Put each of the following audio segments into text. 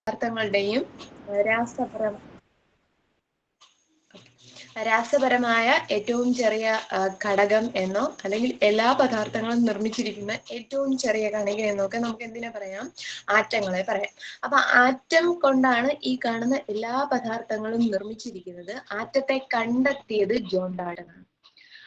പദാർത്ഥങ്ങളുടെയും രാസപരമായ ഏറ്റവും ചെറിയ ഘടകം എന്നോ അല്ലെങ്കിൽ എല്ലാ പദാർത്ഥങ്ങളും നിർമ്മിച്ചിരിക്കുന്ന ഏറ്റവും ചെറിയ കണിക എന്നൊക്കെ നമുക്ക് എന്തിനെ പറയാം? ആറ്റങ്ങളെ പറയാം. അപ്പൊ ആറ്റം കൊണ്ടാണ് ഈ കാണുന്ന എല്ലാ പദാർത്ഥങ്ങളും നിർമ്മിച്ചിരിക്കുന്നത്. ആറ്റത്തെ കണ്ടെത്തിയത് ജോൺ ഡാൾട്ടൺ ആണ്.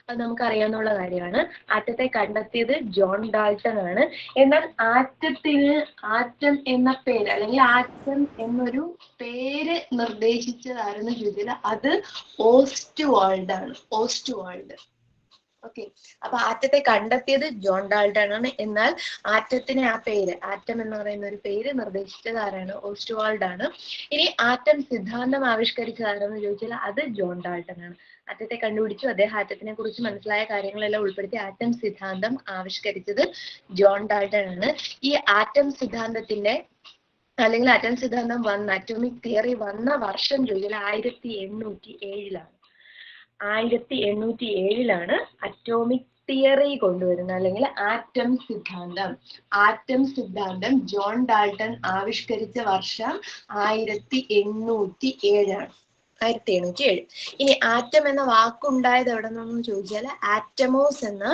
അത് നമുക്കറിയാവുന്ന കാര്യമാണ്. ആറ്റത്തെ കണ്ടെത്തിയത് ജോൺ ഡാൾട്ടൺ ആണ്. എന്നാൽ ആറ്റം എന്ന പേര് അല്ലെങ്കിൽ ആറ്റം എന്നൊരു പേര് നിർദ്ദേശിച്ചതായിരുന്നു ചോദിച്ചാൽ അത് ഓസ്റ്റ്വാൾഡ് ആണ്. ഓസ്റ്റ്വാൾഡ്. ഓക്കെ. അപ്പൊ ആറ്റത്തെ കണ്ടെത്തിയത് ജോൺ ഡാൾട്ടൺ ആണ്. എന്നാൽ ആറ്റത്തിന് ആ പേര്, ആറ്റം എന്ന് പറയുന്ന ഒരു പേര് നിർദ്ദേശിച്ചത് ആരാണ്? ഓസ്റ്റ്വാൾഡ് ആണ്. ഇനി ആറ്റം സിദ്ധാന്തം ആവിഷ്കരിച്ചതാരെന്ന് ചോദിച്ചാൽ അത് ജോൺ ഡാൾട്ടൺ ആണ്. ആറ്റത്തെ കണ്ടുപിടിച്ചു. അദ്ദേഹം ആറ്റത്തിനെ കുറിച്ച് മനസ്സിലായ കാര്യങ്ങളെല്ലാം ഉൾപ്പെടുത്തി ആറ്റം സിദ്ധാന്തം ആവിഷ്കരിച്ചത് ജോൺ ഡാൾട്ടൺ ആണ്. ഈ ആറ്റം സിദ്ധാന്തത്തിന്റെ അല്ലെങ്കിൽ ആറ്റം സിദ്ധാന്തം അറ്റോമിക് തിയറി വന്ന വർഷം ചോദിച്ചാൽ 1807 1807 അറ്റോമിക് തിയറി കൊണ്ടുവരുന്നത് അല്ലെങ്കിൽ ആറ്റം സിദ്ധാന്തം ജോൺ ഡാൾട്ടൺ ആവിഷ്കരിച്ച വർഷം 1807 ആണ്. 1807. ഇനി ആറ്റം എന്ന വാക്കുണ്ടായത് എവിടെ നിന്നെന്ന് ചോദിച്ചാൽ ആറ്റമോസ് എന്ന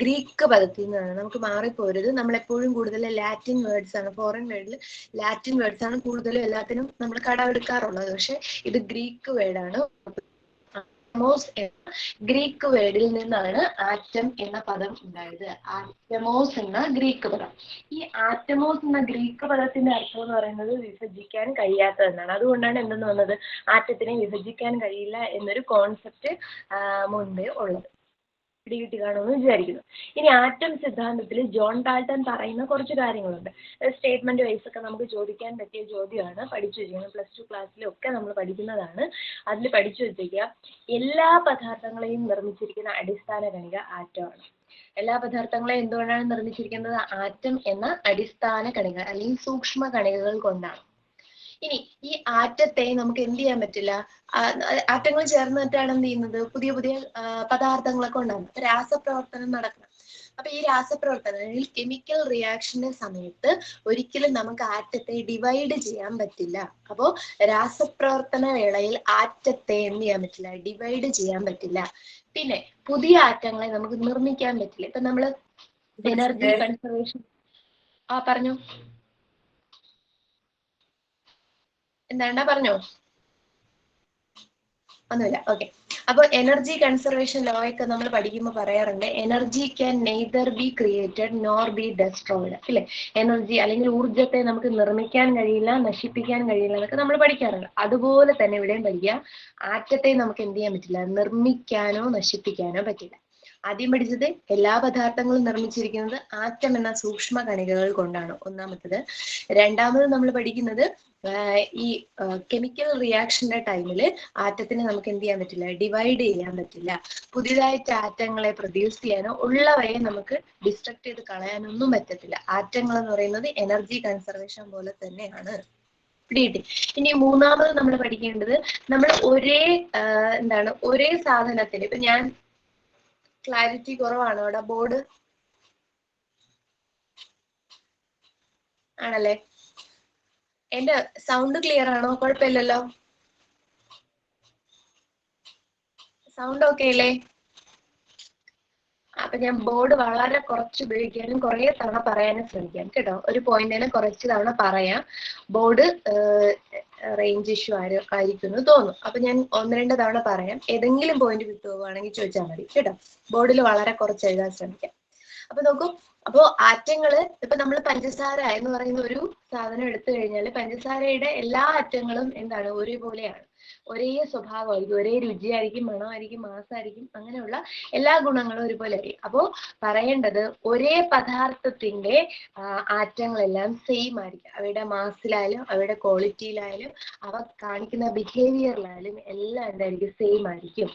ഗ്രീക്ക് പദത്തിൽ നിന്നാണ്. നമുക്ക് മാറിപ്പോരുത്. നമ്മളെപ്പോഴും കൂടുതൽ ലാറ്റിൻ വേർഡ്സ് ആണ്, ഫോറിൻ വേർഡിൽ ലാറ്റിൻ വേർഡ്സ് ആണ് കൂടുതലും എല്ലാത്തിനും നമ്മൾ കടമെടുക്കാറുള്ളത്. പക്ഷെ ഇത് ഗ്രീക്ക് വേർഡാണ്. ആറ്റമോസ് എന്ന ഗ്രീക്ക് വേർഡിൽ നിന്നാണ് ആറ്റം എന്ന പദം ഉണ്ടായത്. ആറ്റമോസ് എന്ന ഗ്രീക്ക് പദം. ഈ ആറ്റമോസ് എന്ന ഗ്രീക്ക് പദത്തിന്റെ അർത്ഥം എന്ന് പറയുന്നത് വിഭജിക്കാൻ കഴിയാത്തതെന്നാണ്. അതുകൊണ്ടാണ് എന്തെന്ന് വന്നത്? ആറ്റത്തിനെ വിഭജിക്കാൻ കഴിയില്ല എന്നൊരു കോൺസെപ്റ്റ് മുൻപേ ഉള്ളത്. പിടികിട്ടി കാണുമെന്ന് വിചാരിക്കുന്നു. ഇനി ആറ്റം സിദ്ധാന്തത്തിൽ ജോൺ ഡാൾട്ടൺ പറയുന്ന കുറച്ച് കാര്യങ്ങളുണ്ട്. സ്റ്റേറ്റ്മെന്റ് വൈസ് ഒക്കെ നമുക്ക് ചോദിക്കാൻ പറ്റിയ ചോദ്യമാണ്. പഠിച്ചു വെച്ചിരിക്കുന്നത്. +2 ക്ലാസ്സിലൊക്കെ നമ്മൾ പഠിക്കുന്നതാണ്. അതിൽ പഠിച്ചു വെച്ചിരിക്കുക, എല്ലാ പദാർത്ഥങ്ങളെയും നിർമ്മിച്ചിരിക്കുന്ന അടിസ്ഥാന കണിക ആറ്റമാണ്. എല്ലാ പദാർത്ഥങ്ങളെയും എന്തുകൊണ്ടാണ് നിർമ്മിച്ചിരിക്കുന്നത്? ആറ്റം എന്ന അടിസ്ഥാന കണിക അല്ലെങ്കിൽ സൂക്ഷ്മ കണികകൾ കൊണ്ടാണ്. ഇനി ഈ ആറ്റത്തെ നമുക്ക് എന്ത് ചെയ്യാൻ പറ്റില്ല? ആറ്റങ്ങൾ ചേർന്നിട്ടാണ് എന്ത് ചെയ്യുന്നത്? പുതിയ പുതിയ പദാർത്ഥങ്ങളൊക്കെ ഉണ്ടാകും. രാസപ്രവർത്തനം നടക്കണം. അപ്പൊ ഈ രാസപ്രവർത്തനം അല്ലെങ്കിൽ കെമിക്കൽ റിയാക്ഷന്റെ സമയത്ത് ഒരിക്കലും നമുക്ക് ആറ്റത്തെ ഡിവൈഡ് ചെയ്യാൻ പറ്റില്ല. അപ്പോ രാസപ്രവർത്തന വേളയിൽ ആറ്റത്തെ എന്ത് ചെയ്യാൻ പറ്റില്ല? ഡിവൈഡ് ചെയ്യാൻ പറ്റില്ല. പിന്നെ പുതിയ ആറ്റങ്ങളെ നമുക്ക് നിർമ്മിക്കാൻ പറ്റില്ല. ഇപ്പൊ നമ്മള് എനർജി കൺസർവേഷൻ പറഞ്ഞു. എന്താണ്ടാ പറഞ്ഞോ? ഒന്നുമില്ല. ഓക്കെ. അപ്പൊ എനർജി കൺസർവേഷൻ ലോ ഒക്കെ നമ്മൾ പഠിക്കുമ്പോൾ പറയാറുണ്ട്, energy can neither be created nor B destroyed. അല്ലെ? എനർജി അല്ലെങ്കിൽ ഊർജത്തെ നമുക്ക് നിർമ്മിക്കാൻ കഴിയില്ല, നശിപ്പിക്കാൻ കഴിയില്ല എന്നൊക്കെ നമ്മൾ പഠിക്കാറുണ്ട്. അതുപോലെ തന്നെ ഇവിടെയും പഠിക്കുക, ആറ്റത്തെ നമുക്ക് എന്ത് ചെയ്യാൻ പറ്റില്ല? നിർമ്മിക്കാനോ നശിപ്പിക്കാനോ പറ്റില്ല. ആദ്യം പഠിച്ചത് എല്ലാ പദാർത്ഥങ്ങളും നിർമ്മിച്ചിരിക്കുന്നത് ആറ്റം എന്ന സൂക്ഷ്മ കണികകൾ കൊണ്ടാണ്, ഒന്നാമത്തത്. രണ്ടാമത് നമ്മൾ പഠിക്കുന്നത് ഈ കെമിക്കൽ റിയാക്ഷന്റെ ടൈമിൽ ആറ്റത്തിനെ നമുക്ക് എന്ത് ചെയ്യാൻ പറ്റില്ല? ഡിവൈഡ് ചെയ്യാൻ പറ്റില്ല. പുതിയതായിട്ട് ആറ്റങ്ങളെ പ്രൊഡ്യൂസ് ചെയ്യാനോ ഉള്ളവയെ നമുക്ക് ഡിസ്ട്രക്ട് ചെയ്ത് കളയാനൊന്നും പറ്റത്തില്ല. ആറ്റങ്ങൾ എന്ന് പറയുന്നത് എനർജി കൺസർവേഷൻ പോലെ തന്നെയാണ്. പിടികിട്ടി? ഇനി മൂന്നാമത് നമ്മൾ പഠിക്കേണ്ടത്, നമ്മൾ ഒരേ സാധനത്തിന്, ഇപ്പൊ ഞാൻ ക്ലാരിറ്റി കുറവാണോ അവിടെ? ബോർഡ് ആണല്ലേ? എന്റെ സൗണ്ട് ക്ലിയർ ആണോ? കുഴപ്പമില്ലല്ലോ? സൗണ്ട് ഓക്കെ അല്ലേ? അപ്പൊ ഞാൻ ബോർഡ് വളരെ കുറച്ച് ഉപയോഗിക്കാനും കുറെ തവണ പറയാനും ശ്രമിക്കാം കേട്ടോ. ഒരു പോയിന്റിനെ കുറച്ച് തവണ പറയാം. ബോർഡ് റേഞ്ച് ഇഷ്യൂ ആയിരിക്കുന്നു തോന്നുന്നു. അപ്പൊ ഞാൻ 1-2 തവണ പറയാം. ഏതെങ്കിലും പോയിന്റ് വിട്ടു പോവുകയാണെങ്കിൽ ചോദിച്ചാൽ മതി കേട്ടോ. ബോർഡിൽ വളരെ കുറച്ച് എഴുതാൻ ശ്രമിക്കാം. അപ്പൊ നോക്കൂ, അപ്പോ ആറ്റങ്ങള്, ഇപ്പൊ നമ്മൾ പഞ്ചസാര എന്ന് പറയുന്ന ഒരു സാധനം എടുത്തു കഴിഞ്ഞാൽ പഞ്ചസാരയുടെ എല്ലാ ആറ്റങ്ങളും എന്താണ്? ഒരേപോലെയാണ്, ഒരേ സ്വഭാവമായിരിക്കും, ഒരേ രുചിയായിരിക്കും, മണമായിരിക്കും, മാസമായിരിക്കും, അങ്ങനെയുള്ള എല്ലാ ഗുണങ്ങളും ഒരുപോലെ ആയിരിക്കും. അപ്പോ പറയേണ്ടത്, ഒരേ പദാർത്ഥത്തിന്റെ ആറ്റങ്ങളെല്ലാം സെയിം ആയിരിക്കും. അവയുടെ മാസിലായാലും അവയുടെ ക്വാളിറ്റിയിലായാലും അവ കാണിക്കുന്ന ബിഹേവിയറിലായാലും എല്ലാം എന്തായിരിക്കും? സെയിം ആയിരിക്കും.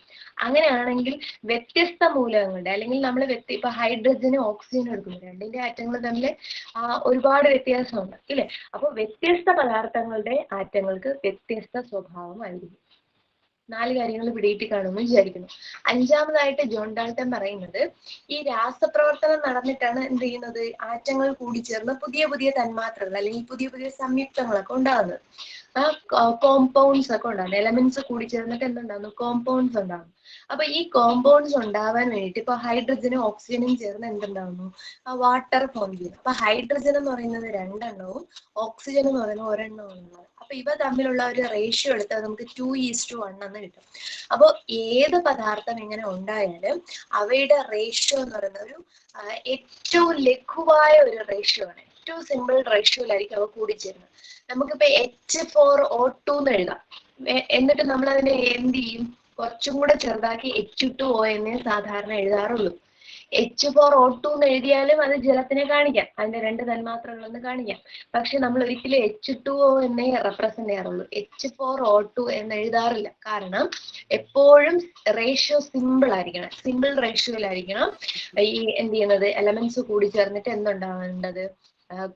അങ്ങനെയാണെങ്കിൽ വ്യത്യസ്ത മൂലകങ്ങളുടെ അല്ലെങ്കിൽ നമ്മൾ ഇപ്പൊ ഹൈഡ്രജനും ഓക്സിജനും എടുക്കുന്നു, രണ്ടിന്റെ ആറ്റങ്ങൾ തമ്മിൽ ഒരുപാട് വ്യത്യാസമുണ്ട് ഇല്ലേ? അപ്പൊ വ്യത്യസ്ത പദാർത്ഥങ്ങളുടെ ആറ്റങ്ങൾക്ക് വ്യത്യസ്ത സ്വഭാവമായിരിക്കും. 4 കാര്യങ്ങൾ പിടികിട്ടി കാണുമെന്ന് വിചാരിക്കുന്നു. അഞ്ചാമതായിട്ട് ജോൺ ഡാൾട്ടൺ പറയുന്നത് ഈ രാസപ്രവർത്തനം നടന്നിട്ടാണ് എന്ത് ചെയ്യുന്നത്, ആറ്റങ്ങൾ കൂടിച്ചേർന്ന് പുതിയ പുതിയ തന്മാത്രകൾ അല്ലെങ്കിൽ പുതിയ പുതിയ സംയുക്തങ്ങളൊക്കെ ഉണ്ടാകുന്നത്. കോമ്പൗണ്ട്സ് ഒക്കെ ഉണ്ടാകുന്നു. എലമെന്റ്സ് കൂടി ചേർന്നിട്ട് എന്തുണ്ടാകുന്നു, കോമ്പൗണ്ട്സ് ഉണ്ടാകുന്നു. അപ്പൊ ഈ കോമ്പൗണ്ട്സ് ഉണ്ടാവാൻ വേണ്ടിയിട്ട് ഇപ്പൊ ഹൈഡ്രജനും ഓക്സിജനും ചേർന്ന് എന്തുണ്ടാകുന്നു, വാട്ടർ ഫോം ചെയ്യുന്നു. അപ്പൊ ഹൈഡ്രജൻ എന്ന് പറയുന്നത് 2 എണ്ണവും ഓക്സിജൻ എന്ന് പറയുന്നത് 1 എണ്ണവും. അപ്പൊ ഇവ തമ്മിലുള്ള ഒരു റേഷ്യോ എടുത്താൽ നമുക്ക് 2:1 എന്ന് കിട്ടും. അപ്പോൾ ഏത് പദാർത്ഥം ഇങ്ങനെ ഉണ്ടായാലും അവയുടെ റേഷ്യോ എന്ന് പറയുന്ന ഒരു ഏറ്റവും ലഘുവായ ഒരു റേഷ്യോ ആണ്. ഏറ്റവും സിമ്പിൾ റേഷ്യോയിലായിരിക്കും അവ കൂടിച്ചേരുന്നത്. നമുക്കിപ്പോ H4O2 എന്ന് എഴുതാം. എന്നിട്ട് നമ്മൾ അതിനെ എന്ത് ചെയ്യും, കുറച്ചും കൂടെ ചെറുതാക്കി H2O എന്നേ സാധാരണ എഴുതാറുള്ളൂ. H4O2 എന്ന് എഴുതിയാലും അത് ജലത്തിനെ കാണിക്കാം, അതിന്റെ 2 തന്മാത്രകളെന്ന് കാണിക്കാം. പക്ഷെ നമ്മൾ ഒരിക്കലും H2O എന്നേ റെപ്രസെന്റ് ചെയ്യാറുള്ളൂ, H4O2 എന്ന് എഴുതാറില്ല. കാരണം എപ്പോഴും റേഷ്യോ സിമ്പിൾ ആയിരിക്കണം, സിമ്പിൾ റേഷ്യോയിലായിരിക്കണം ഈ എന്ത് ചെയ്യുന്നത്, എലമെന്റ്സ് കൂടി ചേർന്നിട്ട് എന്തുണ്ടാവേണ്ടത്,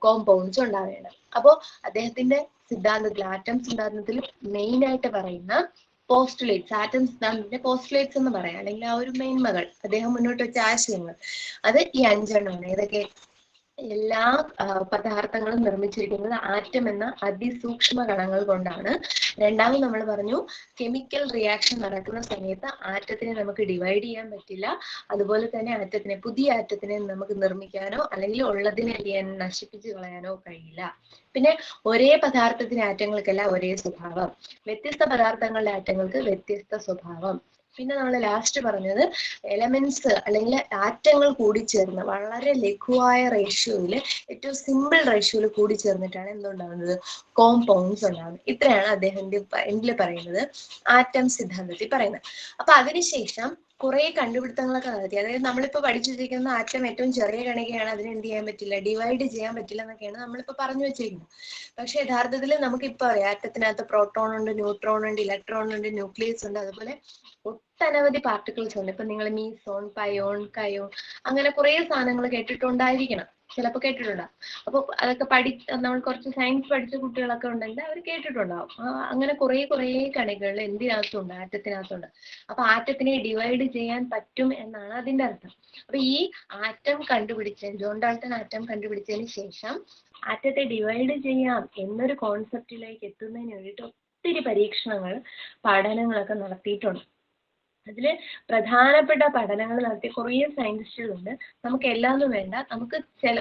കോമ്പൗണ്ട്സ് ഉണ്ടാവേണ്ടത്. അപ്പോ അദ്ദേഹത്തിന്റെ സിദ്ധാന്തത്തിൽ, ആറ്റം സിദ്ധാന്തത്തിൽ മെയിൻ ആയിട്ട് പറയുന്ന പോസ്റ്റുലേറ്റ്സ്, ആറ്റം സിദ്ധാന്തത്തിന്റെ പോസ്റ്റുലേറ്റ്സ് എന്ന് പറയാം, അല്ലെങ്കിൽ ആ ഒരു മെയിൻമകൾ, അദ്ദേഹം മുന്നോട്ട് വെച്ച ആശയങ്ങൾ, അത് ഈ 5 എണ്ണമാണ്. ഏതൊക്കെ? എല്ലാ പദാർത്ഥങ്ങളും നിർമ്മിച്ചിരിക്കുന്നത് ആറ്റം എന്ന അതിസൂക്ഷ്മ കണങ്ങൾ കൊണ്ടാണ്. രണ്ടാമത് നമ്മൾ പറഞ്ഞു, കെമിക്കൽ റിയാക്ഷൻ നടക്കുന്ന സമയത്ത് ആറ്റത്തിനെ നമുക്ക് ഡിവൈഡ് ചെയ്യാൻ പറ്റില്ല. അതുപോലെ തന്നെ ആറ്റത്തിനെ, പുതിയ ആറ്റത്തിനെ നമുക്ക് നിർമ്മിക്കാനോ അല്ലെങ്കിൽ ഉള്ളതിനെ നശിപ്പിച്ചു കളയാനോ കഴിയില്ല. പിന്നെ ഒരേ പദാർത്ഥത്തിന് ആറ്റങ്ങൾക്കെല്ലാം ഒരേ സ്വഭാവം, വ്യത്യസ്ത പദാർത്ഥങ്ങളുടെ ആറ്റങ്ങൾക്ക് വ്യത്യസ്ത സ്വഭാവം. പിന്നെ നമ്മൾ ലാസ്റ്റ് പറഞ്ഞത് എലമെന്റ്സ് അല്ലെങ്കിൽ ആറ്റങ്ങൾ കൂടിച്ചേർന്ന് വളരെ ലഘുവായ റേഷ്യോയിൽ, ഏറ്റവും സിമ്പിൾ റേഷ്യോയിൽ കൂടിച്ചേർന്നിട്ടാണ് എന്തുണ്ടാകുന്നത്, കോമ്പൗണ്ട്സ് ഉണ്ടാകുന്നത്. ഇത്രയാണ് അദ്ദേഹത്തിന്റെ എൻഡിൽ പറയുന്നത്, ആറ്റം സിദ്ധാന്തത്തിൽ പറയുന്നത്. അപ്പൊ അതിനുശേഷം കുറെ കണ്ടുപിടുത്തങ്ങളൊക്കെ നടത്തി. അതായത് നമ്മളിപ്പോ പഠിച്ചിരിക്കുന്ന ആറ്റം ഏറ്റവും ചെറിയ കണികയാണ്, അതിന് എന്ത് ചെയ്യാൻ പറ്റില്ല, ഡിവൈഡ് ചെയ്യാൻ പറ്റില്ല എന്നൊക്കെയാണ് നമ്മളിപ്പോ പറഞ്ഞു വെച്ചിരിക്കുന്നത്. പക്ഷെ യഥാർത്ഥത്തിൽ നമുക്കിപ്പോ അറിയാം, ആറ്റത്തിനകത്ത് പ്രോട്ടോൺ ഉണ്ട്, ന്യൂട്രോൺ ഉണ്ട്, ഇലക്ട്രോൺ ഉണ്ട്, ന്യൂക്ലിയസ് ഉണ്ട്, അതുപോലെ ഒട്ടനവധി പാർട്ടിക്കിൾസ് ഉണ്ട്. ഇപ്പൊ നിങ്ങൾ മീസോൺ, പയോൺ, കയോൺ, അങ്ങനെ കുറെ സാധനങ്ങൾ കേട്ടിട്ടുണ്ടായിരിക്കണം, ചിലപ്പോൾ കേട്ടിട്ടുണ്ടാവും. അപ്പൊ അതൊക്കെ നമ്മൾ കുറച്ച് സയൻസ് പഠിച്ച കുട്ടികളൊക്കെ ഉണ്ടെങ്കിൽ അവർ കേട്ടിട്ടുണ്ടാവും. അങ്ങനെ കുറെ കണികൾ എന്തിനകത്തുണ്ട്, ആറ്റത്തിനകത്തുണ്ട്. അപ്പൊ ആറ്റത്തിനെ ഡിവൈഡ് ചെയ്യാൻ പറ്റും എന്നാണ് അതിന്റെ അർത്ഥം. അപ്പൊ ഈ ആറ്റം ജോൺ ഡാൾട്ടൺ ആറ്റം കണ്ടുപിടിച്ചതിന് ശേഷം ആറ്റത്തെ ഡിവൈഡ് ചെയ്യാം എന്നൊരു കോൺസെപ്റ്റിലേക്ക് എത്തുന്നതിന് വേണ്ടിയിട്ട് ഒത്തിരി പരീക്ഷണങ്ങൾ, പഠനങ്ങളൊക്കെ നടത്തിയിട്ടുണ്ട്. അതില് പ്രധാനപ്പെട്ട പഠനങ്ങൾ നടത്തിയ കുറേ സയന്റിസ്റ്റുകളുണ്ട്. നമുക്ക് എല്ലാമൊന്നും വേണ്ട, നമുക്ക്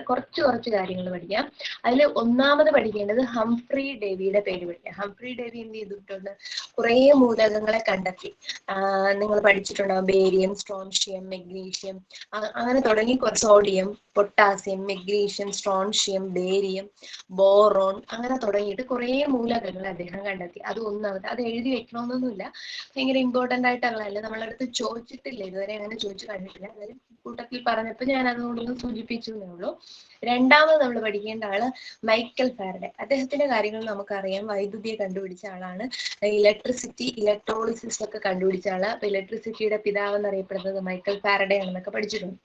കുറച്ച് കാര്യങ്ങൾ പഠിക്കാം. അതിൽ ഒന്നാമത് പഠിക്കേണ്ടത് ഹംഫ്രി ഡേവിയുടെ പേര് പഠിക്കാം. ഹംഫ്രി ഡേവി എന്ത് ചെയ്തിട്ടുണ്ട്, കുറേ മൂലകങ്ങളെ കണ്ടെത്തി. നിങ്ങൾ പഠിച്ചിട്ടുണ്ടാവും, ബേരിയം, സ്ട്രോൺഷ്യം, മെഗ്നീഷ്യം, അങ്ങനെ തുടങ്ങി sodium, potassium, magnesium, strontium, barium, boron, അങ്ങനെ തുടങ്ങിയിട്ട് കുറേ മൂലകങ്ങൾ അദ്ദേഹം കണ്ടെത്തി. അത് ഒന്നാമത്, അത് എഴുതി വെക്കണമെന്നൊന്നുമില്ല, ഭയങ്കര ഇമ്പോർട്ടന്റ് ആയിട്ടുള്ളതല്ല, നമ്മളടുത്ത് ചോദിച്ചിട്ടില്ല ഇതുവരെ, അങ്ങനെ ചോദിച്ചു കണ്ടിട്ടില്ല. അതായത് കൂട്ടത്തിൽ പറഞ്ഞപ്പോൾ ഞാൻ അതുകൊണ്ടൊന്ന് സൂചിപ്പിച്ചു എന്നേ ഉള്ളൂ. രണ്ടാമത് നമ്മൾ പഠിക്കേണ്ട ആള് മൈക്കൽ ഫാരഡെ. അദ്ദേഹത്തിന്റെ കാര്യങ്ങൾ നമുക്കറിയാം, വൈദ്യുതിയെ കണ്ടുപിടിച്ച ആളാണ്. ഇലക്ട്രിസിറ്റി, ഇലക്ട്രോളിസിസ് ഒക്കെ കണ്ടുപിടിച്ച ആള്. അപ്പൊ ഇലക്ട്രിസിറ്റിയുടെ പിതാവ് എന്നറിയപ്പെടുന്നത് മൈക്കൽ ഫാരഡെ ആണെന്നൊക്കെ പഠിച്ചിട്ടുണ്ട്.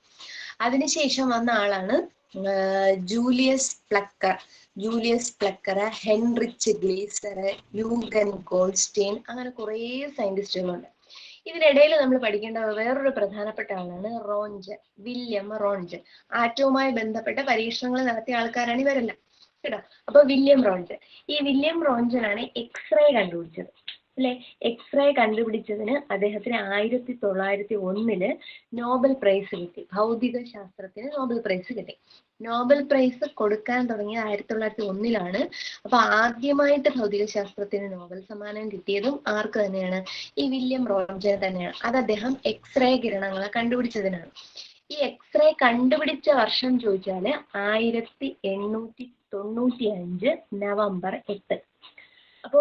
അതിനുശേഷം വന്ന ആളാണ് Julius plucker, Heinrich glazed, Eugen Goldstein, അങ്ങനെ കുറേ സയന്റിസ്റ്റുകളുണ്ട്. ഇതിനിടയിൽ നമ്മൾ പഠിക്കേണ്ട വേറൊരു പ്രധാനപ്പെട്ട ആളാണ് വില്യം റോൺജൻ. ആറ്റവുമായി ബന്ധപ്പെട്ട പരീക്ഷണങ്ങൾ നടത്തിയ ആൾക്കാരാണ് ഇവരെല്ലാം, കേട്ടോ. അപ്പൊ വില്യം റോൺജൻ ആണ് എക്സ്റേ കണ്ടുപിടിച്ചത്, അല്ലെ. എക്സ്റേ കണ്ടുപിടിച്ചതിന് അദ്ദേഹത്തിന് 1901 നോബൽ പ്രൈസ് കിട്ടി. ഭൗതിക ശാസ്ത്രത്തിന് നോബൽ പ്രൈസ് കിട്ടി. നോബൽ പ്രൈസ് കൊടുക്കാൻ തുടങ്ങിയത് 1901 അപ്പൊ ആദ്യമായിട്ട് ഭൗതിക ശാസ്ത്രത്തിന് നോബൽ സമ്മാനം കിട്ടിയതും ആർക്ക് തന്നെയാണ്, ഈ വില്യം റോൺജൻ തന്നെയാണ്. അത് അദ്ദേഹം എക്സ്റേ കിരണങ്ങളെ കണ്ടുപിടിച്ചതിനാണ്. ഈ എക്സ്റേ കണ്ടുപിടിച്ച വർഷം ചോദിച്ചാല് 1895 നവംബർ 8. അപ്പോ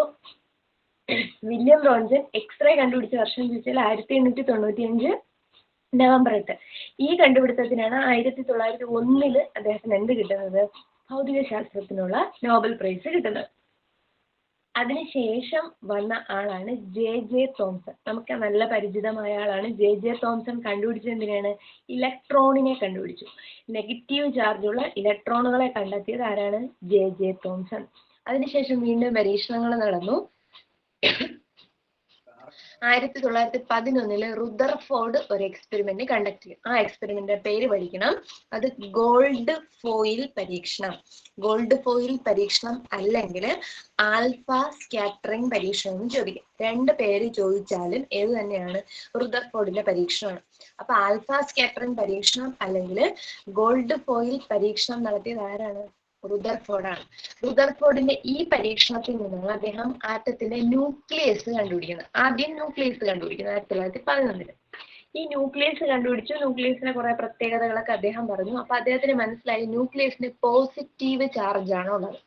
വില്യം റോൺജൻ എക്സ്റേ കണ്ടുപിടിച്ച വർഷം ചോദിച്ചാൽ 1895 നവംബർ 8. ഈ കണ്ടുപിടുത്തത്തിനാണ് 1901 അദ്ദേഹത്തിന് എന്ത് കിട്ടുന്നത്, ഭൗതിക ശാസ്ത്രത്തിനുള്ള നോബൽ പ്രൈസ് കിട്ടുന്നത്. അതിനുശേഷം വന്ന ആളാണ് ജെ തോംസൺ. നമുക്ക് നല്ല പരിചിതമായ ആളാണ് ജെ തോംസൺ. കണ്ടുപിടിച്ചത് എന്തിനാണ്, ഇലക്ട്രോണിനെ കണ്ടുപിടിച്ചു. നെഗറ്റീവ് ചാർജുള്ള ഇലക്ട്രോണുകളെ കണ്ടെത്തിയത് ആരാണ്, ജെ തോംസൺ. അതിനുശേഷം വീണ്ടും പരീക്ഷണങ്ങൾ നടന്നു. 1911 റുദർഫോർഡ് ഒരു എക്സ്പെരിമെന്റ് കണ്ടക്ട് ചെയ്യും. ആ എക്സ്പെരിമെന്റിന്റെ പേര് പഠിക്കണം. അത് ഗോൾഡ് ഫോയിൽ പരീക്ഷണം. ഗോൾഡ് ഫോയിൽ പരീക്ഷണം അല്ലെങ്കിൽ ആൽഫ സ്കാറ്ററിംഗ് പരീക്ഷണം എന്ന് ചോദിക്കും. രണ്ട് പേര് ചോദിച്ചാലും ഏത് തന്നെയാണ്, റുദർഫോർഡിന്റെ പരീക്ഷണമാണ്. അപ്പൊ ആൽഫ സ്കാറ്ററിംഗ് പരീക്ഷണം അല്ലെങ്കിൽ ഗോൾഡ് ഫോയിൽ പരീക്ഷണം നടത്തിയത് ആരാണ്? റുദർഫോർഡാണ്. റുദർഫോർഡിന്റെ ഈ പരീക്ഷണത്തിൽ നിന്നാണ് അദ്ദേഹം ആറ്റത്തിന്റെ ന്യൂക്ലിയസ് കണ്ടുപിടിക്കുന്നത്. ആദ്യം ന്യൂക്ലിയസ് കണ്ടുപിടിക്കുന്നത് 1911. ഈ ന്യൂക്ലിയസ് കണ്ടുപിടിച്ചു. ന്യൂക്ലിയസിന്റെ കുറെ പ്രത്യേകതകളൊക്കെ അദ്ദേഹം പറഞ്ഞു. അപ്പൊ അദ്ദേഹത്തിന് മനസ്സിലായി ന്യൂക്ലിയസിന് പോസിറ്റീവ് ചാർജ് ആണ് ഉള്ളത്.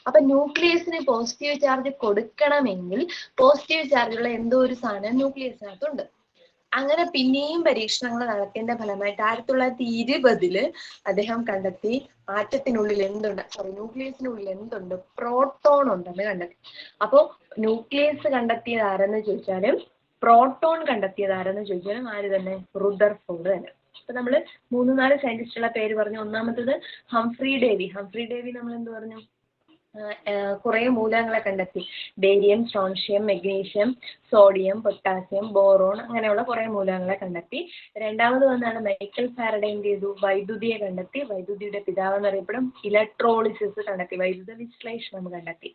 അപ്പൊ ന്യൂക്ലിയസിന് പോസിറ്റീവ് ചാർജ് കൊടുക്കണമെങ്കിൽ പോസിറ്റീവ് ചാർജുള്ള എന്തോ ഒരു സാധനം ന്യൂക്ലിയസിനകത്തുണ്ട്. അങ്ങനെ പിന്നെയും പരീക്ഷണങ്ങൾ നടത്തിയതിന്റെ ഫലമായിട്ട് 1920 അദ്ദേഹം കണ്ടെത്തി ആറ്റത്തിനുള്ളിൽ എന്തുണ്ട്, ന്യൂക്ലിയസിനുള്ളിൽ എന്തുണ്ട്, പ്രോട്ടോൺ ഉണ്ടെന്ന് കണ്ടെത്തി. അപ്പോ ന്യൂക്ലിയസ് കണ്ടെത്തിയത് ആരെന്ന് ചോദിച്ചാലും പ്രോട്ടോൺ കണ്ടെത്തിയത് ആരെന്ന് ചോദിച്ചാലും ആര് തന്നെ? റുദർഫോർഡ് തന്നെ. അപ്പൊ നമ്മള് 3-4 സയന്റിസ്റ്റുകളുടെ പേര് പറഞ്ഞു. ഒന്നാമത്തത് ഹംഫ്രി ഡേവി. ഹംഫ്രി ഡേവി നമ്മൾ എന്ത് പറഞ്ഞു? കുറെ മൂലകങ്ങളെ കണ്ടെത്തി. Barium, strontium, magnesium, sodium, potassium, boron, അങ്ങനെയുള്ള കുറെ മൂലകങ്ങളെ കണ്ടെത്തി. രണ്ടാമത് വന്നാണ് മൈക്കൽ ഫാരഡേ എന്ത് ചെയ്തു? വൈദ്യുതിയെ കണ്ടെത്തി. വൈദ്യുതിയുടെ പിതാവ് എന്നറിയപ്പെടും. ഇലക്ട്രോളിസിസ് കണ്ടെത്തി. വൈദ്യുത വിശ്ലേഷണം കണ്ടെത്തി.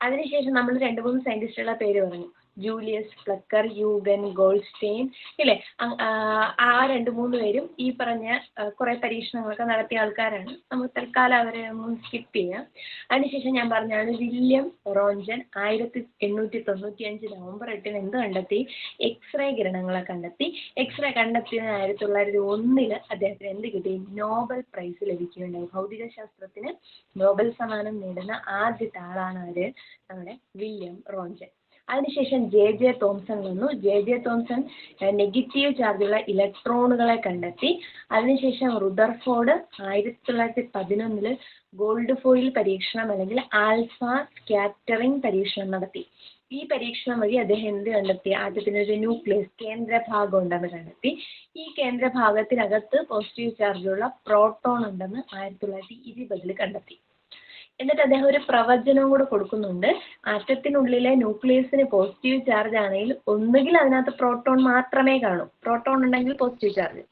അതിനുശേഷം നമ്മൾ 2-3 സയന്റിസ്റ്റുകളുടെ പേര് പറഞ്ഞു. ജൂലിയസ് ഫ്ലക്കർ, യൂഗൻ, ഗോൾഡ്സ്റ്റെയിൻ, ഇല്ലേ? ആ 2-3 പേരും ഈ പറഞ്ഞ കുറെ പരീക്ഷണങ്ങളൊക്കെ നടത്തിയ ആൾക്കാരാണ്. നമുക്ക് തൽക്കാലം അവരെ ഒന്ന് സ്കിപ്പ് ചെയ്യാം. അതിനുശേഷം ഞാൻ പറഞ്ഞാണ് വില്യം റോഞ്ചൻ 1895 നവംബർ 8 എന്ത് കണ്ടെത്തി? എക്സ്റേ കിരണങ്ങളെ കണ്ടെത്തി. എക്സ്റേ കണ്ടെത്തിയതിന് 1901 അദ്ദേഹത്തിന് എന്ത് കിട്ടി? നോബൽ പ്രൈസ് ലഭിക്കുകയുണ്ടായി. ഭൗതിക ശാസ്ത്രത്തിന് നോബൽ സമ്മാനം നേടുന്ന ആദ്യത്തെ ആളാണ് ആര്? നമ്മുടെ വില്യം റോഞ്ചൻ. അതിനുശേഷം ജെ തോംസൺ വന്നു. ജെ തോംസൺ നെഗറ്റീവ് ചാർജുള്ള ഇലക്ട്രോണുകളെ കണ്ടെത്തി. അതിനുശേഷം റുദർഫോർഡ് 1911 ഗോൾഡ് ഫോയിൽ പരീക്ഷണം അല്ലെങ്കിൽ ആൽഫ സ്കാറ്ററിംഗ് പരീക്ഷണം നടത്തി. ഈ പരീക്ഷണം വഴി അദ്ദേഹം എന്ത് കണ്ടെത്തി? ആറ്റത്തിനൊരു ന്യൂക്ലിയസ്, കേന്ദ്രഭാഗം ഉണ്ടെന്ന് കണ്ടെത്തി. ഈ കേന്ദ്രഭാഗത്തിനകത്ത് പോസിറ്റീവ് ചാർജുള്ള പ്രോട്ടോൺ ഉണ്ടെന്ന് 1920 കണ്ടെത്തി. എന്നിട്ട് അദ്ദേഹം ഒരു പ്രവചനവും കൂടെ കൊടുക്കുന്നുണ്ട്. ആറ്റത്തിനുള്ളിലെ ന്യൂക്ലിയസിന് പോസിറ്റീവ് ചാർജ് ആണെങ്കിൽ ഒന്നുകിൽ അതിനകത്ത് പ്രോട്ടോൺ മാത്രമേ കാണൂ. പ്രോട്ടോൺ ഉണ്ടെങ്കിൽ പോസിറ്റീവ് ചാർജ്,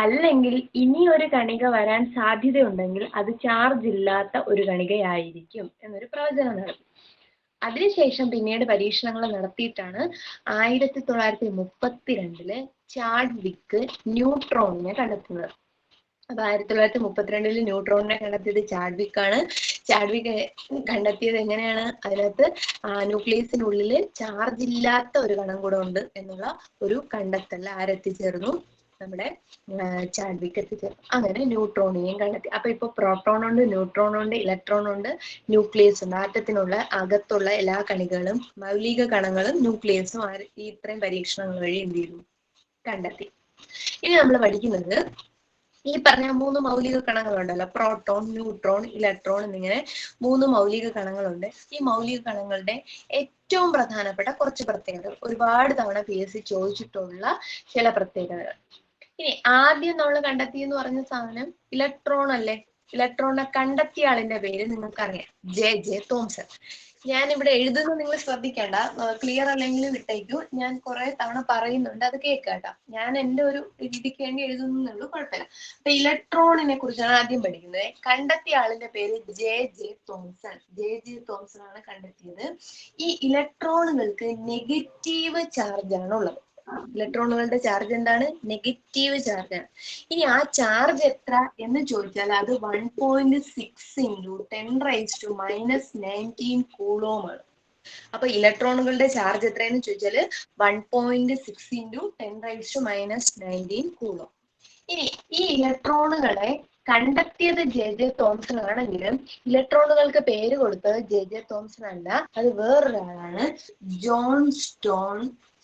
അല്ലെങ്കിൽ ഇനി ഒരു കണിക വരാൻ സാധ്യതയുണ്ടെങ്കിൽ അത് ചാർജ് ഇല്ലാത്ത ഒരു കണികയായിരിക്കും എന്നൊരു പ്രവചനം നടത്തി. അതിനുശേഷം പിന്നീട് പരീക്ഷണങ്ങൾ നടത്തിയിട്ടാണ് 1932 ചാഡ്വിക്ക് ന്യൂട്രോണിനെ കണ്ടെത്തുന്നത്. അപ്പൊ 1932 ന്യൂട്രോണിനെ കണ്ടെത്തിയത് ചാഡ്വിക്ക് ആണ്. ചാഡ്വിക്ക് കണ്ടെത്തിയത് എങ്ങനെയാണ്? അതിനകത്ത് ന്യൂക്ലിയസിനുള്ളിൽ ചാർജ് ഇല്ലാത്ത ഒരു കണം കൂടെ ഉണ്ട് എന്നുള്ള ഒരു കണ്ടെത്തൽ ആരെത്തിച്ചേർന്നു? നമ്മുടെ ചാഡ്വിക്ക് എത്തിച്ചേർന്നു. അങ്ങനെ ന്യൂട്രോണിനെയും കണ്ടെത്തി. അപ്പൊ ഇപ്പൊ പ്രോട്ടോൺ ഉണ്ട്, ന്യൂട്രോൺ ഉണ്ട്, ഇലക്ട്രോൺ ഉണ്ട്, ന്യൂക്ലിയസ് ഉണ്ട്. ആറ്റത്തിനുള്ള അകത്തുള്ള എല്ലാ കണികകളും മൗലിക കണങ്ങളും ന്യൂക്ലിയസും ഈ ഇത്രയും പരീക്ഷണങ്ങൾ വഴി എന്ത് ചെയ്തു? കണ്ടെത്തി. ഇനി നമ്മൾ പഠിക്കുന്നത് ഈ പറഞ്ഞ 3 മൗലിക കണങ്ങളുണ്ടല്ലോ, പ്രോട്ടോൺ, ന്യൂട്രോൺ, ഇലക്ട്രോൺ എന്നിങ്ങനെ 3 മൗലിക കണങ്ങളുണ്ട്. ഈ മൗലിക കണങ്ങളുടെ ഏറ്റവും പ്രധാനപ്പെട്ട കുറച്ച് പ്രത്യേകതകൾ, ഒരുപാട് തവണ PSC ചോദിച്ചിട്ടുള്ള ചില പ്രത്യേകതകൾ. ഇനി ആദ്യം നമ്മൾ കണ്ടെത്തി എന്ന് പറഞ്ഞ സാധനം ഇലക്ട്രോൺ അല്ലേ? ഇലക്ട്രോണിനെ കണ്ടെത്തിയ ആളിന്റെ പേര് നിങ്ങൾക്കറിയാം, ജെ തോംസൺ. ഞാൻ ഇവിടെ എഴുതുന്നത് നിങ്ങൾ ശ്രദ്ധിക്കേണ്ട, ക്ലിയർ അല്ലെങ്കിൽ വിട്ടേക്കൂ. ഞാൻ കുറെ തവണ പറയുന്നുണ്ട്, അത് കേൾക്കാട്ടോ. ഞാൻ എൻ്റെ ഒരു രീതിക്ക് വേണ്ടി എഴുതുന്നുള്ളൂ, കുഴപ്പമില്ല. അപ്പൊ ഇലക്ട്രോണിനെ കുറിച്ചാണ് ആദ്യം പഠിക്കുന്നത്. കണ്ടെത്തിയ ആളിന്റെ പേര് ജെ തോംസൺ. ജെ തോംസൺ ആണ് കണ്ടെത്തിയത്. ഈ ഇലക്ട്രോണുകൾക്ക് നെഗറ്റീവ് ചാർജ് ആണ് ഉള്ളത്. ഇലക്ട്രോണുകളുടെ ചാർജ് എന്താണ്? നെഗറ്റീവ് ചാർജ് ആണ്. ഇനി ആ ചാർജ് എത്ര എന്ന് ചോദിച്ചാൽ അത് 1.6 × 10⁻⁻19 കൂളോം ആണ്. അപ്പൊ ഇലക്ട്രോണുകളുടെ ചാർജ് എത്രയെന്ന് ചോദിച്ചാല് 1.6 × 10⁻⁻19 കൂളോം. ഇനി ഈ ഇലക്ട്രോണുകളെ കണ്ടെത്തിയത് ജെ തോംസൺ ആണെങ്കിലും ഇലക്ട്രോണുകൾക്ക് പേര് കൊടുത്തത് ജെ തോംസൺ അല്ല, അത് വേറൊരാളാണ്, ജോൺ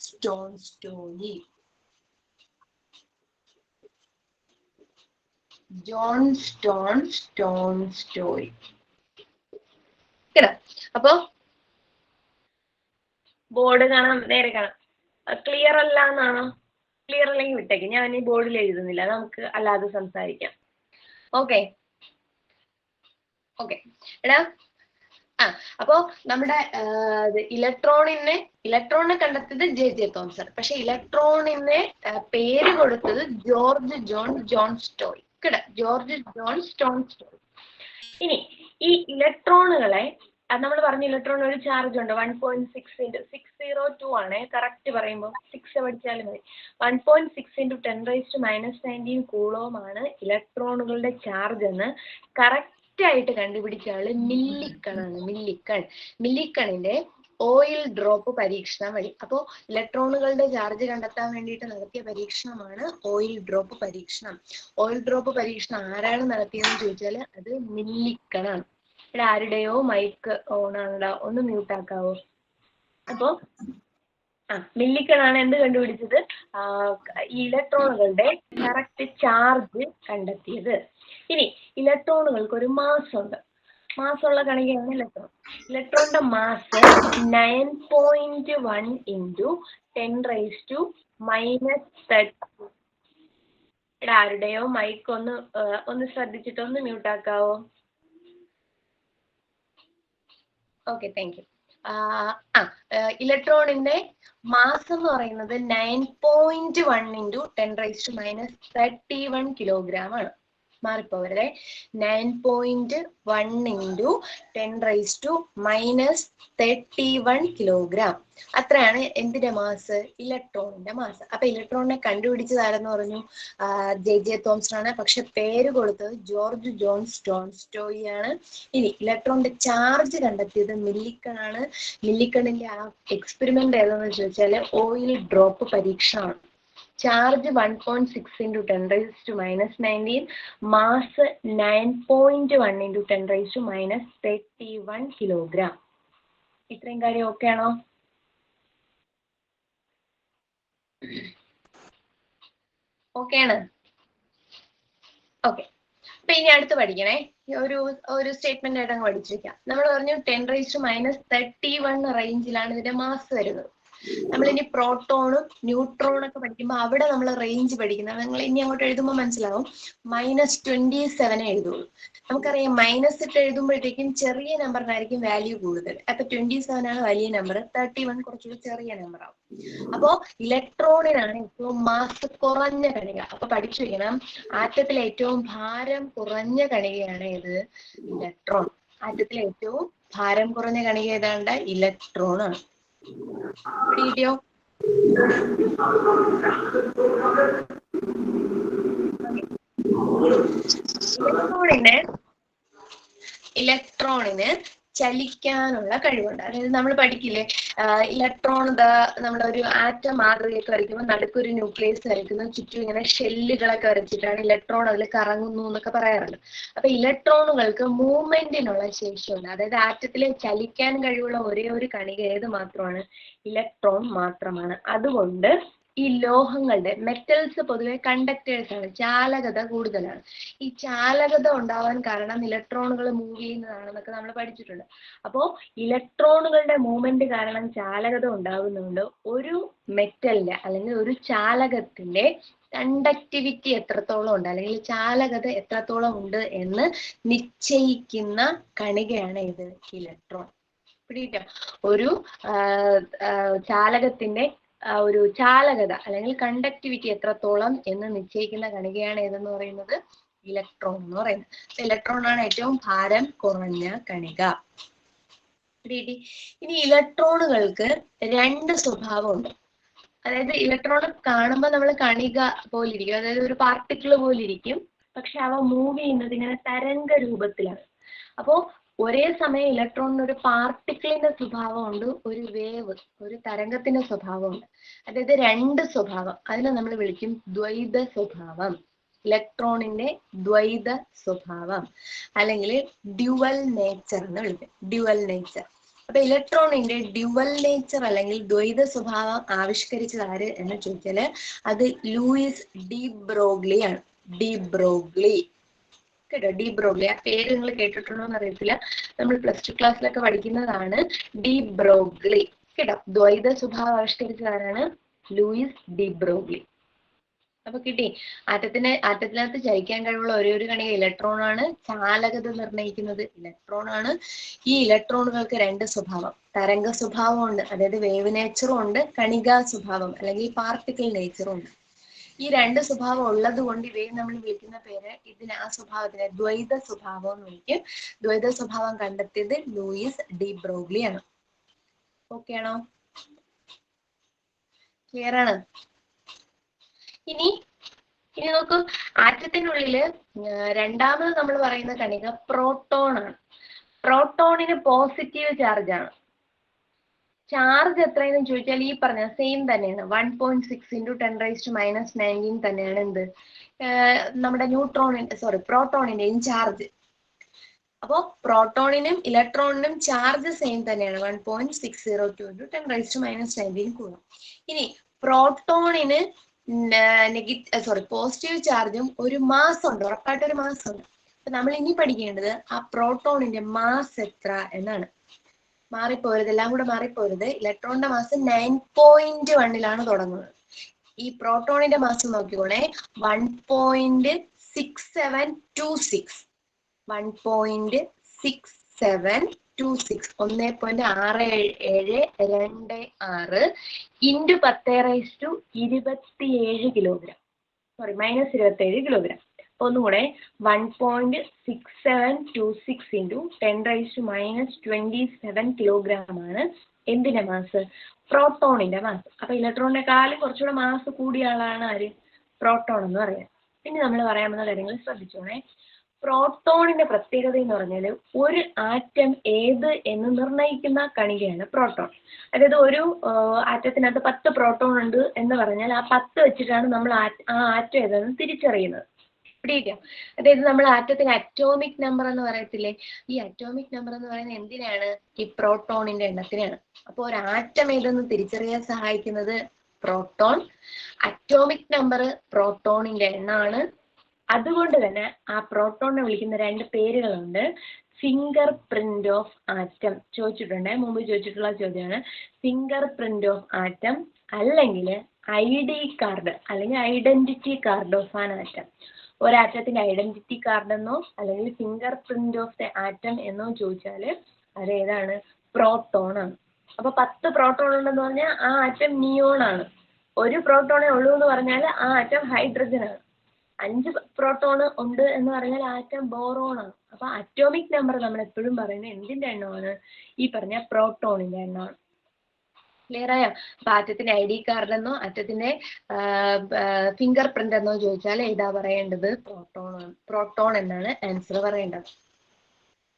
സ്റ്റോൺസ്റ്റോയി. ജോൺ സ്റ്റോൺസ്റ്റോയി. കേട്ടോ? അപ്പൊ ബോർഡ് കാണാം, നേരെ കാണാം. ക്ലിയർ അല്ല എന്നാണോ? ക്ലിയർ അല്ലെങ്കിൽ വിട്ടേക്ക്, ഞാൻ ഈ ബോർഡിൽ എഴുതുന്നില്ല, നമുക്ക് അല്ലാതെ സംസാരിക്കാം. ഓക്കെ എടാ, അപ്പോ നമ്മുടെ ഇലക്ട്രോണിനെ കണ്ടെത്തിയത് ജെ തോംസൺ. പക്ഷെ ഇലക്ട്രോണിനെ പേര് കൊടുത്തത് ജോർജ് ജോൺ ജോൺസ്റ്റോയ്. കേട്ടോ, ജോർജ് ജോൺ ജോൺസ്റ്റോയ്. ഇനി ഈ ഇലക്ട്രോണുകളെ നമ്മൾ പറഞ്ഞ ഇലക്ട്രോൺ ഒരു ചാർജ് ഉണ്ട് 1.6 × 602 ആണ് കറക്റ്റ് പറയുമ്പോൾ 6 പഠിച്ചാലും മതി. 1.6 × 10⁻⁻19 കൂളോം ആണ് ഇലക്ട്രോണുകളുടെ ചാർജ് എന്ന് കറക്റ്റ് ആയിട്ട് കണ്ടുപിടിച്ച ആള് മില്ലിക്കണാണ്. മില്ലിക്കണിന്റെ ഓയിൽ ഡ്രോപ്പ് പരീക്ഷണം വഴി. അപ്പോൾ ഇലക്ട്രോണുകളുടെ ചാർജ് കണ്ടെത്താൻ വേണ്ടിയിട്ട് നടത്തിയ പരീക്ഷണമാണ് ഓയിൽ ഡ്രോപ്പ് പരീക്ഷണം. ഓയിൽ ഡ്രോപ്പ് പരീക്ഷണം ആരാണ് നടത്തിയതെന്ന് ചോദിച്ചാൽ അത് മില്ലിക്കണാണ്. ഇവിടെ ആരുടെയോ മൈക്ക് ഓൺ ആണോ, ഒന്ന് മ്യൂട്ട് ആക്കാവോ? അപ്പോ മില്ലിക്കണാണ് എന്ത് കണ്ടുപിടിച്ചത്? ഈ ഇലക്ട്രോണുകളുടെ കറക്റ്റ് ചാർജ് കണ്ടെത്തിയത്. ഇനി ഇലക്ട്രോണുകൾക്ക് ഒരു മാസ് ഉണ്ട്. മാസുള്ള കണികയാണ് ഇലക്ട്രോൺ. ഇലക്ട്രോണിന്റെ മാസ് 9.1 × 10⁻⁻30. ഇവിടെ ആരുടെയോ മൈക്ക് ഒന്ന് ശ്രദ്ധിച്ചിട്ട് ഒന്ന് മ്യൂട്ട് ആക്കാവോ? Okay, thank you. ഇലക്ട്രോണിന്റെ മാസ് എന്ന് പറയുന്നത് 9.1 × 10⁻⁻31 കിലോഗ്രാം ആണ്. മാറിപ്പോവരുടെ 9.1 × 10⁻⁻31 കിലോഗ്രാം. അത്രയാണ് എന്തിന്റെ മാസ്? ഇലക്ട്രോണിന്റെ മാസ്. അപ്പൊ ഇലക്ട്രോണിനെ കണ്ടുപിടിച്ചതാരെന്ന് പറഞ്ഞു? ജെ തോംസൺ ആണ്. പക്ഷെ പേര് കൊടുത്തത് ജോർജ് ജോൺ ജോൺസ്റ്റോയ് ആണ്. ഇനി ഇലക്ട്രോണിന്റെ ചാർജ് കണ്ടെത്തിയത് മില്ലിക്കൺ ആണ്. മില്ലിക്കണിന്റെ ആ എക്സ്പെരിമെന്റ് ഏതാണെന്ന് ചോദിച്ചാൽ ഓയിൽ ഡ്രോപ്പ് പരീക്ഷണമാണ്. Charge 1.6 × 10⁻⁻19, mass 9.1 × 10⁻⁻31 kilogram. ഇത്രയും കാര്യം ഓക്കെ ആണോ? ഓക്കെ ആണ്. ഓക്കെ, അപ്പൊ ഇനി അടുത്ത് പഠിക്കണേ. ഒരു സ്റ്റേറ്റ്മെന്റ് ആയിട്ട് അങ്ങ് പഠിച്ചിരിക്കാം. നമ്മൾ പറഞ്ഞു 10⁻⁻31 റേഞ്ചിലാണ് ഇതിന്റെ മാസ് വരുന്നത്. നമ്മളിനി പ്രോട്ടോണും ന്യൂട്രോണും ഒക്കെ പഠിക്കുമ്പോൾ അവിടെ നമ്മൾ റേഞ്ച് പഠിക്കുന്നത് നിങ്ങൾ ഇനി അങ്ങോട്ട് എഴുതുമ്പോൾ മനസ്സിലാവും. -27 എഴുതുള്ളൂ. നമുക്കറിയാം മൈനസ് ഇട്ട് എഴുതുമ്പോഴത്തേക്കും ചെറിയ നമ്പറിനായിരിക്കും വാല്യൂ കൂടുതൽ. അപ്പൊ 27 ആണ് വലിയ നമ്പർ, 31 കുറച്ചുകൂടി ചെറിയ നമ്പർ ആവും. അപ്പോ ഇലക്ട്രോണിനാണ് ഏറ്റവും മാസ് കുറഞ്ഞ കണിക. അപ്പൊ പഠിച്ചു വെക്കണം, ആറ്റത്തിലെ ഏറ്റവും ഭാരം കുറഞ്ഞ കണികയാണ് ഇത് ഇലക്ട്രോൺ. ആറ്റത്തിലെ ഏറ്റവും ഭാരം കുറഞ്ഞ കണിക ഏതാണ്ട് ഇലക്ട്രോൺ ആണ്. പിടികിട്ടിയോ? ഇലക്ട്രോണിന് ചലിക്കാനുള്ള കഴിവുണ്ട്. അതായത് നമ്മൾ പഠിക്കില്ലേ, ഇലക്ട്രോൺ നമ്മുടെ ഒരു ആറ്റം മാതൃകയൊക്കെ വരയ്ക്കുമ്പോൾ നടുക്കൊരു ന്യൂക്ലിയസ് വരയ്ക്കുന്നു, ചുറ്റും ഇങ്ങനെ ഷെല്ലുകളൊക്കെ വരച്ചിട്ടാണ് ഇലക്ട്രോൺ അതിൽ കറങ്ങുന്നു എന്നൊക്കെ പറയാറുണ്ട്. അപ്പൊ ഇലക്ട്രോണുകൾക്ക് മൂവ്മെന്റിനുള്ള ശേഷിയുണ്ട്. അതായത് ആറ്റത്തിലെ ചലിക്കാൻ കഴിവുള്ള ഒരേ ഒരു കണിക ഏത് മാത്രമാണ്? ഇലക്ട്രോൺ മാത്രമാണ്. അതുകൊണ്ട് ഈ ലോഹങ്ങളുടെ മെറ്റൽസ് പൊതുവെ കണ്ടക്ടേഴ്സ് ആണ്, ചാലകത കൂടുതലാണ്. ഈ ചാലകത ഉണ്ടാവാൻ കാരണം ഇലക്ട്രോണുകൾ മൂവ് ചെയ്യുന്നതാണെന്നൊക്കെ നമ്മൾ പഠിച്ചിട്ടുണ്ട്. അപ്പോൾ ഇലക്ട്രോണുകളുടെ മൂവ്മെന്റ് കാരണം ചാലകത ഉണ്ടാകുന്നുണ്ട്. ഒരു മെറ്റലിന്റെ അല്ലെങ്കിൽ ഒരു ചാലകത്തിന്റെ കണ്ടക്ടിവിറ്റി എത്രത്തോളം ഉണ്ട് അല്ലെങ്കിൽ ചാലകത എത്രത്തോളം ഉണ്ട് എന്ന് നിശ്ചയിക്കുന്ന കണികയാണ് ഇത് ഇലക്ട്രോൺ. പിടികിട്ടോ? ഒരു ചാലകത്തിന്റെ ഒരു ചാലകത അല്ലെങ്കിൽ കണ്ടക്ടിവിറ്റി എത്രത്തോളം എന്ന് നിശ്ചയിക്കുന്ന കണികയാണ് ഏതെന്ന് പറയുന്നത് ഇലക്ട്രോൺ എന്ന് പറയുന്നത്. ഇലക്ട്രോൺ ആണ് ഏറ്റവും ഭാരം കുറഞ്ഞ കണിക. ഇനി ഇലക്ട്രോണുകൾക്ക് രണ്ട് സ്വഭാവമുണ്ട്. അതായത് ഇലക്ട്രോൺ കാണുമ്പോൾ നമ്മൾ കണിക പോലിരിക്കും, അതായത് ഒരു പാർട്ടിക്കിൾ പോലിരിക്കും. പക്ഷെ അവ മൂവ് ചെയ്യുന്നത് ഇങ്ങനെ തരംഗ രൂപത്തിലാണ്. അപ്പോ ഒരേ സമയം ഇലക്ട്രോണിന് ഒരു പാർട്ടിക്കിളിന്റെ സ്വഭാവമുണ്ട്, ഒരു വേവ്, ഒരു തരംഗത്തിന്റെ സ്വഭാവമുണ്ട്. അതായത് രണ്ട് സ്വഭാവം, അതിനെ നമ്മൾ വിളിക്കും ദ്വൈത സ്വഭാവം. ഇലക്ട്രോണിന്റെ ദ്വൈത സ്വഭാവം അല്ലെങ്കിൽ ഡ്യുവൽ നേച്ചർ എന്ന് വിളിക്കും. Dual nature. അപ്പൊ ഇലക്ട്രോണിന്റെ ഡ്യുവൽ നേച്ചർ അല്ലെങ്കിൽ ദ്വൈത സ്വഭാവം ആവിഷ്കരിച്ചത് ആര് എന്ന് ചോദിച്ചാല് അത് ലൂയിസ് ഡി ബ്രോഗ്ലി ആണ്. ഡി ബ്രോഗ്ലി, കേട്ടോ, ഡി ബ്രോഗ്ലി. ആ പേര് നിങ്ങൾ കേട്ടിട്ടുണ്ടോ എന്ന് അറിയത്തില്ല, നമ്മൾ +2 ക്ലാസ്സിലൊക്കെ പഠിക്കുന്നതാണ്. ഡി ബ്രോഗ്ലി, കേട്ടോ. ദ്വൈത സ്വഭാവം ആവിഷ്കരിച്ചത് ആരാണ്? Louis de Broglie. അപ്പൊ കിട്ടി. ആറ്റത്തിനകത്ത് ചലിക്കാൻ കഴിവുള്ള ഒരേ ഒരു കണിക ഇലക്ട്രോൺ ആണ്. ചാലകത നിർണ്ണയിക്കുന്നത് ഇലക്ട്രോൺ ആണ്. ഈ ഇലക്ട്രോണുകൾക്ക് രണ്ട് സ്വഭാവം, തരംഗ സ്വഭാവം ഉണ്ട്, അതായത് വേവ് നേച്ചറും ഉണ്ട്, കണികാ സ്വഭാവം അല്ലെങ്കിൽ പാർട്ടിക്കിൾ നേച്ചറും ഉണ്ട്. ഈ രണ്ട് സ്വഭാവം ഉള്ളത് കൊണ്ട് ഇവയെ നമ്മൾ വിളിക്കുന്ന പേര്, ഇതിന് ആ സ്വഭാവത്തിന് ദ്വൈത സ്വഭാവം എന്ന് വിളിക്കും. ദ്വൈത സ്വഭാവം കണ്ടെത്തിയത് ലൂയിസ് ഡി ബ്രോഗ്ലി ആണ്. ഓക്കെ ആണോ? ക്ലിയർ ആണ്? ഇനി നോക്കൂ, ആറ്റത്തിനുള്ളില് രണ്ടാമത് നമ്മൾ പറയുന്ന കണിക പ്രോട്ടോൺ ആണ്. പ്രോട്ടോണിന് പോസിറ്റീവ് ചാർജ് ആണ്. ചാർജ് എത്രയെന്ന് ചോദിച്ചാൽ ഈ പറഞ്ഞ സെയിം തന്നെയാണ്, 1.6 × 10⁻⁻⁹ തന്നെയാണ് എന്ത് നമ്മുടെ പ്രോട്ടോണിന്റെയും ചാർജ്. അപ്പോ പ്രോട്ടോണിനും ഇലക്ട്രോണിനും ചാർജ് സെയിം തന്നെയാണ്, 1.602 × 10⁻⁻⁹ കൂടും. ഇനി പ്രോട്ടോണിന് പോസിറ്റീവ് ചാർജും ഒരു മാസ് ഉണ്ട്, ഉറപ്പായിട്ടൊരു മാസ് ഉണ്ട്. അപ്പൊ നമ്മൾ ഇനി പഠിക്കേണ്ടത് ആ പ്രോട്ടോണിന്റെ മാസ് എത്ര എന്നാണ്. മാറിപ്പോരുത്, എല്ലാം കൂടെ മാറിപ്പോരുത്. ഇലക്ട്രോണിന്റെ മാസ് 9.1 തുടങ്ങുന്നത്. ഈ പ്രോട്ടോണിന്റെ മാസ് നോക്കിക്കോണേ, 1.6726 1.6726 1.6726 ഇൻറ്റു 10⁻27 കിലോഗ്രാം, -27 കിലോഗ്രാം. ഒന്നുകൂടെ 1.6726 ഇൻറ്റു 10⁻⁻27 കിലോഗ്രാം ആണ് എന്തിന്റെ മാസ്? പ്രോട്ടോണിന്റെ മാസ്. അപ്പൊ ഇലക്ട്രോണിനെക്കാളും കുറച്ചുകൂടെ മാസ് കൂടിയ ആളാണ് ആര്? പ്രോട്ടോൺ എന്ന് പറയാം. ഇനി നമ്മൾ പറയാവുന്ന കാര്യങ്ങൾ ശ്രദ്ധിച്ചോണേ. പ്രോട്ടോണിന്റെ പ്രത്യേകത എന്ന് പറഞ്ഞാൽ ഒരു ആറ്റം ഏത് എന്ന് നിർണ്ണയിക്കുന്ന കണികയാണ് പ്രോട്ടോൺ. അതായത് ഒരു ആറ്റത്തിനകത്ത് 10 പ്രോട്ടോൺ ഉണ്ട് എന്ന് പറഞ്ഞാൽ ആ 10 വെച്ചിട്ടാണ് നമ്മൾ ആ ആറ്റം ഏതെന്ന് തിരിച്ചറിയുന്നത്. പിടിക്കാം. അതായത് നമ്മൾ ആറ്റത്തിന് അറ്റോമിക് നമ്പർ എന്ന് പറയത്തില്ലേ, ഈ അറ്റോമിക് നമ്പർ എന്ന് പറയുന്നത് എന്തിനാണ്? ഈ പ്രോട്ടോണിന്റെ എണ്ണത്തിനാണ്. അപ്പൊ ഒരു ആറ്റം ഏതെന്ന് തിരിച്ചറിയാൻ സഹായിക്കുന്നത് പ്രോട്ടോൺ. അറ്റോമിക് നമ്പർ പ്രോട്ടോണിന്റെ എണ്ണമാണ്. അതുകൊണ്ട് തന്നെ ആ പ്രോട്ടോണിനെ വിളിക്കുന്ന രണ്ട് പേരുകളുണ്ട്. ഫിംഗർ പ്രിന്റ് ഓഫ് ആറ്റം ചോദിച്ചിട്ടുണ്ട്, മുമ്പ് ചോദിച്ചിട്ടുള്ള ചോദ്യമാണ്. ഫിംഗർ പ്രിന്റ് ഓഫ് ആറ്റം അല്ലെങ്കിൽ ID കാർഡ് അല്ലെങ്കിൽ identity card of an atom. ഒരാറ്റത്തിന്റെ ഐഡന്റിറ്റി കാർഡ് എന്നോ അല്ലെങ്കിൽ fingerprint of the atom എന്നോ ചോദിച്ചാൽ അത് ഏതാണ്? പ്രോട്ടോൺ ആണ്. അപ്പൊ 10 പ്രോട്ടോൺ ഉണ്ടെന്ന് പറഞ്ഞാൽ ആ ആറ്റം നിയോൺ ആണ്. ഒരു പ്രോട്ടോണേ ഉള്ളൂ എന്ന് പറഞ്ഞാൽ ആ ആറ്റം ഹൈഡ്രജൻ ആണ്. 5 പ്രോട്ടോൺ ഉണ്ട് എന്ന് പറഞ്ഞാൽ ആറ്റം ബോറോൺ ആണ്. അപ്പൊ അറ്റോമിക് നമ്പർ നമ്മൾ എപ്പോഴും പറയുന്നത് എന്തിന്റെ എണ്ണമാണ്? ഈ പറഞ്ഞ പ്രോട്ടോണിന്റെ എണ്ണമാണ്. ക്ലിയർ ആയോ? അപ്പൊ ആറ്റത്തിന്റെ ID കാർഡ് എന്നോ ആറ്റത്തിന്റെ ഫിംഗർ പ്രിന്റ് എന്നോ ചോദിച്ചാൽ ഏതാ പറയേണ്ടത്? പ്രോട്ടോൺ എന്നാണ് ആൻസർ പറയേണ്ടത്.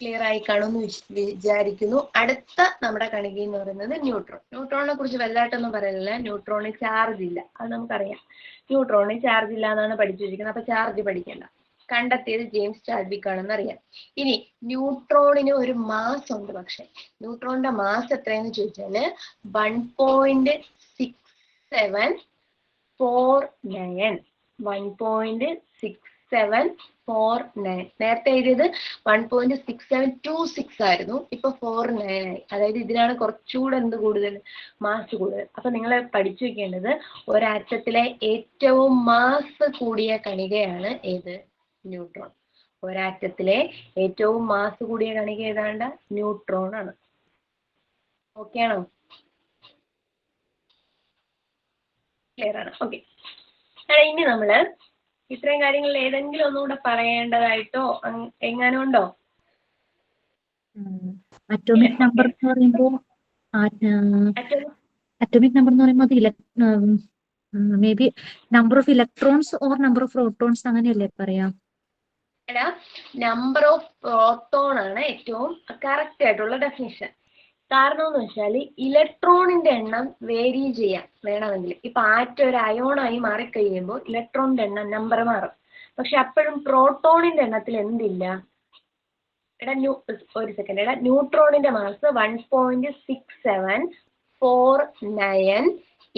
ക്ലിയർ ആയി കാണുമെന്ന് വിചാരിക്കുന്നു. അടുത്ത നമ്മുടെ കണിക എന്ന് പറയുന്നത് ന്യൂട്രോൺ. ന്യൂട്രോണിനെ കുറിച്ച് വലുതായിട്ടൊന്നും പറയില്ല. ന്യൂട്രോണിന് ചാർജ് ഇല്ല, അത് നമുക്കറിയാം. ന്യൂട്രോണിന് ചാർജ് ഇല്ല എന്നാണ് പഠിച്ചു വെച്ചിരിക്കുന്നത്. അപ്പൊ ചാർജ് പഠിക്കേണ്ട. കണ്ടെത്തിയത് ജെയിംസ് ചാഡ്വിക് ആണെന്ന് അറിയാം. ഇനി ന്യൂട്രോണിന് ഒരു മാസ് ഉണ്ട്. പക്ഷെ ന്യൂട്രോണിന്റെ മാസ് എത്രയെന്ന് ചോദിച്ചാല് 1.6749. 1.6749. നേരത്തെ എഴുതിയത് 1.6726 ആയിരുന്നു, ഇപ്പൊ 49 ആയി. അതായത് ഇതിനാണ് കുറച്ചുകൂടെ എന്ത് കൂടുതൽ? മാസ് കൂടുതൽ. അപ്പൊ നിങ്ങൾ പഠിച്ചു വെക്കേണ്ടത് ഒരാറ്റത്തിലെ ഏറ്റവും മാസ് കൂടിയ കണികയാണ് ഏത്? ന്യൂട്രോൺ. ഒരാറ്റത്തിലെ ഏറ്റവും മാസ് കൂടിയ കണിക ഏതാണ്ട്? ന്യൂട്രോൺ ആണ്. ഓക്കെ ആണോ? ക്ലിയർ ആണ്? ഓക്കെ. ഇനി നമ്മള് ഇത്രയും കാര്യങ്ങളിൽ ഏതെങ്കിലും ഒന്നുകൂടെ പറയേണ്ടതായിട്ടോ എങ്ങാനും ഉണ്ടോ? അറ്റോമിക് നമ്പർ എന്ന് പറയുമ്പോൾ may be number of electrons or number of protons അങ്ങനെയല്ലേ പറയാം? നമ്പർ ഓഫ് പ്രോട്ടോൺ ആണ് ഏറ്റവും കറക്റ്റ് ആയിട്ടുള്ള ഡെഫിനിഷൻ. കാരണം എന്ന് വെച്ചാൽ ഇലക്ട്രോണിന്റെ എണ്ണം വേരി ചെയ്യാം വേണമെങ്കിൽ. ഇപ്പൊ ആറ്റം ഒരു അയോണായി മാറിക്കഴിയുമ്പോൾ ഇലക്ട്രോണിന്റെ എണ്ണം നമ്പർ മാറും. പക്ഷെ അപ്പോഴും പ്രോട്ടോണിന്റെ എണ്ണത്തിൽ എന്തില്ല? ഒരു സെക്കൻഡ്. ന്യൂട്രോണിന്റെ mass 1.6749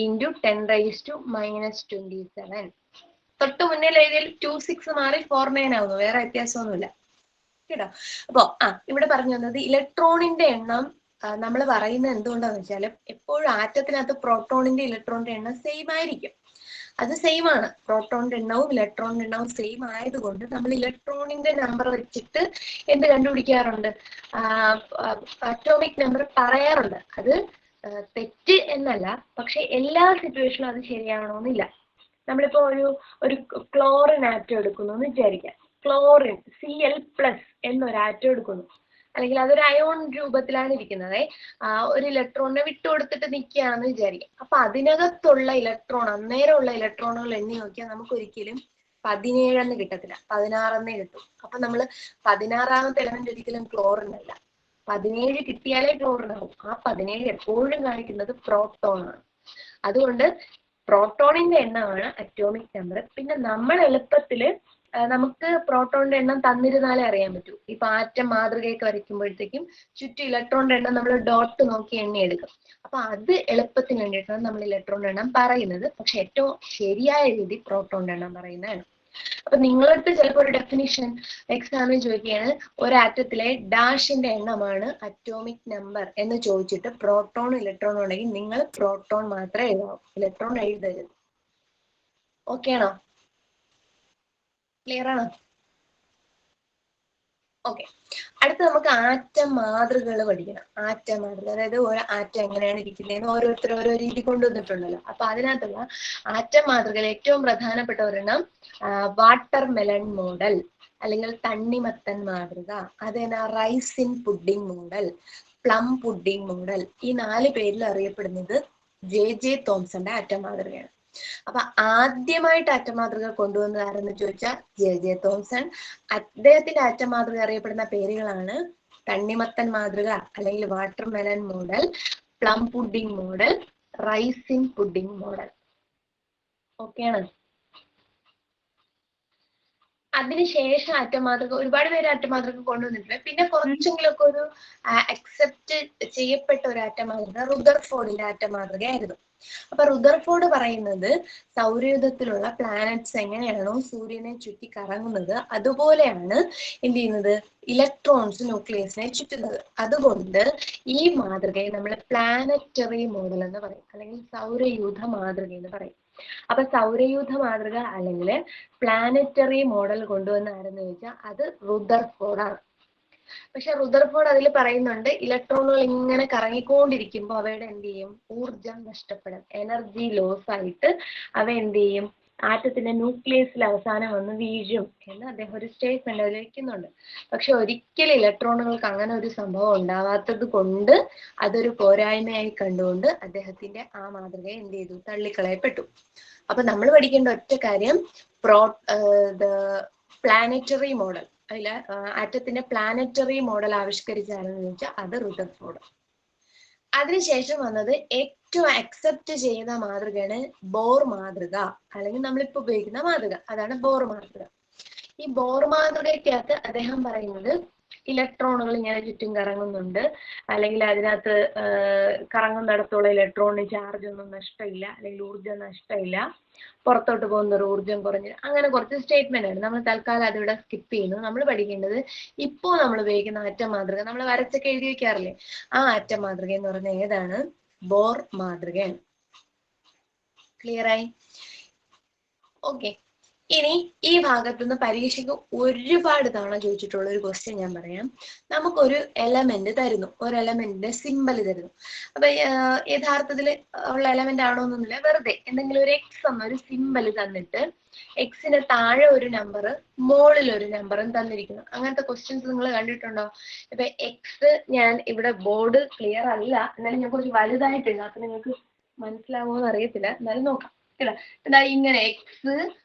into 10⁻⁻27. തൊട്ട് മുന്നിൽ എഴുതിയാൽ 26 മാറി 49 ആവുന്നു, വേറെ വ്യത്യാസമൊന്നുമില്ല കേട്ടോ. അപ്പൊ ഇവിടെ പറഞ്ഞു തന്നത് ഇലക്ട്രോണിന്റെ എണ്ണം നമ്മൾ പറയുന്നത് എന്തുകൊണ്ടാന്ന് വെച്ചാൽ എപ്പോഴും ആറ്റത്തിനകത്ത് പ്രോട്ടോണിന്റെ ഇലക്ട്രോണിന്റെ എണ്ണം സെയിം ആയിരിക്കും. അത് സെയിം ആണ്. പ്രോട്ടോണിന്റെ എണ്ണവും ഇലക്ട്രോണിന്റെ എണ്ണവും സെയിം ആയതുകൊണ്ട് നമ്മൾ ഇലക്ട്രോണിന്റെ നമ്പർ വെച്ചിട്ട് എന്ത് കണ്ടുപിടിക്കാറുണ്ട്? അറ്റോമിക് നമ്പർ പറയാറുണ്ട്. അത് തെറ്റ് എന്നല്ല, പക്ഷെ എല്ലാ സിറ്റുവേഷനും അത് ശരിയാവണമെന്നില്ല. നമ്മളിപ്പോ ഒരു ക്ലോറിൻ ആറ്റം എടുക്കുന്നു എന്ന് വിചാരിക്കാം. ക്ലോറിൻ Cl+ എന്നൊരു ആറ്റം എടുക്കുന്നു, അല്ലെങ്കിൽ അതൊരു അയോൺ രൂപത്തിലാണ് ഇരിക്കുന്നത്. ഒരു ഇലക്ട്രോണിനെ വിട്ടുകൊടുത്തിട്ട് നിൽക്കുകയാണെന്ന് വിചാരിക്കാം. അപ്പൊ അതിനകത്തുള്ള ഇലക്ട്രോൺ, അന്നേരമുള്ള ഇലക്ട്രോണുകൾ എണ്ണി നോക്കിയാൽ നമുക്ക് ഒരിക്കലും 17 കിട്ടത്തില്ല, 16 കിട്ടും. അപ്പൊ നമ്മൾ 16ാമത്തെ എലമെന്റ് ഒരിക്കലും ക്ലോറിൻ അല്ല. 17 കിട്ടിയാലേ ക്ലോറിൻ ആവും. ആ 17 എപ്പോഴും കാണിക്കുന്നത് പ്രോട്ടോൺ ആണ്. അതുകൊണ്ട് പ്രോട്ടോണിന്റെ എണ്ണമാണ് അറ്റോമിക് നമ്പർ. പിന്നെ നമ്മൾ എളുപ്പത്തില് നമുക്ക് പ്രോട്ടോണിന്റെ എണ്ണം തന്നിരുന്നാലേ അറിയാൻ പറ്റൂ. ഇപ്പൊ ആറ്റം മാതൃകയൊക്കെ വരയ്ക്കുമ്പോഴത്തേക്കും ചുറ്റും ഇലക്ട്രോണിന്റെ എണ്ണം നമ്മൾ ഡോട്ട് നോക്കി എണ്ണിയെടുക്കും. അപ്പൊ അത് എളുപ്പത്തിന് വേണ്ടിയിട്ടാണ് നമ്മൾ ഇലക്ട്രോണിന്റെ എണ്ണം പറയുന്നത്. പക്ഷെ ഏറ്റവും ശരിയായ രീതി പ്രോട്ടോണിന്റെ എണ്ണം പറയുന്നതാണ്. അപ്പൊ നിങ്ങളടുത്ത് ചിലപ്പോൾ ഒരു ഡെഫിനിഷൻ എക്സാമിൽ ചോദിക്കുകയാണ്, ഒരാറ്റത്തിലെ ഡാഷിന്റെ എണ്ണമാണ് അറ്റോമിക് നമ്പർ എന്ന് ചോദിച്ചിട്ട് പ്രോട്ടോൺ ഇലക്ട്രോൺ ഉണ്ടെങ്കിൽ നിങ്ങൾ പ്രോട്ടോൺ മാത്രമേ എഴുതാവൂ, ഇലക്ട്രോൺ എഴുതരുത്. ഓക്കെ ആണോ? ക്ലിയർ ആണോ? ഓക്കെ. അടുത്ത് നമുക്ക് ആറ്റം മാതൃകകൾ പഠിക്കണം. ആറ്റം മാതൃക, അതായത് ഒരു ആറ്റം എങ്ങനെയാണ് ഇരിക്കുന്നതെന്ന് ഓരോരുത്തർ ഓരോ രീതി കൊണ്ടുവന്നിട്ടുണ്ടല്ലോ. അപ്പൊ അതിനകത്തുള്ള ആറ്റം മാതൃകയിൽ ഏറ്റവും പ്രധാനപ്പെട്ട ഒരെണ്ണം വാട്ടർ മെലൺ മോഡൽ, അല്ലെങ്കിൽ തണ്ണിമത്തൻ മാതൃക, അതേനാ raisin pudding model, plum pudding model. ഈ 4 പേരിൽ അറിയപ്പെടുന്നത് ജെ തോംസന്റെ ആറ്റം മാതൃകയാണ്. അപ്പൊ ആദ്യമായിട്ട് ആറ്റം മാതൃക കൊണ്ടുവന്നത് ആരെന്ന് ചോദിച്ചാൽ ജെ തോംസൺ. അദ്ദേഹത്തിന്റെ ആറ്റം മാതൃക അറിയപ്പെടുന്ന പേരുകളാണ് തണ്ണിമത്തൻ മാതൃക, അല്ലെങ്കിൽ watermelon model, plum pudding model, raisin pudding model. ഓക്കെയാണ്. അതിനുശേഷം ആറ്റം മാതൃക ഒരുപാട് പേര് ആറ്റം മാതൃക കൊണ്ടുവന്നിട്ടുണ്ട്. പിന്നെ കുറച്ചെങ്കിലൊക്കെ ഒരു അക്സെപ്റ്റ് ചെയ്യപ്പെട്ട ഒരു ആറ്റം മാതൃക റുദർഫോർഡിന്റെ ആറ്റം മാതൃകയായിരുന്നു. അപ്പൊ റുദർഫോർഡ് പറയുന്നത് സൗരയൂഥത്തിലുള്ള പ്ലാനറ്റ്സ് എങ്ങനെയാണോ സൂര്യനെ ചുറ്റി കറങ്ങുന്നത് അതുപോലെയാണ് എന്ത് ചെയ്യുന്നത്, ഇലക്ട്രോൺസ് ന്യൂക്ലിയസിനെ ചുറ്റുന്നത്. അതുകൊണ്ട് ഈ മാതൃകയെ നമ്മൾ പ്ലാനറ്ററി മോഡൽ എന്ന് പറയും, അല്ലെങ്കിൽ സൗരയൂഥ മാതൃക എന്ന് പറയും. അപ്പൊ സൗരയൂഥ മാതൃക അല്ലെങ്കിൽ പ്ലാനറ്ററി മോഡൽ കൊണ്ടുവന്ന ആരെന്ന് ചോദിച്ചാൽ അത് റുദർഫോർഡ് ആണ്. പക്ഷെ റുദർഫോർഡ് അതിൽ പറയുന്നുണ്ട്, ഇലക്ട്രോണുകൾ ഇങ്ങനെ കറങ്ങിക്കൊണ്ടിരിക്കുമ്പോൾ അവയുടെ എന്ത് ചെയ്യും, ഊർജം നഷ്ടപ്പെടും, എനർജി ലോസ് ആയിട്ട് അവ എന്ത് ചെയ്യും, ആറ്റത്തിന്റെ ന്യൂക്ലിയസിൽ അവസാനം വന്ന് വീഴും എന്ന് അദ്ദേഹം ഒരു സ്റ്റേറ്റ്മെന്റ് അതിൽ വെക്കുന്നുണ്ട്. പക്ഷെ ഒരിക്കലും ഇലക്ട്രോണുകൾക്ക് അങ്ങനെ ഒരു സംഭവം ഉണ്ടാവാത്തത് കൊണ്ട് അതൊരു പോരായ്മയായി കണ്ടുകൊണ്ട് അദ്ദേഹത്തിന്റെ ആ മാതൃകയെ എന്ത് ചെയ്തു, തള്ളിക്കളയപ്പെട്ടു. അപ്പൊ നമ്മൾ പഠിക്കേണ്ട ഒറ്റ കാര്യം പ്ലാനറ്ററി മോഡൽ, അതില് ആറ്റത്തിന്റെ പ്ലാനറ്ററി മോഡൽ ആവിഷ്കരിച്ചാരെന്ന് ചോദിച്ചാൽ അത് റുദർഫോർഡ്. അതിനുശേഷം വന്നത് ഏറ്റവും അക്സെപ്റ്റ് ചെയ്യുന്ന മാതൃകയാണ് ബോർ മാതൃക, അല്ലെങ്കിൽ നമ്മളിപ്പോ ഉപയോഗിക്കുന്ന മാതൃക, അതാണ് ബോർ മാതൃക. ഈ ബോർ മാതൃകയ്ക്കകത്ത് അദ്ദേഹം പറയുന്നത് ഇലക്ട്രോണുകൾ ഇങ്ങനെ ചുറ്റും കറങ്ങുന്നുണ്ട്, അല്ലെങ്കിൽ അതിനകത്ത് കറങ്ങുന്നിടത്തോളം ഇലക്ട്രോണിന് ചാർജ് ഒന്നും നഷ്ടമില്ല, അല്ലെങ്കിൽ ഊർജ്ജം നഷ്ടമില്ല, പുറത്തോട്ട് പോകുന്ന ഒരു ഊർജ്ജം കുറഞ്ഞ്, അങ്ങനെ കുറച്ച് സ്റ്റേറ്റ്മെന്റ് ആണ്. നമ്മൾ തൽക്കാലം അതിവിടെ സ്കിപ്പ് ചെയ്യുന്നു. നമ്മൾ പഠിക്കേണ്ടത് ഇപ്പോൾ നമ്മൾ ഉപയോഗിക്കുന്ന ആറ്റം മാതൃക, നമ്മൾ വരച്ചൊക്കെ എഴുതി വെക്കാറില്ലേ, ആ ആറ്റം മാതൃക എന്ന് പറയുന്നത് ഏതാണ്, ബോർ മാതൃകയാണ്. ക്ലിയർ ആയി? ഓക്കെ. ഇനി ഈ ഭാഗത്തുനിന്ന് പരീക്ഷയ്ക്ക് ഒരുപാട് തവണ ചോദിച്ചിട്ടുള്ള ഒരു ക്വസ്റ്റ്യൻ ഞാൻ പറയാം. നമുക്കൊരു എലമെന്റ് തരുന്നു, ഒരു എലമെന്റിന്റെ സിമ്പൽ തരുന്നു. അപ്പൊ യഥാർത്ഥത്തിൽ ഉള്ള എലമെന്റ് ആണോന്നൊന്നുമില്ല, വെറുതെ എന്തെങ്കിലും ഒരു എക്സ് എന്നൊരു സിമ്പൽ തന്നിട്ട് എക്സിന് താഴെ ഒരു നമ്പർ മുകളിൽ ഒരു നമ്പറും തന്നിരിക്കുന്നു. അങ്ങനത്തെ ക്വസ്റ്റ്യൻസ് നിങ്ങൾ കണ്ടിട്ടുണ്ടോ? ഇപ്പൊ എക്സ്, ഞാൻ ഇവിടെ ബോർഡ് ക്ലിയർ അല്ല, എന്നാലും ഞാൻ കുറച്ച് വലുതായിട്ടുണ്ട്, അപ്പൊ നിങ്ങൾക്ക് മനസ്സിലാവുമോ എന്ന് അറിയത്തില്ല, എന്നാലും നോക്കാം. എന്താ ഇങ്ങനെ എക്സ്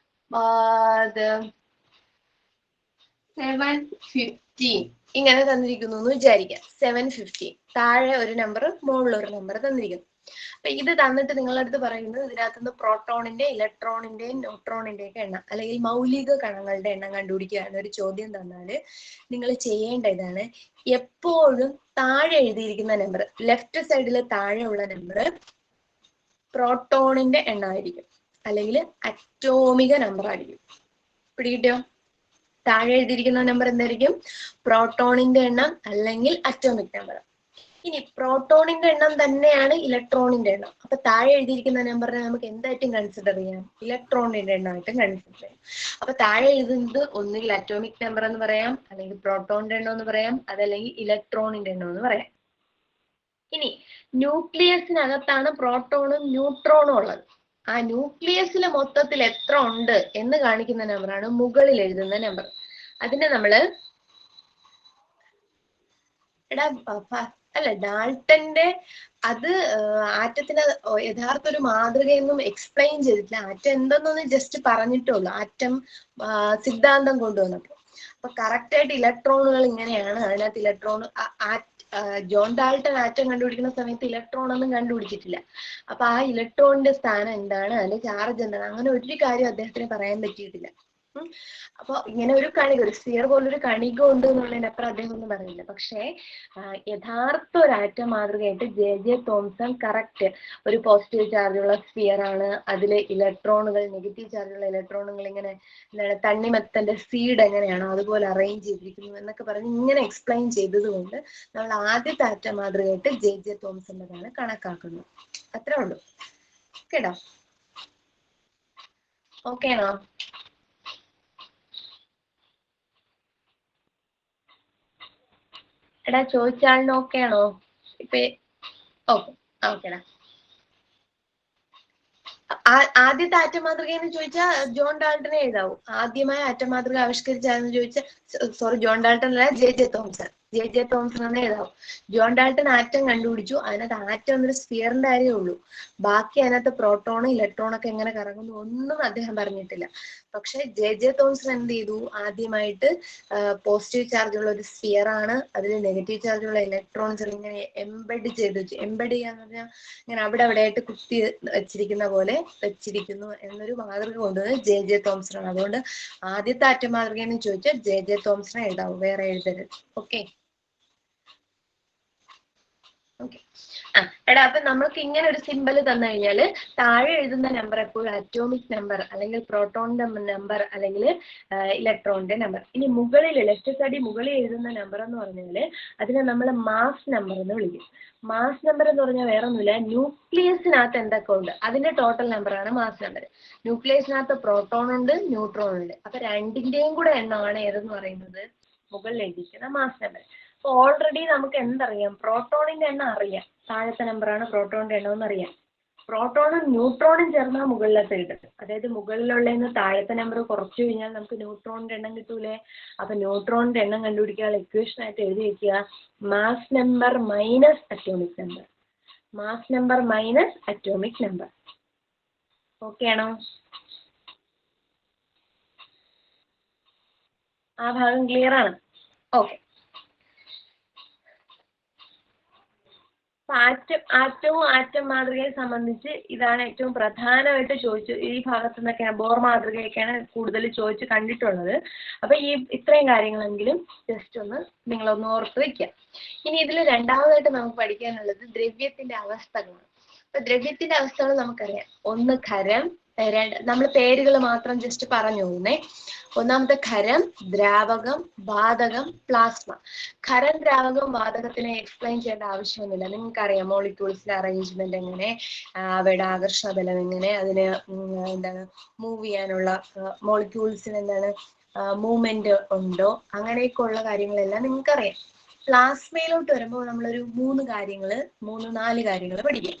715 ഇങ്ങനെ തന്നിരിക്കുന്നു എന്ന് വിചാരിക്കാം. 715 താഴെ ഒരു നമ്പർ മുകളിൽ ഒരു നമ്പർ തന്നിരിക്കുന്നു. അപ്പൊ ഇത് തന്നിട്ട് നിങ്ങളുടെ അടുത്ത് പറയുന്നത് ഇതിനകത്തുനിന്ന് പ്രോട്ടോണിന്റെ, ഇലക്ട്രോണിന്റെയും ന്യൂട്രോണിന്റെയും ഒക്കെ എണ്ണം, അല്ലെങ്കിൽ മൗലിക കണങ്ങളുടെ എണ്ണം കണ്ടുപിടിക്കുകയാണ് ഒരു ചോദ്യം തന്നാല് നിങ്ങൾ ചെയ്യേണ്ട ഇതാണ്, എപ്പോഴും താഴെ എഴുതിയിരിക്കുന്ന നമ്പർ, ലെഫ്റ്റ് സൈഡിൽ താഴെയുള്ള നമ്പർ പ്രോട്ടോണിന്റെ എണ്ണമായിരിക്കും, അല്ലെങ്കിൽ അറ്റോമിക നമ്പർ ആയിരിക്കും. പിടികിട്ടിയോ? താഴെ എഴുതിയിരിക്കുന്ന നമ്പർ എന്തായിരിക്കും, പ്രോട്ടോണിന്റെ എണ്ണം അല്ലെങ്കിൽ അറ്റോമിക് നമ്പർ. ഇനി പ്രോട്ടോണിന്റെ എണ്ണം തന്നെയാണ് ഇലക്ട്രോണിന്റെ എണ്ണം. അപ്പൊ താഴെ എഴുതിയിരിക്കുന്ന നമ്പറിനെ നമുക്ക് എന്തായിട്ടും കൺസിഡർ ചെയ്യാം? ഇലക്ട്രോണിന്റെ എണ്ണമായിട്ടും കൺസിഡർ ചെയ്യാം. അപ്പൊ താഴെ എഴുതുന്നത് ഒന്നുകിൽ അറ്റോമിക് നമ്പർ എന്ന് പറയാം, അല്ലെങ്കിൽ പ്രോട്ടോണിന്റെ എണ്ണം എന്ന് പറയാം, അതല്ലെങ്കിൽ ഇലക്ട്രോണിന്റെ എണ്ണം എന്ന് പറയാം. ഇനി ന്യൂക്ലിയസിനകത്താണ് പ്രോട്ടോണും ന്യൂട്രോണും ഉള്ളത്. ആ ന്യൂക്ലിയസിലെ മൊത്തത്തിൽ എത്ര ഉണ്ട് എന്ന് കാണിക്കുന്ന നമ്പറാണ് മുകളിൽ എഴുതുന്ന നമ്പർ. അതിനെ നമ്മള് അല്ല ഡാൾട്ടന്റെ അത് ആറ്റത്തിന് യഥാർത്ഥ ഒരു മാതൃകയൊന്നും എക്സ്പ്ലെയിൻ ചെയ്തിട്ടില്ല. ആറ്റം എന്തെന്നൊന്ന് ജസ്റ്റ് പറഞ്ഞിട്ടുള്ളൂ, ആറ്റം സിദ്ധാന്തം കൊണ്ടുവന്നപ്പോൾ. അപ്പൊ കറക്റ്റ് ആയിട്ട് ഇലക്ട്രോണുകൾ ഇങ്ങനെയാണ്. അതിനകത്ത് ഇലക്ട്രോൺ ജോൺ ഡാൾട്ടൺ ആറ്റം കണ്ടുപിടിക്കുന്ന സമയത്ത് ഇലക്ട്രോൺ ഒന്നും കണ്ടുപിടിച്ചിട്ടില്ല. അപ്പൊ ആ ഇലക്ട്രോണിന്റെ സ്ഥാനം എന്താണ്, അതിന്റെ ചാർജ് എന്താണ്, അങ്ങനെ ഒരു കാര്യം അദ്ദേഹത്തിന് പറയാൻ പറ്റിയിട്ടില്ല. അപ്പൊ ഇങ്ങനെ ഒരു കണിക, ഒരു സ്ഫിയർ പോലൊരു കണിക ഉണ്ട് എന്നുള്ളതിനപ്പുറം അദ്ദേഹം ഒന്നും പറഞ്ഞില്ല. പക്ഷേ യഥാർത്ഥ ഒരു ആറ്റം മാതൃകയായിട്ട് ജെ തോംസൺ കറക്റ്റ് ഒരു പോസിറ്റീവ് ചാർജുള്ള സ്ഫിയർ ആണ്, അതിലെ ഇലക്ട്രോണുകൾ നെഗറ്റീവ് ചാർജുള്ള ഇലക്ട്രോണുകൾ ഇങ്ങനെ എന്താണ് തണ്ണിമത്തന്റെ സീഡ് എങ്ങനെയാണോ അതുപോലെ അറേഞ്ച് ചെയ്തിരിക്കുന്നു എന്നൊക്കെ പറഞ്ഞ് ഇങ്ങനെ എക്സ്പ്ലെയിൻ ചെയ്തത് കൊണ്ട് നമ്മൾ ആദ്യത്തെ ആറ്റം മാതൃകയായിട്ട് ജെ തോംസന്റെതാണ് കണക്കാക്കുന്നത്. അത്രേ ഉള്ളൂ. കേട്ടോ? ഓക്കെ ആണോ? എടാ ചോദിച്ചാളിന് ഓക്കെ ആണോ? ഇപ്പൊ ഓക്കെ ഓക്കെടാ. ആദ്യത്തെ ആറ്റം മാതൃക എന്ന് ചോദിച്ചാൽ ജോൺ ഡാൾട്ടനെ എഴുതാവൂ. ആദ്യമായി ആറ്റം മാതൃക ആവിഷ്കരിച്ചാന്ന് ചോദിച്ചാൽ സോറി ജോൺ ഡാൾട്ടൻ അല്ല, ജെ തോംസൺ. ജെ തോംസൺ എന്ന് എഴുതാവൂ. ജോൺ ഡാൾട്ടൻ ആറ്റം കണ്ടുപിടിച്ചു. അതിനകത്ത് ആറ്റം എന്നൊരു സ്ഫിയറിന്റെ കാര്യമേ ഉള്ളൂ. ബാക്കി അതിനകത്ത് പ്രോട്ടോൺ ഇലക്ട്രോൺ ഒക്കെ എങ്ങനെ കറങ്ങുന്നു ഒന്നും അദ്ദേഹം പറഞ്ഞിട്ടില്ല. പക്ഷെ ജെ തോംസൺ എന്ത് ചെയ്തു? ആദ്യമായിട്ട് പോസിറ്റീവ് ചാർജ് ഉള്ള ഒരു സ്ഫിയർ ആണ്, അതിൽ നെഗറ്റീവ് ചാർജ് ഉള്ള ഇലക്ട്രോൺസ് ഇങ്ങനെ എംബെഡ് ചെയ്ത് വെച്ചു. എംബെഡ് ചെയ്യാന്ന് പറഞ്ഞാൽ ഇങ്ങനെ അവിടെ അവിടെയായിട്ട് കുത്തി വെച്ചിരിക്കുന്ന പോലെ വെച്ചിരിക്കുന്നു എന്നൊരു മാതൃക കൊണ്ടുവന്ന് ജെ തോംസൺ ആണ്. അതുകൊണ്ട് ആദ്യത്തെ ആറ്റം മാതൃക എന്ന് ചോദിച്ചാൽ ജെ തോംസൺ എഴുതാവും, വേറെ എഴുതരുത്. Okay okay. എടാ അപ്പൊ നമ്മൾക്ക് ഇങ്ങനെ ഒരു സിമ്പൽ തന്നു കഴിഞ്ഞാല് താഴെ എഴുതുന്ന നമ്പർ എപ്പോഴും അറ്റോമിക് നമ്പർ അല്ലെങ്കിൽ പ്രോട്ടോണിന്റെ നമ്പർ അല്ലെങ്കിൽ ഇലക്ട്രോണിന്റെ നമ്പർ. ഇനി മുകളിൽ ലെഫ്റ്റ് സൈഡിൽ മുകളിൽ എഴുതുന്ന നമ്പർ എന്ന് പറഞ്ഞാല് അതിനെ നമ്മൾ മാസ് നമ്പർ എന്ന് വിളിക്കും. മാസ് നമ്പർ എന്ന് പറഞ്ഞാൽ വേറെ ഒന്നുമില്ല, ന്യൂക്ലിയസിനകത്ത് എന്തൊക്കെ ഉണ്ട് അതിന്റെ ടോട്ടൽ നമ്പറാണ് മാസ് നമ്പർ. ന്യൂക്ലിയസിനകത്ത് പ്രോട്ടോൺ ഉണ്ട്, ന്യൂട്രോൺ ഉണ്ട്. അപ്പൊ രണ്ടിന്റെയും കൂടെ എണ്ണമാണ് ഏതെന്ന് പറയുന്നത് മുകളിൽ എഴുതിയിരിക്കുന്ന മാസ് നമ്പർ. അപ്പൊ ഓൾറെഡി നമുക്ക് എന്തറിയാം? പ്രോട്ടോണിന്റെ എണ്ണം അറിയാം, താഴത്തെ നമ്പറാണ് പ്രോട്ടോണിന്റെ എണ്ണം എന്ന് അറിയാം. പ്രോട്ടോണും ന്യൂട്രോണും ചേർന്നാൽ മുകളിലത്തെ കിട്ടും. അതായത് മുകളിലുള്ളതിന് താഴത്തെ നമ്പർ കുറച്ചു കഴിഞ്ഞാൽ നമുക്ക് ന്യൂട്രോണിന്റെ എണ്ണം കിട്ടൂലേ? അപ്പൊ ന്യൂട്രോണിന്റെ എണ്ണം കണ്ടുപിടിക്കാനുള്ള ഇക്വേഷൻ ആയിട്ട് എഴുതി വെക്കുക mass number minus atomic number. Mass number minus atomic number. Okay ആണോ? ആ ഭാഗം ക്ലിയർ ആണ്? ഓക്കെ. ആറ്റവും ആറ്റം മാതൃകയെ സംബന്ധിച്ച് ഇതാണ് ഏറ്റവും പ്രധാനമായിട്ട് ചോദിച്ചു. ഈ ഭാഗത്തു നിന്നൊക്കെയാണ് ബോർ മാതൃകയൊക്കെയാണ് കൂടുതൽ ചോദിച്ച് കണ്ടിട്ടുള്ളത്. അപ്പൊ ഈ ഇത്രയും കാര്യങ്ങളെങ്കിലും ജസ്റ്റ് ഒന്ന് നിങ്ങളൊന്ന് ഓർത്ത് വെക്കുക. ഇനി ഇതിൽ രണ്ടാമതായിട്ട് നമുക്ക് പഠിക്കാനുള്ളത് ദ്രവ്യത്തിന്റെ അവസ്ഥകളാണ്. അപ്പൊ ദ്രവ്യത്തിന്റെ അവസ്ഥകൾ നമുക്കറിയാം. ഒന്ന് ഖരം, നമ്മൾ പേരുകൾ മാത്രം ജസ്റ്റ് പറഞ്ഞു പോകുന്നേ. ഒന്നാമത്തെ ഖരം, ദ്രാവകം, വാതകം, പ്ലാസ്മ. ഖരം, ദ്രാവകം, വാതകത്തിനെ എക്സ്പ്ലെയിൻ ചെയ്യേണ്ട ആവശ്യമൊന്നുമില്ല. നിങ്ങൾക്കറിയാം മോളിക്യൂൾസിന്റെ അറേഞ്ച്മെന്റ് എങ്ങനെ, അവയുടെ ആകർഷണ ബലം എങ്ങനെ, അതിന് എന്താണ് മൂവ് ചെയ്യാനുള്ള മോളിക്യൂൾസിന് എന്താണ് മൂവ്മെന്റ് ഉണ്ടോ, അങ്ങനെയൊക്കെ ഉള്ള കാര്യങ്ങളെല്ലാം നിങ്ങൾക്കറിയാം. പ്ലാസ്മയിലോട്ട് വരുമ്പോൾ നമ്മളൊരു 3-4 കാര്യങ്ങൾ പഠിക്കാം.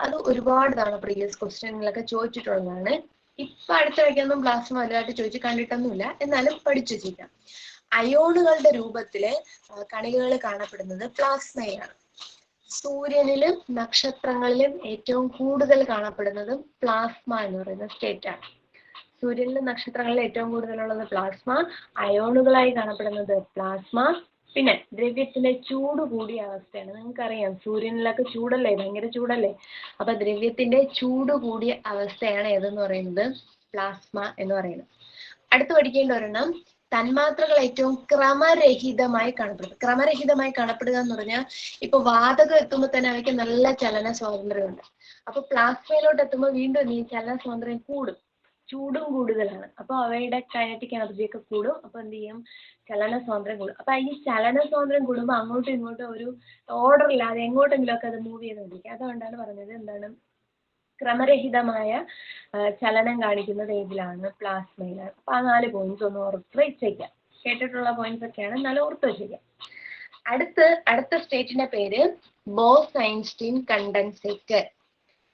അത് ഒരുപാട് തവണ പ്രീവിയസ് ക്വസ്റ്റ്യനിലൊക്കെ ചോദിച്ചിട്ടുള്ളതാണ്. ഇപ്പൊ അടുത്തിടയ്ക്കൊന്നും പ്ലാസ്മ വലുതായിട്ട് ചോദിച്ച് കണ്ടിട്ടൊന്നുമില്ല, എന്നാലും പഠിച്ചു വെച്ചേക്കാം. അയോണുകളുടെ രൂപത്തില് കണികകൾ കാണപ്പെടുന്നത് പ്ലാസ്മയിലാണ്. സൂര്യനിലും നക്ഷത്രങ്ങളിലും ഏറ്റവും കൂടുതൽ കാണപ്പെടുന്നതും പ്ലാസ്മ എന്ന് പറയുന്ന സ്റ്റേറ്റ് ആണ്. സൂര്യനിലും നക്ഷത്രങ്ങളിലും ഏറ്റവും കൂടുതലുള്ളത് പ്ലാസ്മ, അയോണുകളായി കാണപ്പെടുന്നത് പ്ലാസ്മ. പിന്നെ ദ്രവ്യത്തിന്റെ ചൂട് കൂടിയ അവസ്ഥയാണ്. നിങ്ങൾക്കറിയാം സൂര്യനിലൊക്കെ ചൂടല്ലേ, ഭയങ്കര ചൂടല്ലേ. അപ്പൊ ദ്രവ്യത്തിന്റെ ചൂട് കൂടിയ അവസ്ഥയാണ് ഏതെന്ന് പറയുന്നത് പ്ലാസ്മ എന്ന് പറയുന്നത്. അടുത്ത് പഠിക്കേണ്ട ഒരെണ്ണം തന്മാത്രകൾ ഏറ്റവും ക്രമരഹിതമായി കാണപ്പെടുന്നത്. ക്രമരഹിതമായി കാണപ്പെടുക എന്ന് പറഞ്ഞാൽ ഇപ്പൊ വാതകം എത്തുമ്പോൾ തന്നെ അവയ്ക്ക് നല്ല ചലന സ്വാതന്ത്ര്യമുണ്ട്. അപ്പൊ പ്ലാസ്മയിലോട്ട് എത്തുമ്പോൾ വീണ്ടും ഈ ചലന സ്വാതന്ത്ര്യം കൂടും. ചൂടും കൂടുതലാണ്. അപ്പൊ അവയുടെ കൈനറ്റിക് എനർജി ഒക്കെ കൂടും. അപ്പൊ എന്ത് ചെയ്യും? ചലന സ്വാതന്ത്ര്യം കൂടും. അപ്പൊ ഈ ചലന സ്വാതന്ത്ര്യം കൂടുമ്പോൾ അങ്ങോട്ടും ഇങ്ങോട്ടും ഒരു ഓർഡർ ഇല്ലാതെ എങ്ങോട്ടെങ്കിലും ഒക്കെ അത് മൂവ് ചെയ്തുകൊണ്ടിരിക്കും. അതുകൊണ്ടാണ് പറഞ്ഞത് എന്താണ് ക്രമരഹിതമായ ചലനം കാണിക്കുന്നത് ഏതിലാണ്? പ്ലാസ്മയിലാണ്. അപ്പൊ ആ 4 പോയിന്റ്സ് ഒന്ന് ഓർത്ത് വെച്ചേക്കാം. കേട്ടിട്ടുള്ള പോയിന്റ്സ് ഒക്കെയാണ്, എന്നാലും ഓർത്ത് വെച്ചേക്കാം. അടുത്ത സ്റ്റേറ്റിന്റെ പേര് ബോസ്-ഐൻസ്റ്റീൻ കണ്ടൻസേറ്റ്.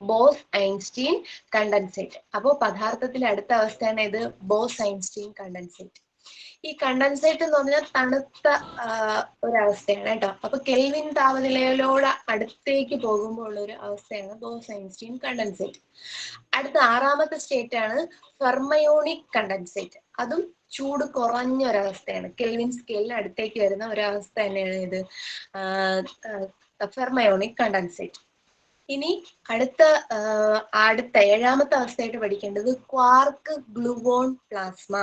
Bose-Einstein condensate. അപ്പോൾ പദാർത്ഥത്തിന്റെ അടുത്ത അവസ്ഥയാണ് ഇത് ബോസ്-ഐൻസ്റ്റീൻ കണ്ടൻസേറ്റ്. ഈ കണ്ടൻസേറ്റ് എന്ന് പറഞ്ഞാൽ തണുത്ത ഒരവസ്ഥയാണ് കേട്ടോ. അപ്പൊ കെൽവിൻ താപനിലയോട് അടുത്തേക്ക് പോകുമ്പോൾ ഉള്ള ഒരു അവസ്ഥയാണ് ബോസ്-ഐൻസ്റ്റീൻ കണ്ടൻസേറ്റ്. അടുത്ത 6ാമത്തെ സ്റ്റേറ്റ് ആണ് ഫെർമയോണിക് കണ്ടൻസേറ്റ്. അതും ചൂട് കുറഞ്ഞ ഒരവസ്ഥയാണ്. കെൽവിൻ സ്കെയിലിന് അടുത്തേക്ക് വരുന്ന ഒരവസ്ഥ തന്നെയാണ് ഇത് ഫെർമയോണിക് കണ്ടൻസേറ്റ്. ഇനി അടുത്ത 7ാമത്തെ അവസ്ഥയായിട്ട് പഠിക്കേണ്ടത് quark gluon plasma.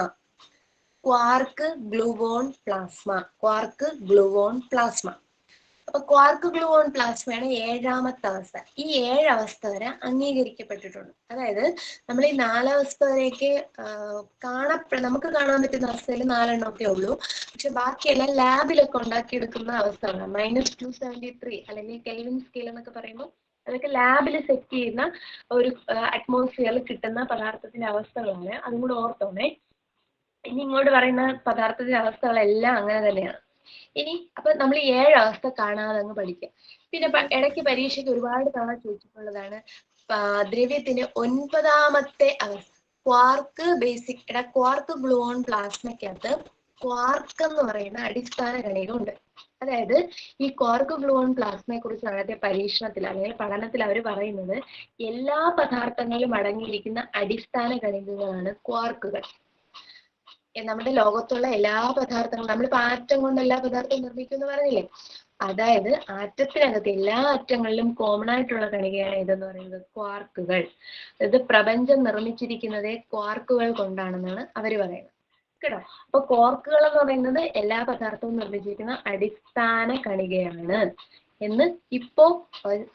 Quark gluon plasma. Quark gluon plasma. അപ്പൊ ക്വാർക്ക് ഗ്ലൂവോൺ പ്ലാസ്മയാണ് 7ാമത്തെ അവസ്ഥ. ഈ 7 അവസ്ഥ വരെ അംഗീകരിക്കപ്പെട്ടിട്ടുണ്ട്. അതായത് നമ്മൾ ഈ 4 അവസ്ഥ വരെയൊക്കെ നമുക്ക് കാണാൻ പറ്റുന്ന അവസ്ഥയിൽ 4 എണ്ണമൊക്കെ ഉള്ളൂ. പക്ഷെ ബാക്കിയെല്ലാം ലാബിലൊക്കെ ഉണ്ടാക്കിയെടുക്കുന്ന അവസ്ഥകളാണ്. -273 അല്ലെങ്കിൽ കെൽവിൻ സ്കെയിൽ എന്നൊക്കെ പറയുമ്പോൾ അതൊക്കെ ലാബിൽ സെറ്റ് ചെയ്യുന്ന ഒരു അറ്റ്മോസ്ഫിയറിൽ കിട്ടുന്ന പദാർത്ഥത്തിന്റെ അവസ്ഥകളാണ്. അതും കൂടെ ഓർത്തോണേ. ഇനി ഇങ്ങോട്ട് പറയുന്ന പദാർത്ഥത്തിന്റെ അവസ്ഥകളെല്ലാം അങ്ങനെ തന്നെയാണ്. ഇനി അപ്പൊ നമ്മൾ ഈ 7 അവസ്ഥ കാണാതെ അങ്ങ് പഠിക്കുക. പിന്നെ ഇടയ്ക്ക് പരീക്ഷയ്ക്ക് ഒരുപാട് തവണ ചോദിച്ചിട്ടുള്ളതാണ് ദ്രവ്യത്തിന് 9ാമത്തെ അവസ്ഥ ക്വാർക്ക് ബേസിക്. ക്വാർക്ക് ഗ്ലൂവോൺ പ്ലാസ്മയ്ക്കകത്ത് ക്വാർക്ക് എന്ന് പറയുന്ന അടിസ്ഥാന കണിക ഉണ്ട്. അതായത് ഈ ക്വാർക്ക് ഗ്ലൂവോൺ പ്ലാസ്മയെ കുറിച്ച് നടത്തിയ പരീക്ഷണത്തിൽ അല്ലെങ്കിൽ പഠനത്തിൽ അവർ പറയുന്നത് എല്ലാ പദാർത്ഥങ്ങളിലും അടങ്ങിയിരിക്കുന്ന അടിസ്ഥാന കണികകളാണ് ക്വാർക്കുകൾ. നമ്മുടെ ലോകത്തുള്ള എല്ലാ പദാർത്ഥങ്ങളും, നമ്മളിപ്പോ ആറ്റം കൊണ്ട് എല്ലാ പദാർത്ഥവും നിർമ്മിക്കുമെന്ന് പറഞ്ഞില്ലേ, അതായത് ആറ്റത്തിനകത്ത് എല്ലാ ആറ്റങ്ങളിലും കോമൺ ആയിട്ടുള്ള കണികയാണ് ഇതെന്ന് പറയുന്നത് ക്വാർക്കുകൾ. അതായത് പ്രപഞ്ചം നിർമ്മിച്ചിരിക്കുന്നതേ ക്വാർക്കുകൾ കൊണ്ടാണെന്നാണ് അവർ പറയുന്നത് കേട്ടോ. അപ്പൊ ക്വാർക്കുകൾ എന്ന് പറയുന്നത് എല്ലാ പദാർത്ഥവും നിർമ്മിച്ചിരിക്കുന്ന അടിസ്ഥാന കണികയാണ് എന്ന് ഇപ്പോ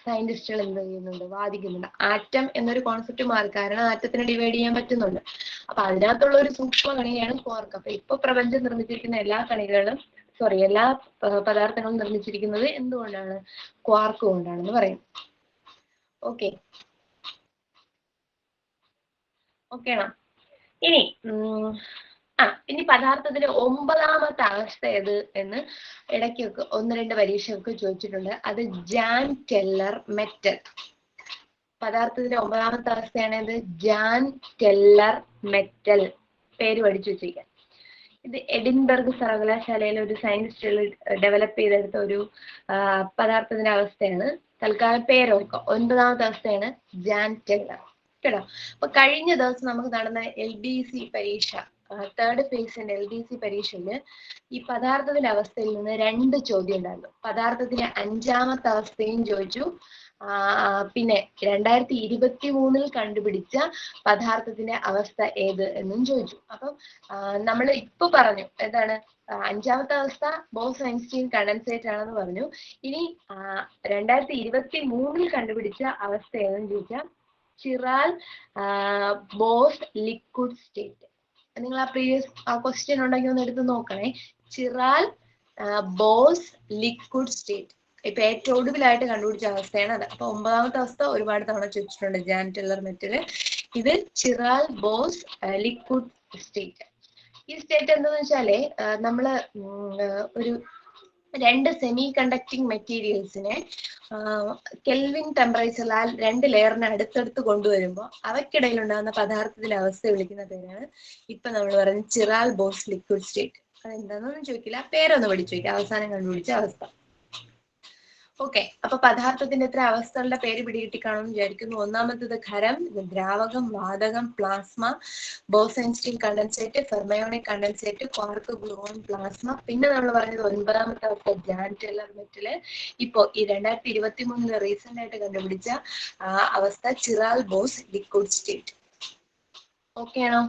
സയന്റിസ്റ്റുകൾ എന്ത് ചെയ്യുന്നുണ്ട്? വാദിക്കുന്നുണ്ട്. ആറ്റം എന്നൊരു കോൺസെപ്റ്റ് മാറി, കാരണം ആറ്റത്തിനെ ഡിവൈഡ് ചെയ്യാൻ പറ്റുന്നുണ്ട്. അപ്പൊ അതിനകത്തുള്ള ഒരു സൂക്ഷ്മ കണികയാണ് ക്വാർക്ക്. അപ്പൊ ഇപ്പൊ പ്രപഞ്ചം നിർമ്മിച്ചിരിക്കുന്ന എല്ലാ പദാർത്ഥങ്ങളും നിർമ്മിച്ചിരിക്കുന്നത് എന്തുകൊണ്ടാണ്? ക്വാർക്ക് കൊണ്ടാണെന്ന് പറയും. ഓക്കേണോ? ഇനി പദാർത്ഥത്തിന്റെ 9ാമത്തെ അവസ്ഥ ഏത് എന്ന് ഇടയ്ക്കൊക്കെ 1-2 പരീക്ഷയൊക്കെ ചോദിച്ചിട്ടുണ്ട്. അത് ജാൻ ടെല്ലർ മെറ്റൽ. പദാർത്ഥത്തിന്റെ 9ാമത്തെ അവസ്ഥയാണ് ഇത് ജാൻ ടെല്ലർ മെറ്റൽ. പേര് പഠിച്ചു വെച്ചിരിക്കാം. ഇത് എഡിൻബർഗ് സർവകലാശാലയിലെ ഒരു സയന്റിസ്റ്റുകൾ ഡെവലപ്പ് ചെയ്തെടുത്ത ഒരു പദാർത്ഥത്തിന്റെ അവസ്ഥയാണ്. തൽക്കാലം പേരോർക്കുക. 9ാമത്തെ അവസ്ഥയാണ് ജാൻ ടെല്ലർ കേട്ടോ. അപ്പൊ കഴിഞ്ഞ ദിവസം നമുക്ക് നടന്ന LDC പരീക്ഷ, 3rd ഫേസിന്റെ LDC പരീക്ഷയില് ഈ പദാർത്ഥത്തിന്റെ അവസ്ഥയിൽ നിന്ന് 2 ചോദ്യം ഉണ്ടായിരുന്നു. പദാർത്ഥത്തിന്റെ 5ാമത്തെ അവസ്ഥയും ചോദിച്ചു, പിന്നെ 2023 കണ്ടുപിടിച്ച പദാർത്ഥത്തിന്റെ അവസ്ഥ ഏത് എന്നും ചോദിച്ചു. അപ്പം നമ്മൾ ഇപ്പൊ പറഞ്ഞു എന്താണ്? 5ാമത്തെ അവസ്ഥ ബോസ്-ഐൻസ്റ്റീൻ കണ്ടൻസേറ്റ് ആണെന്ന് പറഞ്ഞു. ഇനി 2023 കണ്ടുപിടിച്ച അവസ്ഥ ഏതെന്ന് ചോദിച്ചാൽ ചിറാൽ ബോസ് ലിക്വിഡ് സ്റ്റേറ്റ്. നിങ്ങൾ ആ പ്രീവിയസ് ക്വസ്റ്റ്യൻ ഉണ്ടെങ്കിൽ ഒന്ന് എടുത്ത് നോക്കണേ. ചിറാൽ ബോസ് ലിക്വിഡ് സ്റ്റേറ്റ് ഇപ്പൊ ഏറ്റവും ഒടുവിലായിട്ട് കണ്ടുപിടിച്ച അവസ്ഥയാണ് അത്. അപ്പൊ 9ാമത്തെ അവസ്ഥ ഒരുപാട് തവണ ചോദിച്ചിട്ടുണ്ട്, ജാൻ ടെല്ലർ മെറ്റല്. ഇത് ചിറാൽ ബോസ് ലിക്വിഡ് സ്റ്റേറ്റ്. ഈ സ്റ്റേറ്റ് എന്താന്ന് വെച്ചാല് നമ്മള് ഒരു 2 സെമി കണ്ടക്ടിങ് മെറ്റീരിയൽസിനെ കെൽവിൻ ടെമ്പറേച്ചറിൽ ആ 2 ലെയറിനെ അടുത്തടുത്ത് കൊണ്ടുവരുമ്പോൾ അവയ്ക്കിടയിൽ ഉണ്ടാകുന്ന പദാർത്ഥത്തിന്റെ അവസ്ഥ വിളിക്കുന്ന പേരാണ് ഇപ്പൊ നമ്മൾ പറയുന്നത് ചിറാൽ ബോസ് ലിക്വിഡ് സ്റ്റേറ്റ്. അതെന്താണെന്നൊന്നും ചോദിക്കില്ല, പേരൊന്ന് പഠിച്ചു വയ്ക്കുക, അവസാനം കണ്ടുപിടിച്ച അവസ്ഥ. അപ്പൊ പദാർത്ഥത്തിന്റെ എത്ര അവസ്ഥകളുടെ പേര് പിടികിട്ടി കാണുമെന്ന് വിചാരിക്കുന്നു. 1ാമത്തേത് ഖരം, ദ്രാവകം, വാതകം, plasma, Bose-Einstein condensate, fermionic condensate, quark gluon plasma. പിന്നെ നമ്മൾ പറഞ്ഞത് 9ാമത്തെ അവസ്ഥ ജാൻ ടെല്ലർ മെറ്റല്. ഇപ്പോ ഈ 2023 റീസെന്റ് ആയിട്ട് കണ്ടുപിടിച്ച അവസ്ഥ ചിറാൽ ബോസ് ലിക്വിഡ് സ്റ്റേറ്റ്. ഓക്കെയാണോ?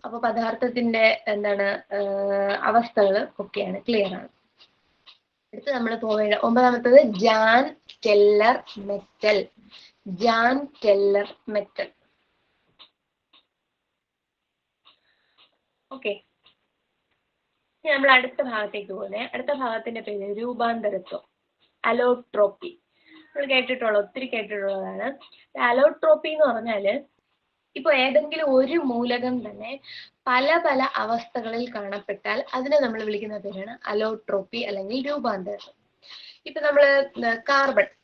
അപ്പൊ പദാർത്ഥത്തിന്റെ എന്താണ് അവസ്ഥകൾ ഒക്കെയാണ്, ക്ലിയർ ആണ്. അടുത്ത് നമ്മൾ പോവേണ്ട 9ാമത്തേത് Jahn Teller metal. Jahn Teller metal. ഓക്കെ, നമ്മൾ അടുത്ത ഭാഗത്തേക്ക് പോകുന്നത്. അടുത്ത ഭാഗത്തിന്റെ പേര് രൂപാന്തരത്വം, അലോട്രോപ്പി. നമ്മൾ ഒത്തിരി കേട്ടിട്ടുള്ളതാണ്. അലോട്രോപ്പി എന്ന് പറഞ്ഞാൽ ഇപ്പൊ ഏതെങ്കിലും ഒരു മൂലകം തന്നെ പല പല അവസ്ഥകളിൽ കാണപ്പെട്ടാൽ അതിനെ നമ്മൾ വിളിക്കുന്ന പേരാണ് അലോട്രോപ്പി അല്ലെങ്കിൽ രൂപാന്തരം. ഇപ്പൊ നമ്മള്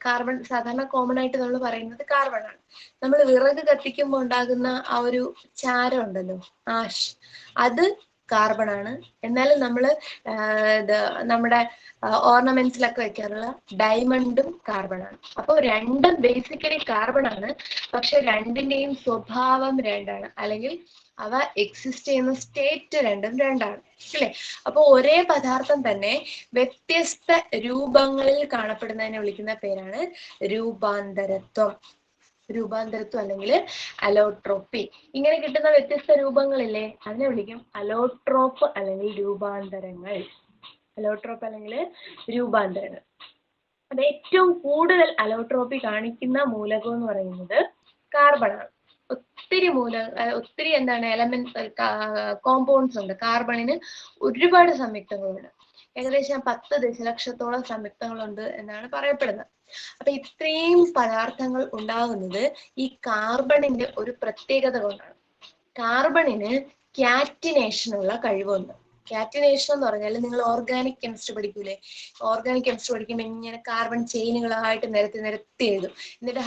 കാർബൺ സാധാരണ കോമൺ ആയിട്ട് നമ്മൾ പറയുന്നത് കാർബൺ ആണ്. നമ്മൾ വിറക് കത്തിക്കുമ്പോൾ ഉണ്ടാകുന്ന ആ ഒരു ചാരം ഉണ്ടല്ലോ, ആഷ്, അത് കാർബൺ ആണ്. എന്നാലും നമ്മൾ നമ്മുടെ ഓർണമെന്റ്സിലൊക്കെ വെക്കാറുള്ള ഡയമണ്ടും കാർബൺ ആണ്. അപ്പോൾ രണ്ടും ബേസിക്കലി കാർബൺ ആണ്, പക്ഷെ രണ്ടിന്റെയും സ്വഭാവം രണ്ടാണ്, അല്ലെങ്കിൽ അവ എക്സിസ്റ്റ് ചെയ്യുന്ന സ്റ്റേറ്റ് രണ്ടാണ്, അല്ലേ? അപ്പോൾ ഒരേ പദാർത്ഥം തന്നെ വ്യത്യസ്ത രൂപങ്ങളിൽ കാണപ്പെടുന്നതിനെ വിളിക്കുന്ന പേരാണ് രൂപാന്തരത്വം അല്ലെങ്കിൽ അലോട്രോപ്പി. ഇങ്ങനെ കിട്ടുന്ന വ്യത്യസ്ത രൂപങ്ങളില്ലേ, അതിനെ വിളിക്കും അലോട്രോപ്പ് അല്ലെങ്കിൽ രൂപാന്തരങ്ങൾ. അത് ഏറ്റവും കൂടുതൽ അലോട്രോപ്പി കാണിക്കുന്ന മൂലകം എന്ന് പറയുന്നത് കാർബൺ ആണ്. ഒത്തിരി എലമെന്റ് കോമ്പൗണ്ട്സ് ഉണ്ട്. കാർബണിന് ഒരുപാട് സംയുക്തങ്ങളുണ്ട്. ഏകദേശം 10 ദശലക്ഷത്തോളം സംയുക്തങ്ങളുണ്ട് എന്നാണ് പറയപ്പെടുന്നത്. അപ്പൊ ഇത്രയും പദാർത്ഥങ്ങൾ ഉണ്ടാകുന്നത് ഈ കാർബണിന്റെ ഒരു പ്രത്യേകത കൊണ്ടാണ്. കാർബണിന് ക്യാറ്റിനേഷനുള്ള കഴിവുണ്ട്. ക്യാറ്റിനേഷൻ എന്ന് പറഞ്ഞാൽ നിങ്ങൾ ഓർഗാനിക് കെമിസ്ട്രി പഠിക്കൂലേ? ഓർഗാനിക് കെമിസ്ട്രി പഠിക്കുമ്പോൾ ഇങ്ങനെ കാർബൺ ചെയിനുകളായിട്ട് നിരത്തി എഴുതും. എന്നിട്ട്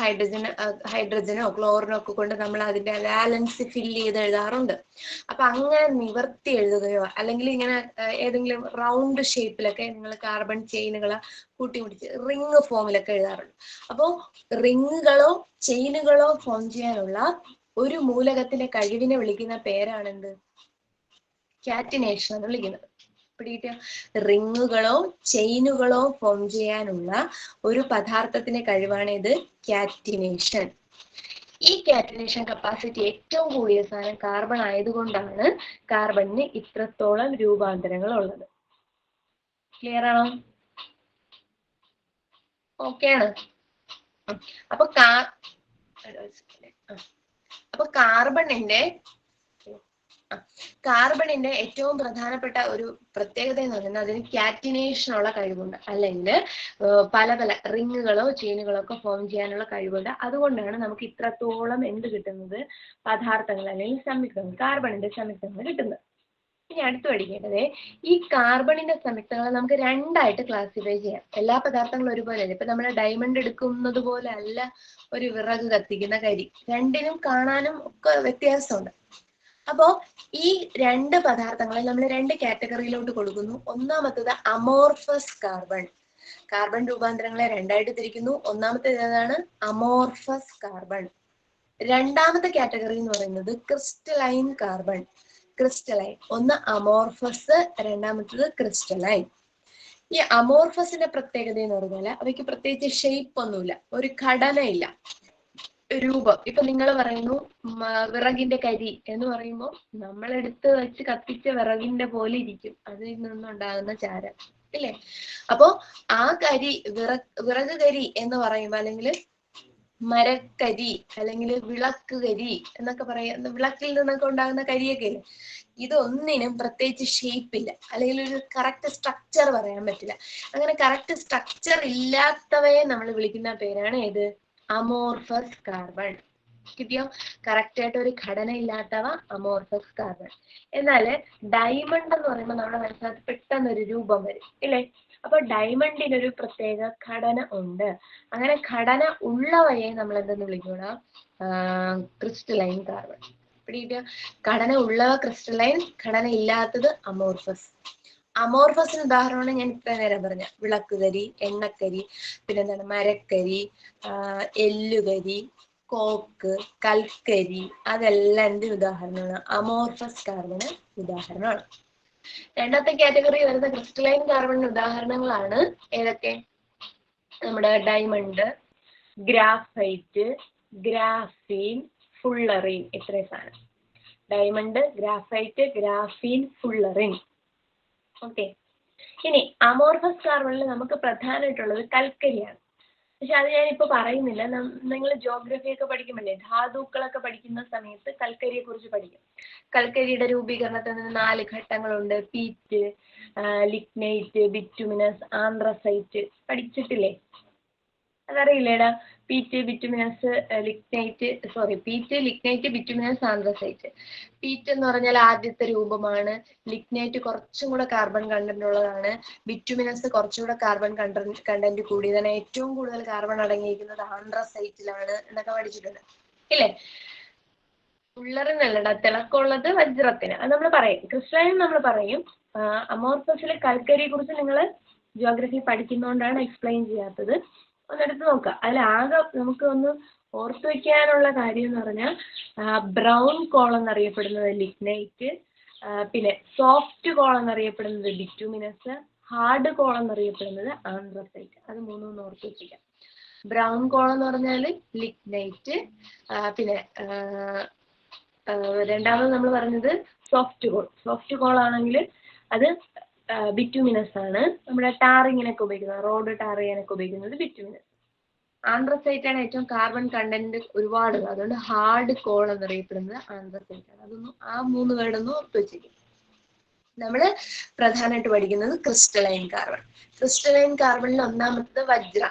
ഹൈഡ്രജനോ ക്ലോറിനോ ഒക്കെ കൊണ്ട് നമ്മൾ അതിന്റെ വാലൻസ് ഫില്ല് ചെയ്ത് എഴുതാറുണ്ട്. അപ്പൊ അങ്ങനെ നിവർത്തി എഴുതുകയോ അല്ലെങ്കിൽ ഇങ്ങനെ ഏതെങ്കിലും റൗണ്ട് ഷേപ്പിലൊക്കെ നിങ്ങൾ കാർബൺ ചെയിനുകളെ കൂട്ടിമുടിച്ച് റിങ് ഫോമിലൊക്കെ എഴുതാറുണ്ട്. അപ്പോൾ റിങ്ങുകളോ ചെയിനുകളോ ഫോം ചെയ്യാനുള്ള ഒരു മൂലകത്തിന്റെ കഴിവിനെ വിളിക്കുന്ന പേരാണെന്ത്? ക്യാറ്റിനേഷൻ എന്ന് വിളിക്കുന്നത്. പിടികിട്ടിയോ? റിങ്ങുകളോ ചെയിനുകളോ ഫോം ചെയ്യാനുള്ള ഒരു പദാർത്ഥത്തിന്റെ കഴിവാണ് ഇത് ക്യാറ്റിനേഷൻ. ഈ ക്യാറ്റിനേഷൻ കപ്പാസിറ്റി ഏറ്റവും കൂടിയ സാധനം കാർബൺ ആയതുകൊണ്ടാണ് കാർബണിന് ഇത്രത്തോളം രൂപാന്തരങ്ങൾ ഉള്ളത്. ക്ലിയർ ആണോ? ഓക്കെ ആണ്. അപ്പൊ കാർബണിന്റെ ഏറ്റവും പ്രധാനപ്പെട്ട ഒരു പ്രത്യേകത എന്ന് പറയുന്നത് അതിന് ക്യാറ്റിനേഷനുള്ള കഴിവുണ്ട്, അല്ലെങ്കിൽ പല പല റിങ്ങുകളോ ചെയിനുകളോ ഒക്കെ ഫോം ചെയ്യാനുള്ള കഴിവുണ്ട്. അതുകൊണ്ടാണ് നമുക്ക് ഇത്രത്തോളം എന്ത് കിട്ടുന്നത്? പദാർത്ഥങ്ങൾ അല്ലെങ്കിൽ സംയുക്തങ്ങൾ, കാർബണിന്റെ സംയുക്തങ്ങൾ കിട്ടുന്നത്. ഇനി അടുത്ത് പഠിക്കേണ്ടത്, ഈ കാർബണിന്റെ സംയുക്തങ്ങളെ നമുക്ക് രണ്ടായിട്ട് ക്ലാസിഫൈ ചെയ്യാം. എല്ലാ പദാർത്ഥങ്ങളും ഒരുപോലെ അല്ല. ഇപ്പൊ നമ്മൾ ഡയമണ്ട് എടുക്കുന്നത് പോലെ അല്ല ഒരു വിറക് കത്തിക്കുന്ന കരി. രണ്ടിനും കാണാനും ഒക്കെ വ്യത്യാസമുണ്ട്. അപ്പോ ഈ രണ്ട് പദാർത്ഥങ്ങളെ നമ്മൾ രണ്ട് കാറ്റഗറിയിലോട്ട് കൊടുക്കുന്നു. ഒന്നാമത്തത് അമോർഫസ് കാർബൺ. കാർബൺ രൂപാന്തരങ്ങളെ രണ്ടായിട്ട് തിരിക്കുന്നു. ഒന്നാമത്തേത് ഏതാണ്? Amorphous carbon. രണ്ടാമത്തെ കാറ്റഗറി എന്ന് പറയുന്നത് ക്രിസ്റ്റലൈൻ കാർബൺ. ക്രിസ്റ്റലൈൻ, ഒന്ന് അമോർഫസ്, രണ്ടാമത്തത് ക്രിസ്റ്റലൈൻ. ഈ അമോർഫസിന്റെ പ്രത്യേകത എന്ന് പറഞ്ഞാൽ അവയ്ക്ക് പ്രത്യേകിച്ച് ഷേപ്പ് ഒന്നുമില്ല, ഒരു ഘടനയില്ല, രൂപം. ഇപ്പൊ നിങ്ങൾ പറയുന്നു വിറകിന്റെ കരി എന്ന് പറയുമ്പോൾ നമ്മൾ എടുത്ത് വെച്ച് കത്തിച്ച വിറകിന്റെ പോലെ ഇരിക്കും അതിൽ നിന്നുണ്ടാകുന്ന ചാരം, ഇല്ലേ? അപ്പോ ആ കരി വിറക് കരി എന്ന് പറയുമ്പോൾ, അല്ലെങ്കിൽ മരക്കരി അല്ലെങ്കിൽ വിളക്ക് കരി എന്നൊക്കെ പറയുന്ന, വിളക്കിൽ നിന്നൊക്കെ ഉണ്ടാകുന്ന കരിയൊക്കെ ഇല്ലേ, ഇതൊന്നിനും പ്രത്യേകിച്ച് ഷേപ്പ് ഇല്ല, അല്ലെങ്കിൽ ഒരു കറക്റ്റ് സ്ട്രക്ചർ പറയാൻ പറ്റില്ല. അങ്ങനെ കറക്റ്റ് സ്ട്രക്ചർ ഇല്ലാത്തവയെ നമ്മൾ വിളിക്കുന്ന പേരാണ് ഏത്? Amorphous carbon. കിട്ടിയോ? കറക്റ്റ് ആയിട്ട് ഒരു ഘടന ഇല്ലാത്തവ അമോർഫസ് കാർബൺ. എന്നാൽ ഡയമണ്ട് എന്ന് പറയുമ്പോൾ നമ്മുടെ മനസ്സിനകത്ത് പെട്ടെന്ന് ഒരു രൂപം വരും, ഇല്ലേ? അപ്പൊ ഡയമണ്ടിന് ഒരു പ്രത്യേക ഘടന ഉണ്ട്. അങ്ങനെ ഘടന ഉള്ളവയെ നമ്മൾ എന്തെന്ന് വിളിക്കുക? Crystalline carbon. പിടികിട്ടിയോ? ഘടന ഉള്ളവ ക്രിസ്റ്റലൈൻ, ഘടന ഇല്ലാത്തത് അമോർഫസ്. അമോർഫസിന് ഉദാഹരണമാണ് ഞാൻ ഇത്ര നേരം പറഞ്ഞ വിളക്കുകരി, എണ്ണക്കരി, പിന്നെന്താണ് മരക്കരി, എല്ലുകരി, കോക്ക്, കൽക്കരി, അതെല്ലാം എന്തിന് ഉദാഹരണമാണ്? അമോർഫസ് കാർബണ് ഉദാഹരണമാണ്. രണ്ടാമത്തെ കാറ്റഗറി വരുന്ന ക്രിസ്റ്റലൈൻ കാർബണിന് ഉദാഹരണങ്ങളാണ് ഏതൊക്കെ? നമ്മുടെ ഡയമണ്ട്, ഗ്രാഫൈറ്റ്, ഗ്രാഫീൻ, ഫുള്ളറിൻ. ഇത്രയും സാധനം. Diamond, graphite, graphene, fullerene. Okay. ഇനി അമോർഫസ് കാർബണിൽ നമുക്ക് പ്രധാനമായിട്ടുള്ളത് കൽക്കരിയാണ്. പക്ഷെ അത് ഞാനിപ്പോ പറയുന്നില്ല. നിങ്ങൾ ജോഗ്രഫി ഒക്കെ പഠിക്കുമല്ലേ, ധാതുക്കളൊക്കെ പഠിക്കുന്ന സമയത്ത് കൽക്കരിയെ കുറിച്ച് പഠിക്കും. കൽക്കരിയുടെ രൂപീകരണത്തിന് 4 ഘട്ടങ്ങളുണ്ട്. Peat, lignite, bituminous, anthracite. പഠിച്ചിട്ടില്ലേ? അതറിയില്ലേടാ? Peat, bituminous, peat, lignite, bituminous, anthracite. Peat എന്ന് പറഞ്ഞാൽ ആദ്യത്തെ രൂപമാണ്. ലിഗ്നൈറ്റ് കുറച്ചും കൂടെ കാർബൺ കണ്ടന്റ് ഉള്ളതാണ്. ബിറ്റുമിനസ് കുറച്ചുകൂടെ കാർബൺ കണ്ടന്റ് കൂടിയതാണ്. ഏറ്റവും കൂടുതൽ കാർബൺ അടങ്ങിയിരിക്കുന്നത് ആന്ത്രസൈറ്റിലാണ് എന്നൊക്കെ പഠിച്ചിട്ടുണ്ട് ഇല്ലേ? ഉള്ളറിനല്ലടാ തിളക്കമുള്ളത് വജ്രത്തിന്. അത് നമ്മൾ പറയും. ക്രിസ്റ്റലൈൻ നമ്മൾ പറയും. അമോർഫസിലെ കൽക്കരിയെ കുറിച്ച് നിങ്ങൾ ജിയോഗ്രഫി പഠിക്കുന്നതുകൊണ്ടാണ് എക്സ്പ്ലെയിൻ ചെയ്യാത്തത്. ഒന്നെടുത്ത് നോക്കുക. അതിലാകെ നമുക്ക് ഒന്ന് ഓർത്തു വെക്കാനുള്ള കാര്യം എന്ന് പറഞ്ഞാൽ ബ്രൗൺ കോൾ എന്നറിയപ്പെടുന്നത് ലിഗ്നൈറ്റ്, പിന്നെ സോഫ്റ്റ് കോൾ എന്നറിയപ്പെടുന്നത് ബിറ്റുമിനസ്, ഹാർഡ് കോൾ എന്നറിയപ്പെടുന്നത് ആന്ത്രസൈറ്റ്. അത് മൂന്നും ഓർത്ത് വെച്ചിരിക്കാം. ബ്രൗൺ കോൾ എന്ന് പറഞ്ഞാൽ ലിഗ്നൈറ്റ്, പിന്നെ രണ്ടാമത് നമ്മൾ പറഞ്ഞത് സോഫ്റ്റ് കോൾ. സോഫ്റ്റ് കോൾ ആണെങ്കിൽ അത് ബിറ്റുമിനസ് ആണ്. നമ്മുടെ ടാറിങ്ങിനൊക്കെ ഉപയോഗിക്കുന്നത്, റോഡ് ടാർ ചെയ്യാനൊക്കെ ഉപയോഗിക്കുന്നത് ബിറ്റുമിനസ്. ആന്ത്രസൈറ്റ് ആണ് ഏറ്റവും കാർബൺ കണ്ടന്റ് ഒരുപാട്, അതുകൊണ്ട് ഹാർഡ് കോൾ എന്നറിയപ്പെടുന്നത് ആന്ത്രസൈറ്റ് ആണ്. അതൊന്നും ആ 3 വേർഡൊന്നും ഓർത്ത് വെച്ചിരിക്കും. നമ്മൾ പ്രധാനമായിട്ട് പഠിക്കുന്നത് ക്രിസ്റ്റലൈൻ കാർബൺ. ക്രിസ്റ്റലൈൻ കാർബണിൽ ഒന്നാമത്തത് വജ്ര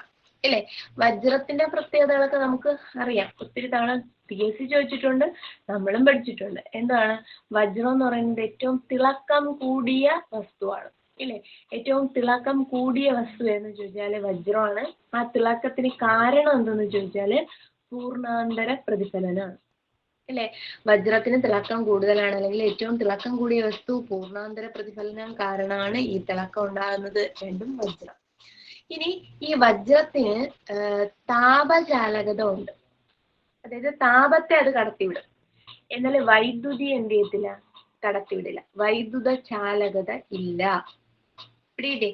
അല്ലേ? വജ്രത്തിന്റെ പ്രത്യേകതകളൊക്കെ നമുക്ക് അറിയാം. ഒത്തിരി തവണ PSC ചോദിച്ചിട്ടുണ്ട്, നമ്മളും പഠിച്ചിട്ടുണ്ട്. എന്താണ് വജ്രം എന്ന് പറയുന്നത്? ഏറ്റവും തിളക്കം കൂടിയ വസ്തുവാണ് ഇല്ലേ? ഏറ്റവും തിളക്കം കൂടിയ വസ്തു എന്ന് ചോദിച്ചാൽ വജ്രമാണ്. ആ തിളക്കത്തിന് കാരണം എന്തെന്ന് ചോദിച്ചാൽ പൂർണ്ണാന്തര പ്രതിഫലനമാണ് അല്ലേ? വജ്രത്തിന് തിളക്കം കൂടുതലാണ്, അല്ലെങ്കിൽ ഏറ്റവും തിളക്കം കൂടിയ വസ്തു പൂർണ്ണാന്തര പ്രതിഫലനം കാരണമാണ് ഈ തിളക്കം ഉണ്ടാകുന്നത്. രണ്ടും വജ്രം. ഇനി ഈ വജ്രത്തിന് താപചാലകത ഉണ്ട്. അതായത് താപത്തെ അത് കടത്തിവിടും. എന്നാൽ വൈദ്യുതി എന്ത് ചെയ്യത്തില്ല? കടത്തിവിടില്ല. വൈദ്യുത ചാലകത ഇല്ല. പിടിയില്ലേ?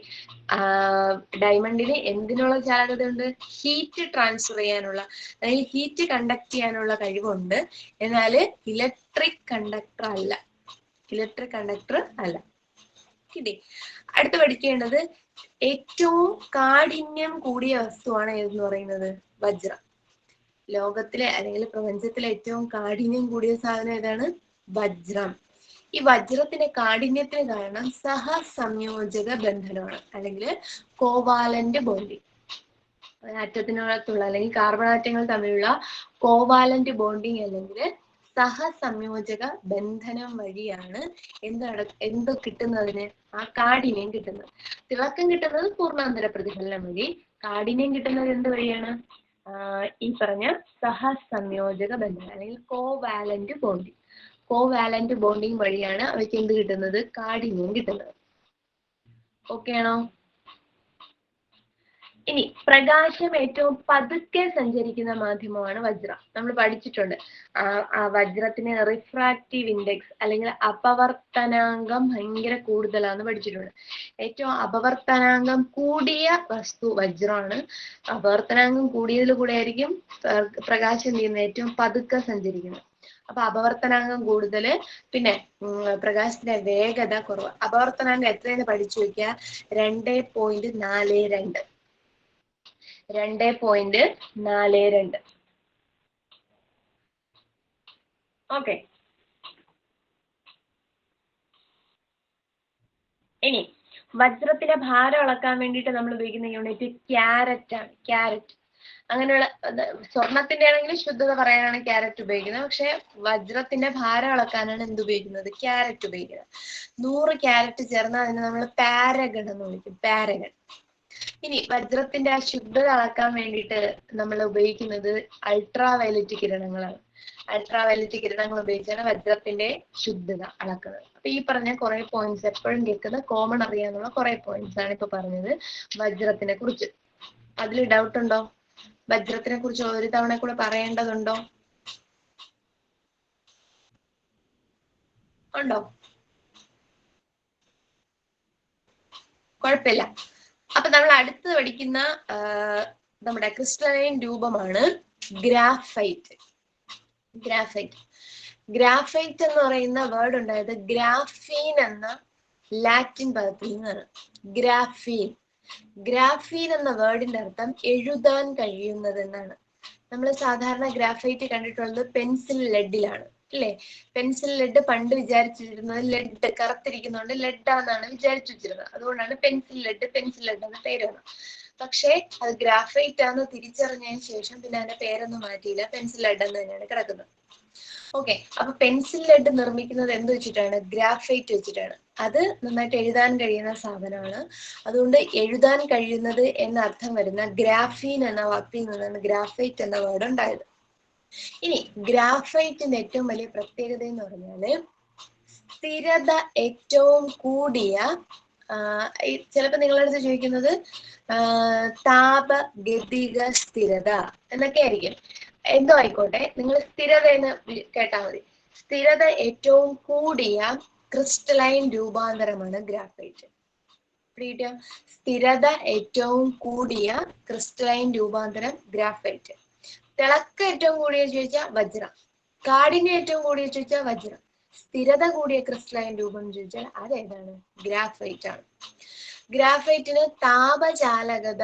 ഡയമണ്ടിന് എന്തിനുള്ള ചാലകത ഉണ്ട്? ഹീറ്റ് ട്രാൻസ്ഫർ ചെയ്യാനുള്ള, അതായത് ഹീറ്റ് കണ്ടക്ട് ചെയ്യാനുള്ള കഴിവുണ്ട്. എന്നാൽ ഇലക്ട്രിക് കണ്ടക്ടർ അല്ല. ഇലക്ട്രിക് കണ്ടക്ടർ അല്ല. കിട്ടി? അടുത്ത് പഠിക്കേണ്ടത് ഏറ്റവും കാഠിന്യം കൂടിയ വസ്തുവാണ് ഏതെന്ന് പറയുന്നത്? വജ്രം. ലോകത്തിലെ അല്ലെങ്കിൽ പ്രപഞ്ചത്തിലെ ഏറ്റവും കാഠിന്യം കൂടിയ സാധനം ഏതാണ്? വജ്രം. ഈ വജ്രത്തിന്റെ കാഠിന്യത്തിന് കാരണം സഹസംയോജക ബന്ധനമാണ്, അല്ലെങ്കിൽ കോവാലന്റ് ബോണ്ടിങ്. ആറ്റത്തിനകത്തുള്ള അല്ലെങ്കിൽ കാർബൺ ആറ്റങ്ങൾ തമ്മിലുള്ള കോവാലന്റ് ബോണ്ടിങ് അല്ലെങ്കിൽ സഹസംയോജക ബന്ധനം വഴിയാണ് എന്ത് കിട്ടുന്നതിന്? ആ കാഠിന്യം കിട്ടുന്നത്. തിളക്കം കിട്ടുന്നത് പൂർണ്ണാന്തര പ്രതിഫലനം വഴി. കാഠിന്യം കിട്ടുന്നത് എന്ത് വഴിയാണ്? ഈ പറഞ്ഞ സഹസംയോജക ബന്ധനം അല്ലെങ്കിൽ കോവാലന്റ് ബോണ്ടിങ്. കോവാലന്റ് ബോണ്ടിങ് വഴിയാണ് അവയ്ക്ക് എന്ത് കിട്ടുന്നത്? കാഠിന്യം കിട്ടുന്നത്. ഓക്കെ ആണോ? ഇനി പ്രകാശം ഏറ്റവും പതുക്കെ സഞ്ചരിക്കുന്ന മാധ്യമമാണ് വജ്രം. നമ്മൾ പഠിച്ചിട്ടുണ്ട്. ആ വജ്രത്തിന് റിഫ്രാക്റ്റീവ് ഇൻഡെക്സ് അല്ലെങ്കിൽ അപവർത്തനാങ്കം ഭയങ്കര കൂടുതലാന്ന് പഠിച്ചിട്ടുണ്ട്. ഏറ്റവും അപവർത്തനാങ്കം കൂടിയ വസ്തു വജ്രമാണ്. അപവർത്തനാങ്കം കൂടിയതിൽ കൂടെ ആയിരിക്കും പ്രകാശം ചെയ്യുന്നത് ഏറ്റവും പതുക്കെ സഞ്ചരിക്കുന്നത്. അപ്പൊ അപവർത്തനാങ്കം കൂടുതല്, പിന്നെ പ്രകാശത്തിന്റെ വേഗത കുറവ്. അപവർത്തനാങ്കം എത്രയെന്ന് പഠിച്ചു വെക്കുക? 2.42. 2.42. ഓക്കെ. ഇനി വജ്രത്തിന്റെ ഭാരം അളക്കാൻ വേണ്ടിയിട്ട് നമ്മൾ ഉപയോഗിക്കുന്ന യൂണിറ്റ് ക്യാരറ്റ് ആണ്. ക്യാരറ്റ്. അങ്ങനെയുള്ള സ്വർണത്തിന്റെ ആണെങ്കിൽ ശുദ്ധത പറയാനാണ് ക്യാരറ്റ് ഉപയോഗിക്കുന്നത്. പക്ഷെ വജ്രത്തിന്റെ ഭാരം അളക്കാനാണ് എന്ത് ഉപയോഗിക്കുന്നത്? ക്യാരറ്റ് ഉപയോഗിക്കുന്നത്. 100 ക്യാരറ്റ് ചേർന്നാൽ അതിനെ നമ്മൾ പാരഗൺ എന്ന് വിളിക്കും. പാരഗൺ. ഇനി വജ്രത്തിന്റെ ആ ശുദ്ധത അളക്കാൻ വേണ്ടിയിട്ട് നമ്മൾ ഉപയോഗിക്കുന്നത് അൾട്രാ വയലറ്റ് കിരണങ്ങളാണ്. അൾട്രാ വയലറ്റ് കിരണങ്ങൾ ഉപയോഗിച്ചാണ് വജ്രത്തിന്റെ ശുദ്ധത അളക്കുന്നത്. അപ്പൊ ഈ പറഞ്ഞ കുറെ പോയിന്റ്സ് എപ്പോഴും കേൾക്കുന്ന കോമൺ അറിയാനുള്ള കുറെ പോയിന്റ്സ് ആണ് ഇപ്പൊ പറഞ്ഞത് വജ്രത്തിനെ കുറിച്ച്. അതിൽ ഡൗട്ട് ഉണ്ടോ? വജ്രത്തിനെ കുറിച്ച് ഒരു തവണ കൂടെ പറയേണ്ടതുണ്ടോ? ഉണ്ടോ? കുഴപ്പമില്ല. അപ്പൊ നമ്മൾ അടുത്ത് പഠിക്കുന്ന നമ്മുടെ ക്രിസ്റ്റലൈൻ രൂപമാണ് ഗ്രാഫൈറ്റ്. ഗ്രാഫൈറ്റ്. ഗ്രാഫൈറ്റ് എന്ന് പറയുന്ന വേർഡ് ഉണ്ടായത് ഗ്രാഫീൻ എന്ന ലാറ്റിൻ പദത്തിൽ നിന്നാണ്. ഗ്രാഫീൻ. ഗ്രാഫീൻ എന്ന വേർഡിന്റെ അർത്ഥം എഴുതാൻ കഴിയുന്നത് എന്നാണ്. നമ്മൾ സാധാരണ ഗ്രാഫൈറ്റ് കണ്ടിട്ടുള്ളത് പെൻസിൽ ലെഡിലാണ് അല്ലേ? പെൻസിൽ ലെഡ് പണ്ട് വിചാരിച്ചിരുന്നത് ലെഡ് കറുത്തിരിക്കുന്നതുകൊണ്ട് ലെഡാന്നാണ് വിചാരിച്ചു വെച്ചിരുന്നത്. അതുകൊണ്ടാണ് പെൻസിൽ ലെഡ് എന്ന പേര് വന്നത്. പക്ഷേ അത് ഗ്രാഫൈറ്റ് ആണെന്ന് തിരിച്ചറിഞ്ഞതിന് ശേഷം പിന്നെ അതിന്റെ പേരൊന്നും മാറ്റിയില്ല, പെൻസിൽ ലെഡ് എന്ന് തന്നെയാണ് കിടക്കുന്നത്. ഓക്കെ, അപ്പൊ പെൻസിൽ ലെഡ് നിർമ്മിക്കുന്നത് എന്ത് വെച്ചിട്ടാണ്? ഗ്രാഫൈറ്റ് വെച്ചിട്ടാണ്. അത് നന്നായിട്ട് എഴുതാൻ കഴിയുന്ന സാധനമാണ്. അതുകൊണ്ട് എഴുതാൻ കഴിയുന്നത് എന്ന അർത്ഥം വരുന്ന ഗ്രാഫീൻ എന്ന വാക്കിൽ നിന്നാണ് ഗ്രാഫൈറ്റ് എന്ന വേർഡ് ഉണ്ടായത്. ഇനി ഗ്രാഫൈറ്റിന്റെ ഏറ്റവും വലിയ പ്രത്യേകത എന്ന് പറഞ്ഞാല് സ്ഥിരത ഏറ്റവും കൂടിയ, ചിലപ്പോ നിങ്ങളുടെ അടുത്ത് ചോദിക്കുന്നത് താപഗതിക സ്ഥിരത എന്നൊക്കെ ആയിരിക്കും. എന്തോ ആയിക്കോട്ടെ, നിങ്ങൾ സ്ഥിരത എന്ന് കേട്ടാൽ മതി. സ്ഥിരത ഏറ്റവും കൂടിയ ക്രിസ്റ്റലൈൻ രൂപാന്തരമാണ് ഗ്രാഫൈറ്റ്. സ്ഥിരത ഏറ്റവും കൂടിയ ക്രിസ്റ്റലൈൻ രൂപാന്തരം ഗ്രാഫൈറ്റ്. തിളക്കം ഏറ്റവും കൂടിയ ചോദിച്ചാൽ വജ്രം. കാഠിന്യം ഏറ്റവും കൂടിയ ചോദിച്ചാൽ വജ്രം. സ്ഥിരത കൂടിയ ക്രിസ്റ്റലൈൻ രൂപം ചോദിച്ചാൽ അതേതാണ്? ഗ്രാഫൈറ്റ് ആണ്. ഗ്രാഫൈറ്റിന് താപചാലകത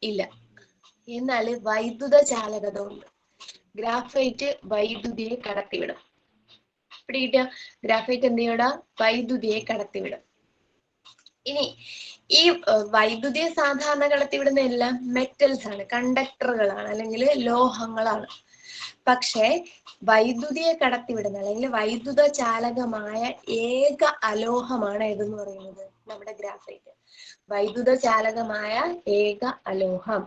ഇല്ല, എന്നാൽ വൈദ്യുത ചാലകത ഉണ്ട്. ഗ്രാഫൈറ്റ് വൈദ്യുതിയെ കടത്തിവിടും. പിടികിട്ടിയ? ഗ്രാഫൈറ്റ് എന്ത് ചെയ്യടാ? വൈദ്യുതിയെ കടത്തിവിടും. ഇനി ഈ വൈദ്യുതിയെ സാധാരണ കടത്തിവിടുന്ന എല്ലാം മെറ്റൽസ് ആണ്, കണ്ടക്ടറുകളാണ്, അല്ലെങ്കിൽ ലോഹങ്ങളാണ്. പക്ഷേ വൈദ്യുതിയെ കടത്തിവിടുന്ന അല്ലെങ്കിൽ വൈദ്യുത ചാലകമായ ഏക അലോഹമാണ് ഏതെന്ന് പറയുന്നത്? നമ്മുടെ ഗ്രാഫൈറ്റ്. വൈദ്യുത ചാലകമായ ഏക അലോഹം.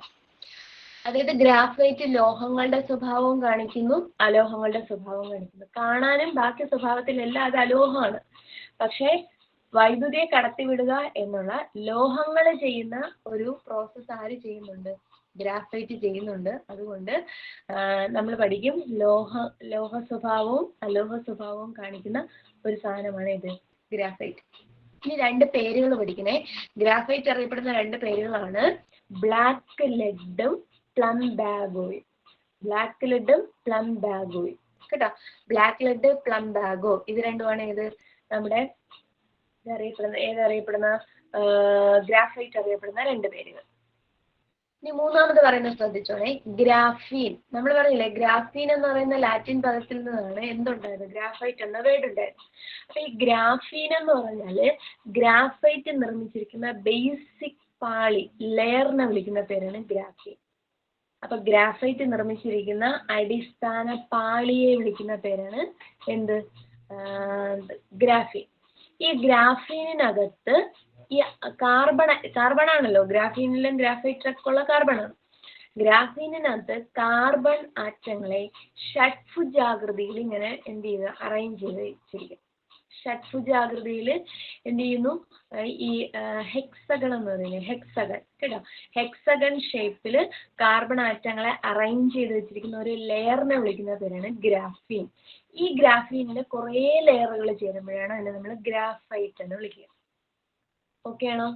അതായത് ഗ്രാഫൈറ്റ് ലോഹങ്ങളുടെ സ്വഭാവവും കാണിക്കുന്നു, അലോഹങ്ങളുടെ സ്വഭാവവും കാണിക്കുന്നു. കാണാനും ബാക്കി സ്വഭാവത്തിലെല്ലാം അത് അലോഹമാണ്. പക്ഷേ വൈദ്യുതിയെ കടത്തിവിടുക എന്നുള്ള ലോഹങ്ങൾ ചെയ്യുന്ന ഒരു പ്രോസസ്സ് ആര് ചെയ്യുന്നുണ്ട്? ഗ്രാഫൈറ്റ് ചെയ്യുന്നുണ്ട്. അതുകൊണ്ട് നമ്മൾ പഠിക്കും ലോഹ സ്വഭാവവും അലോഹ സ്വഭാവവും കാണിക്കുന്ന ഒരു സാധനമാണ് ഇത് ഗ്രാഫൈറ്റ്. ഇനി രണ്ട് പേരുകൾ പഠിക്കണേ. ഗ്രാഫൈറ്റ് അറിയപ്പെടുന്ന രണ്ട് പേരുകളാണ് ബ്ലാക്ക് ലെഡും പ്ലംബാഗോയും. ബ്ലാക്ക് ലെഡും പ്ലംബാഗോയും കേട്ടോ. ബ്ലാക്ക് ലെഡ്, പ്ലംബാഗോ ഇത് രണ്ടുമാണ് നമ്മുടെ ഏതറിയപ്പെടുന്ന ഗ്രാഫൈറ്റ് അറിയപ്പെടുന്ന രണ്ട് പേരുകൾ. ഇനി മൂന്നാമത് പറയുന്നത് ശ്രദ്ധിച്ചോണേ, ഗ്രാഫീൻ. നമ്മൾ പറഞ്ഞില്ലേ ഗ്രാഫീൻ എന്ന് പറയുന്ന ലാറ്റിൻ പദത്തിൽ നിന്നാണ് എന്തുണ്ടായത്? ഗ്രാഫൈറ്റ് എന്ന വേർഡ് ഉണ്ടായത്. അപ്പൊ ഈ ഗ്രാഫീൻ എന്ന് പറഞ്ഞാല് ഗ്രാഫൈറ്റ് നിർമ്മിച്ചിരിക്കുന്ന ബേസിക് പാളി, ലെയറിനെ വിളിക്കുന്ന പേരാണ് ഗ്രാഫീൻ. അപ്പൊ ഗ്രാഫൈറ്റ് നിർമ്മിച്ചിരിക്കുന്ന അടിസ്ഥാന പാളിയെ വിളിക്കുന്ന പേരാണ് എന്ത്? ഗ്രാഫീൻ. ഈ ഗ്രാഫീനിനകത്ത് ഈ കാർബണാണല്ലോ, ഗ്രാഫീനിലും ഗ്രാഫൈറ്റിലൊക്കെ ഉള്ള കാർബണാണ്. ഗ്രാഫീനിനകത്ത് കാർബൺ ആറ്റങ്ങളെ ഷഡ്ഭുജാകൃതിയിൽ ഇങ്ങനെ എന്ത് ചെയ്ത് അറേഞ്ച് ചെയ്ത് വെച്ചിരിക്കും. ഷഡ്ഭുജാകൃതിയിൽ എന്ത് ചെയ്യുന്നു? ഈ ഹെക്സഗൺ എന്ന് പറയുന്നത്, ഹെക്സഗൺ കേട്ടോ, ഹെക്സഗൺ ഷേപ്പിൽ കാർബൺ ആറ്റങ്ങളെ അറേഞ്ച് ചെയ്ത് വെച്ചിരിക്കുന്ന ഒരു ലെയറിനെ വിളിക്കുന്ന പേരാണ് ഗ്രാഫീൻ. ഈ ഗ്രാഫീനിന്റെ കുറേ ലെയറുകൾ ചേരുമ്പോഴാണ് അതിനെ നമ്മൾ ഗ്രാഫൈറ്റ് എന്ന് വിളിക്കുക. ഓക്കെ ആണോ?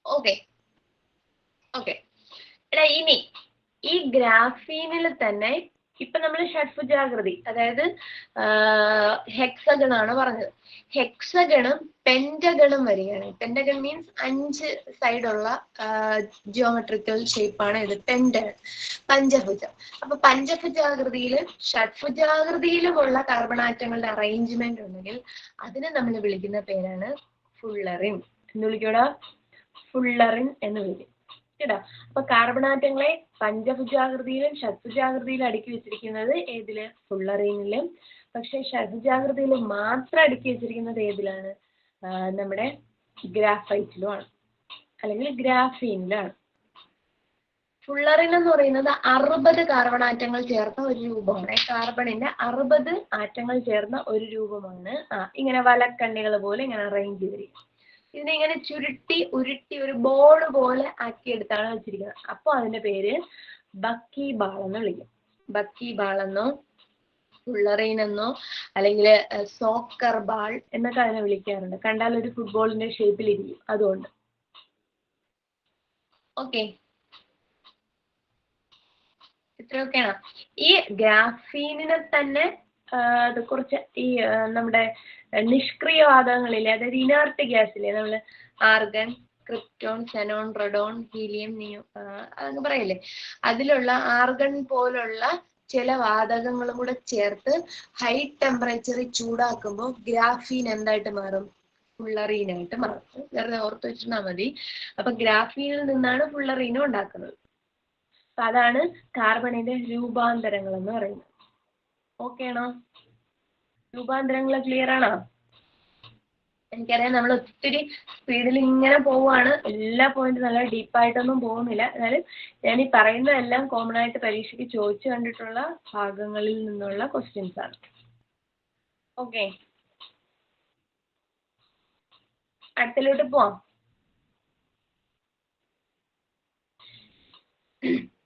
Okay okay. എടാ ഇനി ഈ ഗ്രാഫീനിൽ തന്നെ ഇപ്പൊ നമ്മൾ ഷഡ്ഭുജാകൃതി, അതായത് ഹെക്സഗൺ ആണ് പറഞ്ഞത്. ഹെക്സഗണും പെന്റഗണും വരികയാണ്. പെന്റഗൺ മീൻസ് 5 സൈഡുള്ള ജിയോമെട്രിക്കൽ ഷേപ്പാണ് ഇത് പെന്റഗൺ, പഞ്ചഭുജം. അപ്പൊ പഞ്ചഭുജാകൃതിയിലും ഷഡ്ഭുജാകൃതിയിലുമുള്ള കാർബണാറ്റങ്ങളുടെ അറേഞ്ച്മെന്റ് ഉണ്ടെങ്കിൽ അതിനെ നമ്മൾ വിളിക്കുന്ന പേരാണ് ഫുള്ളറിൻ. എന്ന് വിളിക്കൂടാ? ഫുള്ളറിൻ എന്ന് വിളിക്കും കേട്ടോ. അപ്പൊ കാർബണാറ്റങ്ങളെ പഞ്ചഭുജാകൃതിയിലും ഷഡ്ഭുജാകൃതിയിലും അടുക്കി വെച്ചിരിക്കുന്നത് ഏതില്? ഫുള്ളറിനിലും. പക്ഷെ ഷഡ്ഭുജാകൃതിയിൽ മാത്രം അടുക്കി വെച്ചിരിക്കുന്നത് ഏതിലാണ്? നമ്മുടെ ഗ്രാഫൈറ്റിലുമാണ്, അല്ലെങ്കിൽ ഗ്രാഫീനിലാണ്. ഫുള്ളറിൻ എന്ന് പറയുന്നത് 60 കാർബണാറ്റങ്ങൾ ചേർന്ന ഒരു രൂപമാണ്. കാർബണിന്റെ 60 ആറ്റങ്ങൾ ചേർന്ന ഒരു രൂപമാണ്. ഇങ്ങനെ വലക്കണ്ണികൾ പോലെ ഇങ്ങനെ അറേഞ്ച് ചെയ്തിരിക്കും. ഇതിനെ ഇങ്ങനെ ചുരുട്ടി ഉരുട്ടി ഒരു ബോൾ പോലെ ആക്കിയെടുത്താണ് വെച്ചിരിക്കുന്നത്. അപ്പോൾ അതിന്റെ പേര് ബക്കീബാൾ എന്ന് വിളിക്കും. ബക്കീബാൾ എന്നോ ഫുള്ളറൈൻ എന്നോ അല്ലെങ്കിൽ സോക്കർ ബാൾ എന്നൊക്കെ അതിനെ വിളിക്കാറുണ്ട്. കണ്ടാൽ ഒരു ഫുട്ബോളിന്റെ ഷേപ്പിലിരിക്കും, അതുകൊണ്ട്. ഓക്കെ, ഇത്രയൊക്കെയാണ്. ഈ ഗ്രാഫീനിനെ തന്നെ അത് കുറച്ച് ഈ നമ്മുടെ നിഷ്ക്രിയ വാതകങ്ങളില്ലേ, അതായത് ഇനർട്ട് ഗ്യാസില്ലേ, നമ്മൾ argon, krypton, xenon, radon, helium, neo അതൊക്കെ പറയില്ലേ, അതിലുള്ള ആർഗൺ പോലുള്ള ചില വാതകങ്ങളും കൂടെ ചേർത്ത് ഹൈ ടെമ്പറേച്ചറിൽ ചൂടാക്കുമ്പോൾ ഗ്രാഫീൻ എന്തായിട്ട് മാറും? ഫുള്ളറീനായിട്ട് മാറും. വെറുതെ ഓർത്ത് വെച്ചിരുന്നാൽ മതി. അപ്പൊ ഗ്രാഫീനിൽ നിന്നാണ് ഫുള്ളറീനും ഉണ്ടാക്കുന്നത്. അപ്പൊ അതാണ് കാർബണിന്റെ രൂപാന്തരങ്ങൾ എന്ന് പറയുന്നത്. ഓക്കെ ആണോ? രൂപാന്തരങ്ങൾ ക്ലിയർ ആണോ? എനിക്കറിയാം നമ്മൾ ഒത്തിരി സ്പീഡിൽ ഇങ്ങനെ പോവുകയാണ്, എല്ലാ പോയിന്റും നല്ല ഡീപ്പായിട്ടൊന്നും പോകുന്നില്ല. എന്നാലും ഞാൻ ഈ പറയുന്നതെല്ലാം കോമൺ ആയിട്ട് പരീക്ഷയ്ക്ക് ചോദിച്ചു കണ്ടിട്ടുള്ള ഭാഗങ്ങളിൽ നിന്നുള്ള ക്വസ്റ്റ്യൻസ് ആണ്. ഓക്കെ, അടുത്തിലോട്ട് പോവാം.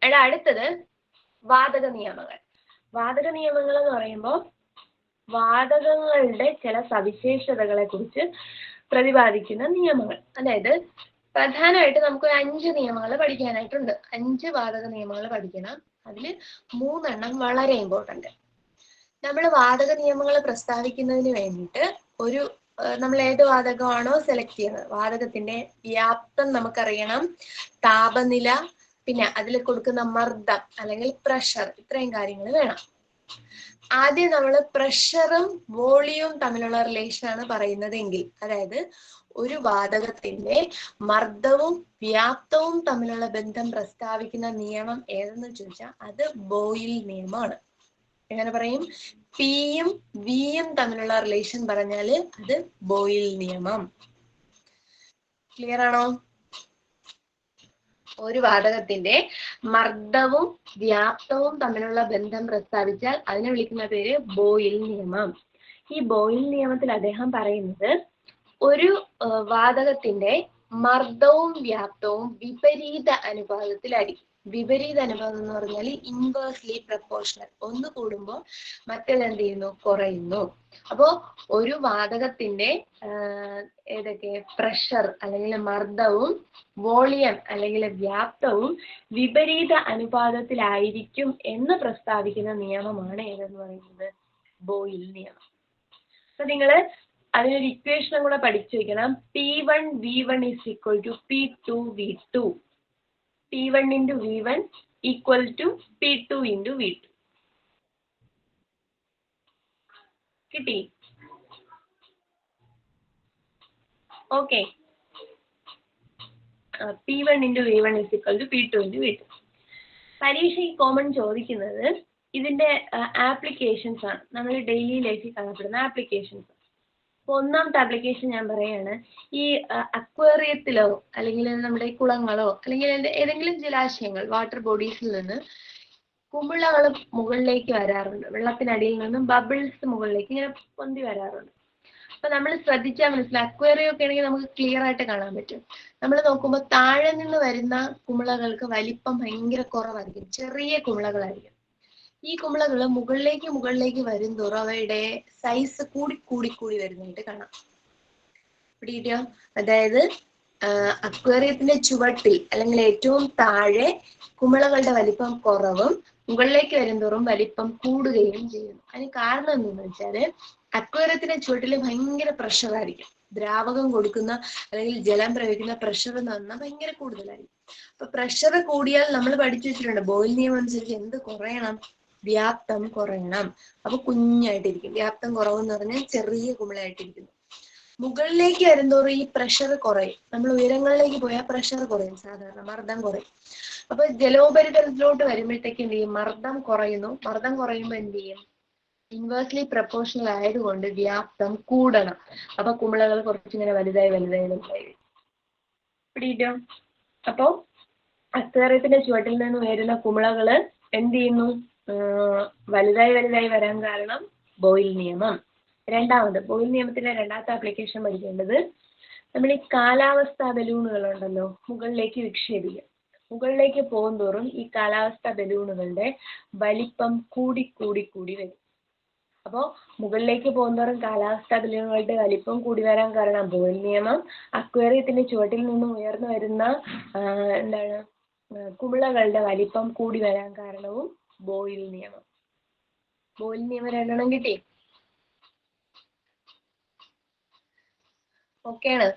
എടാ അടുത്തത് വാതക നിയമങ്ങൾ. വാതക നിയമങ്ങൾ എന്ന് പറയുമ്പോൾ വാതകങ്ങളുടെ ചില സവിശേഷതകളെ കുറിച്ച് പ്രതിപാദിക്കുന്ന നിയമങ്ങൾ. അതായത് പ്രധാനമായിട്ട് നമുക്ക് 5 നിയമങ്ങൾ പഠിക്കാനായിട്ടുണ്ട്. 5 വാതക നിയമങ്ങൾ പഠിക്കണം. അതിൽ 3 വളരെ ഇമ്പോർട്ടന്റ്. നമ്മൾ വാതക നിയമങ്ങൾ പ്രസ്താവിക്കുന്നതിന് വേണ്ടിയിട്ട് നമ്മൾ ഏത് വാതകമാണോ സെലക്ട് ചെയ്യുന്നത്, വാതകത്തിന്റെ വ്യാപ്തം നമുക്കറിയണം, താപനില, പിന്നെ അതിൽ കൊടുക്കുന്ന മർദ്ദം അല്ലെങ്കിൽ പ്രഷർ, ഇത്രയും കാര്യങ്ങൾ വേണം. ആദ്യം നമ്മൾ പ്രഷറും വോളിയവും തമ്മിലുള്ള റിലേഷൻ ആണ് പറയുന്നതെങ്കിൽ, അതായത് ഒരു വാതകത്തിന്റെ മർദ്ദവും വ്യാപ്തവും തമ്മിലുള്ള ബന്ധം പ്രസ്താവിക്കുന്ന നിയമം ഏതെന്ന് ചോദിച്ചാൽ അത് ബോയിൽ നിയമമാണ്. എങ്ങനെ പറയും? പിയും വിയും തമ്മിലുള്ള റിലേഷൻ പറഞ്ഞാല് അത് ബോയിൽ നിയമം. ക്ലിയർ ആണോ? ഒരു വാതകത്തിന്റെ മർദ്ദവും വ്യാപ്തവും തമ്മിലുള്ള ബന്ധം പ്രസ്താവിച്ചാൽ അതിനെ വിളിക്കുന്ന പേര് ബോയിൽ നിയമം. ഈ ബോയിൽ നിയമത്തിൽ അദ്ദേഹം പറയുന്നത് ഒരു വാതകത്തിന്റെ മർദ്ദവും വ്യാപ്തവും വിപരീത അനുപാതത്തിലായിരിക്കും. വിപരീത അനുപാതം എന്ന് പറഞ്ഞാൽ ഇൻവേഴ്സ്ലി പ്രപ്പോർഷണൽ. ഒന്ന് കൂടുമ്പോൾ മറ്റേത് എന്ത് ചെയ്യുന്നു? കുറയുന്നു. അപ്പോ ഒരു വാതകത്തിന്റെ ഏതൊക്കെ പ്രഷർ അല്ലെങ്കിൽ മർദ്ദവും വോളിയം അല്ലെങ്കിൽ വ്യാപ്തവും വിപരീത അനുപാതത്തിലായിരിക്കും എന്ന് പ്രസ്താവിക്കുന്ന നിയമമാണ് ഏതെന്ന് പറയുന്നത്? ബോയിൽ നിയമം. അപ്പൊ നിങ്ങള് അതിനൊരു ഇക്വേഷനും കൂടെ പഠിച്ചു വെക്കണം. P1 V1 is equal to P2 V2. P1 into V1 equal to P2 into V2. കിട്ടി? Okay. P1 into V1 is equal to P2 into V2. പരീക്ഷയ്ക്ക് കോമൺ ചോദിക്കുന്നത് ഇതിന്റെ ആപ്ലിക്കേഷൻസ് ആണ്. നമ്മൾ ഡെയിലി ലൈഫിൽ കാണപ്പെടുന്ന ആപ്ലിക്കേഷൻസ്. അപ്പൊ ഒന്നാമത്തെ ആപ്ലിക്കേഷൻ ഞാൻ പറയാണ്, ഈ അക്വേറിയത്തിലോ അല്ലെങ്കിൽ നമ്മുടെ കുളങ്ങളോ അല്ലെങ്കിൽ ഏതെങ്കിലും ജലാശയങ്ങൾ, വാട്ടർ ബോഡീസിൽ നിന്ന് കുമിളകൾ മുകളിലേക്ക് വരാറുണ്ട്. വെള്ളത്തിനടിയിൽ നിന്നും ബബിൾസ് മുകളിലേക്ക് ഇങ്ങനെ പൊന്തി വരാറുണ്ട്. അപ്പൊ നമ്മൾ ശ്രദ്ധിച്ചാൽ മനസ്സിലാവും, അക്വേറിയം ഒക്കെ ആണെങ്കിൽ നമുക്ക് ക്ലിയർ ആയിട്ട് കാണാൻ പറ്റും. നമ്മൾ നോക്കുമ്പോൾ താഴെ നിന്ന് വരുന്ന കുമിളകൾക്ക് വലിപ്പം ഭയങ്കര കുറവായിരിക്കും, ചെറിയ കുമിളകളായിരിക്കും. ഈ കുമിളകൾ മുകളിലേക്ക് വരും തോറും അവയുടെ സൈസ് കൂടി വരുന്നതായിട്ട് കാണാം. പിടിയോ? അതായത് അക്വേറിയത്തിന്റെ ചുവട്ടിൽ അല്ലെങ്കിൽ ഏറ്റവും താഴെ കുമിളകളുടെ വലിപ്പം കുറവും മുകളിലേക്ക് വരുംതോറും വലിപ്പം കൂടുകയും ചെയ്യുന്നു. അതിന് കാരണം എന്താണെന്ന് വെച്ചാല് അക്വേറിയത്തിന്റെ ചുവട്ടിൽ ഭയങ്കര പ്രഷർ ആയിരിക്കും. ദ്രാവകം കൊടുക്കുന്ന അല്ലെങ്കിൽ ജലം പ്രയോഗിക്കുന്ന പ്രഷർ എന്ന് പറഞ്ഞാൽ ഭയങ്കര കൂടുതലായിരിക്കും. അപ്പൊ പ്രഷർ കൂടിയാൽ നമ്മൾ പഠിച്ചു വെച്ചിട്ടുണ്ട്, ബോയിൽ നിയമം അനുസരിച്ച് എന്ത് കുറയണം? വ്യാപ്തം കുറയണം. അപ്പൊ കുഞ്ഞായിട്ടിരിക്കും. വ്യാപ്തം കുറവെന്ന് പറഞ്ഞാൽ ചെറിയ കുമിളയായിട്ടിരിക്കുന്നു. മുകളിലേക്ക് വരുന്തോറും ഈ പ്രഷർ കുറയും. നമ്മൾ ഉയരങ്ങളിലേക്ക് പോയാൽ പ്രഷർ കുറയും, സാധാരണ മർദ്ദം കുറയും. അപ്പൊ ജലോപരിതലത്തിലോട്ട് വരുമ്പോഴത്തേക്ക് എന്ത് ചെയ്യും? മർദ്ദം കുറയുന്നു. മർദ്ദം കുറയുമ്പോൾ എന്ത് ചെയ്യും? ഇൻവേഴ്സ്ലി പ്രപ്പോർഷണൽ ആയതുകൊണ്ട് വ്യാപ്തം കൂടണം. അപ്പൊ കുമിളകൾ കുറച്ചിങ്ങനെ വലുതായി പിടിയിട്ടോ? അപ്പൊ അക്വേറിയത്തിന്റെ ചുവട്ടിൽ നിന്ന് വരുന്ന കുമിളകള് എന്ത് ചെയ്യുന്നു? വലുതായി വരാൻ കാരണം ബോയിൽ നിയമം. രണ്ടാമത്, ബോയിൽ നിയമത്തിന്റെ രണ്ടാമത്തെ ആപ്ലിക്കേഷൻ പഠിക്കേണ്ടത്, നമ്മൾ ഈ കാലാവസ്ഥാ ബലൂണുകൾ ഉണ്ടല്ലോ, മുകളിലേക്ക് വിക്ഷേപിക്കുക. മുകളിലേക്ക് പോകും തോറും ഈ കാലാവസ്ഥാ ബലൂണുകളുടെ വലിപ്പം കൂടി വരും. അപ്പോൾ മുകളിലേക്ക് പോകുന്തോറും കാലാവസ്ഥാ ബലൂണുകളുടെ വലിപ്പം കൂടി വരാൻ കാരണം ബോയിൽ നിയമം. അക്വേറിയത്തിന്റെ ചുവട്ടിൽ നിന്നും ഉയർന്നു വരുന്ന കുമിളകളുടെ വലിപ്പം കൂടി വരാൻ കാരണവും ബോയിൽ നിയമം. ബോയിൽ നിയമം 2 കിട്ടി. ഓക്കെയാണ്.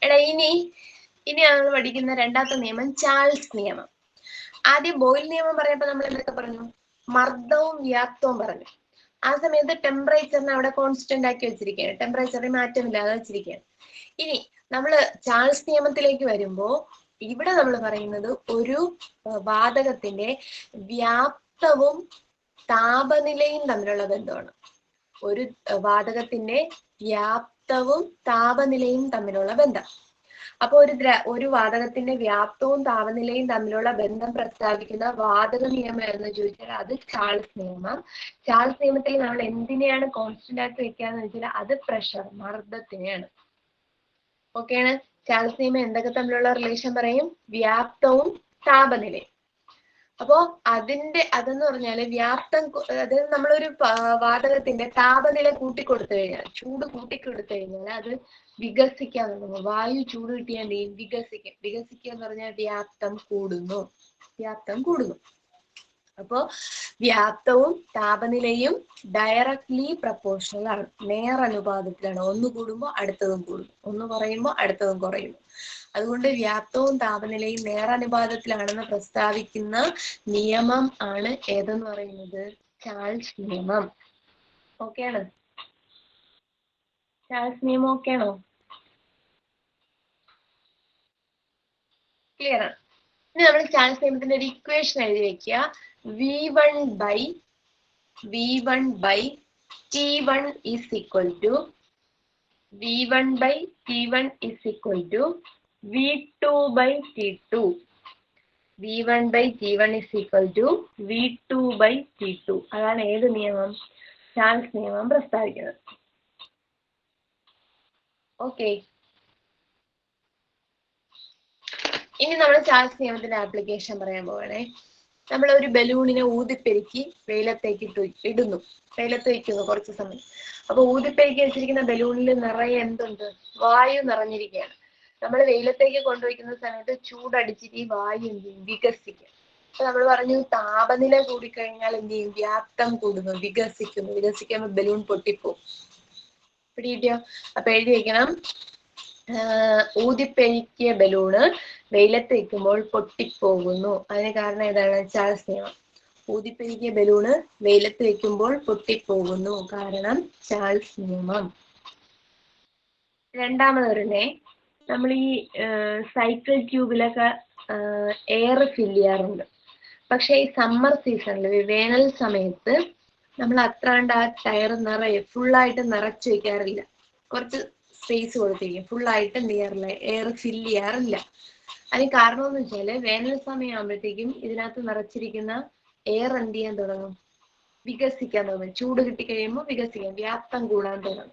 എടാ ഇനി നമ്മൾ പഠിക്കുന്ന രണ്ടാമത്തെ നിയമം ചാൾസ് നിയമം. ആദ്യം ബോയിൽ നിയമം പറഞ്ഞപ്പോ നമ്മൾ എന്തൊക്കെ പറഞ്ഞു? മർദ്ദവും വ്യാപ്തവും പറഞ്ഞു. ആ സമയത്ത് ടെമ്പറേച്ചറിനെ അവിടെ കോൺസ്റ്റന്റ് ആക്കി വെച്ചിരിക്കുകയാണ്, ടെമ്പറേച്ചറിന് മാറ്റമില്ലാതെ വെച്ചിരിക്കുകയാണ്. ഇനി നമ്മള് ചാൾസ് നിയമത്തിലേക്ക് വരുമ്പോ ഇവിടെ നമ്മൾ പറയുന്നത് ഒരു വാതകത്തിന്റെ വ്യാപ്തവും താപനിലയും തമ്മിലുള്ള ബന്ധമാണ്. ഒരു വാതകത്തിന്റെ വ്യാപ്തവും താപനിലയും തമ്മിലുള്ള ബന്ധം. അപ്പൊ ഒരു വാതകത്തിന്റെ വ്യാപ്തവും താപനിലയും തമ്മിലുള്ള ബന്ധം പ്രസ്താവിക്കുന്ന വാതക നിയമം എന്ന് ചോദിച്ചാൽ അത് ചാൾസ് നിയമം. ചാൾസ് നിയമത്തിൽ നമ്മൾ എന്തിനെയാണ് കോൺസ്റ്റന്റ് ആക്കി വെക്കാന്ന് വെച്ചാൽ അത് പ്രഷർ, മർദ്ദത്തിനെയാണ്. ഓക്കെയാണ്. ചാൾസ് നിയമം എന്തൊക്കെ തമ്മിലുള്ള റിലേഷൻ പറയും? വ്യാപ്തവും താപനിലയും. അപ്പോ അതെന്ന് പറഞ്ഞാല് വ്യാപ്തം, അതായത് നമ്മളൊരു വാതകത്തിന്റെ താപനില കൂട്ടിക്കൊടുത്തു കഴിഞ്ഞാൽ, ചൂട് കൂട്ടിക്കൊടുത്തു കഴിഞ്ഞാൽ അത് വികസിക്കാൻ തുടങ്ങും. വായു ചൂട് കിട്ടിയാൽ വികസിക്കും. വികസിക്കുക എന്ന് പറഞ്ഞാൽ വ്യാപ്തം കൂടുന്നു. അപ്പോ വ്യാപ്തവും താപനിലയും ഡയറക്ട്ലി പ്രപ്പോർഷണൽ ആണ്, നേരനുപാതത്തിലാണ്. ഒന്ന് കൂടുമ്പോൾ അടുത്തതും കൂടുന്നു, ഒന്ന് കുറയുമ്പോൾ അടുത്തതും കുറയുന്നു. അതുകൊണ്ട് വ്യാപ്തവും താപനിലയും നേരനുപാതത്തിലാണെന്ന് പ്രസ്താവിക്കുന്ന നിയമം ആണ് ഏതെന്ന് പറയുന്നത്? ചാൾസ് നിയമം. ഓക്കെയാണ്? ചാൾസ് നിയമം ഓക്കെയാണോ? ക്ലിയർ ആണ്. ഇനി നമ്മൾ ചാൾസ് നിയമത്തിന്റെ ഒരു ഇക്വേഷൻ എഴുതി വെക്കുക. V1 by T1 is equal to V1 by T1 is equal to V2 by T2. V1 by T1 is equal to V2 by T2. അതാണ് ഏത് നിയമം? ചാൾസ് നിയമം പ്രസ്താവിക്കുന്നത്. ഓക്കെ. ഇനി നമ്മൾ ചാൾസ് നിയമത്തിന്റെ ആപ്ലിക്കേഷൻ പറയാൻ പോവാണേ. നമ്മൾ ഒരു ബലൂണിനെ ഊതിപ്പെരുക്കി വെയിലത്തേക്ക് ഇടുന്നു, വെയിലത്ത് വയ്ക്കുന്നു കുറച്ച് സമയം. അപ്പൊ ഊതിപ്പെരുക്കി വെച്ചിരിക്കുന്ന ബലൂണിൽ നിറയെ എന്തുണ്ട്? വായു നിറഞ്ഞിരിക്കുകയാണ്. നമ്മൾ വെയിലത്തേക്ക് കൊണ്ടുവയ്ക്കുന്ന സമയത്ത് ചൂടടിച്ചിട്ട് ഈ വായു എന്ത് ചെയ്യും? വികസിക്കും. അപ്പൊ നമ്മൾ പറഞ്ഞു താപനില കൂടിക്കഴിഞ്ഞാൽ എന്ത് ചെയ്യും? വ്യാപ്തം കൂടുന്നു, വികസിക്കുന്നു. വികസിക്കുമ്പോൾ ബലൂൺ പൊട്ടിപ്പോവും. പിടികിട്ടിയോ? അപ്പൊ എഴുതി വെക്കണം, ഊതിപ്പെരുക്കിയ ബലൂണ് വെയിലത്ത് വയ്ക്കുമ്പോൾ പൊട്ടിപ്പോകുന്നു. അതിന് കാരണം ഏതാണ്? ചാൾസ് നിയമം. ഊതിപ്പെരുക്കിയ ബലൂണ് വെയിലത്ത് വെക്കുമ്പോൾ പൊട്ടിപ്പോകുന്നു, കാരണം ചാൾസ് നിയമം. രണ്ടാമതൊരെണ്ണെ, നമ്മൾ ഈ സൈക്കിൾ ട്യൂബിലൊക്കെ എയർ ഫില്ല് ചെയ്യാറുണ്ട്. പക്ഷെ ഈ സമ്മർ സീസണിൽ, വേനൽ സമയത്ത് നമ്മൾ അത്രാണ്ട് ആ ടയർ ഫുള്ളായിട്ട് നിറച്ചു വെക്കാറില്ല. കുറച്ച് സ്പേസ് കൊടുത്തിരിക്കും. ഫുള്ളായിട്ട് എന്ത് ചെയ്യാറില്ല? എയർ ഫില്ല് ചെയ്യാറില്ല. അതിന് കാരണം എന്ന് വെച്ചാല് വേനൽ സമയം ആകുമ്പോഴത്തേക്കും ഇതിനകത്ത് നിറച്ചിരിക്കുന്ന എയർ എന്ത് ചെയ്യാൻ തുടങ്ങും? വികസിക്കാൻ തുടങ്ങും. ചൂട് കിട്ടിക്കഴിയുമ്പോൾ വികസിക്കാൻ, വ്യാപ്തം കൂടാൻ തുടങ്ങും.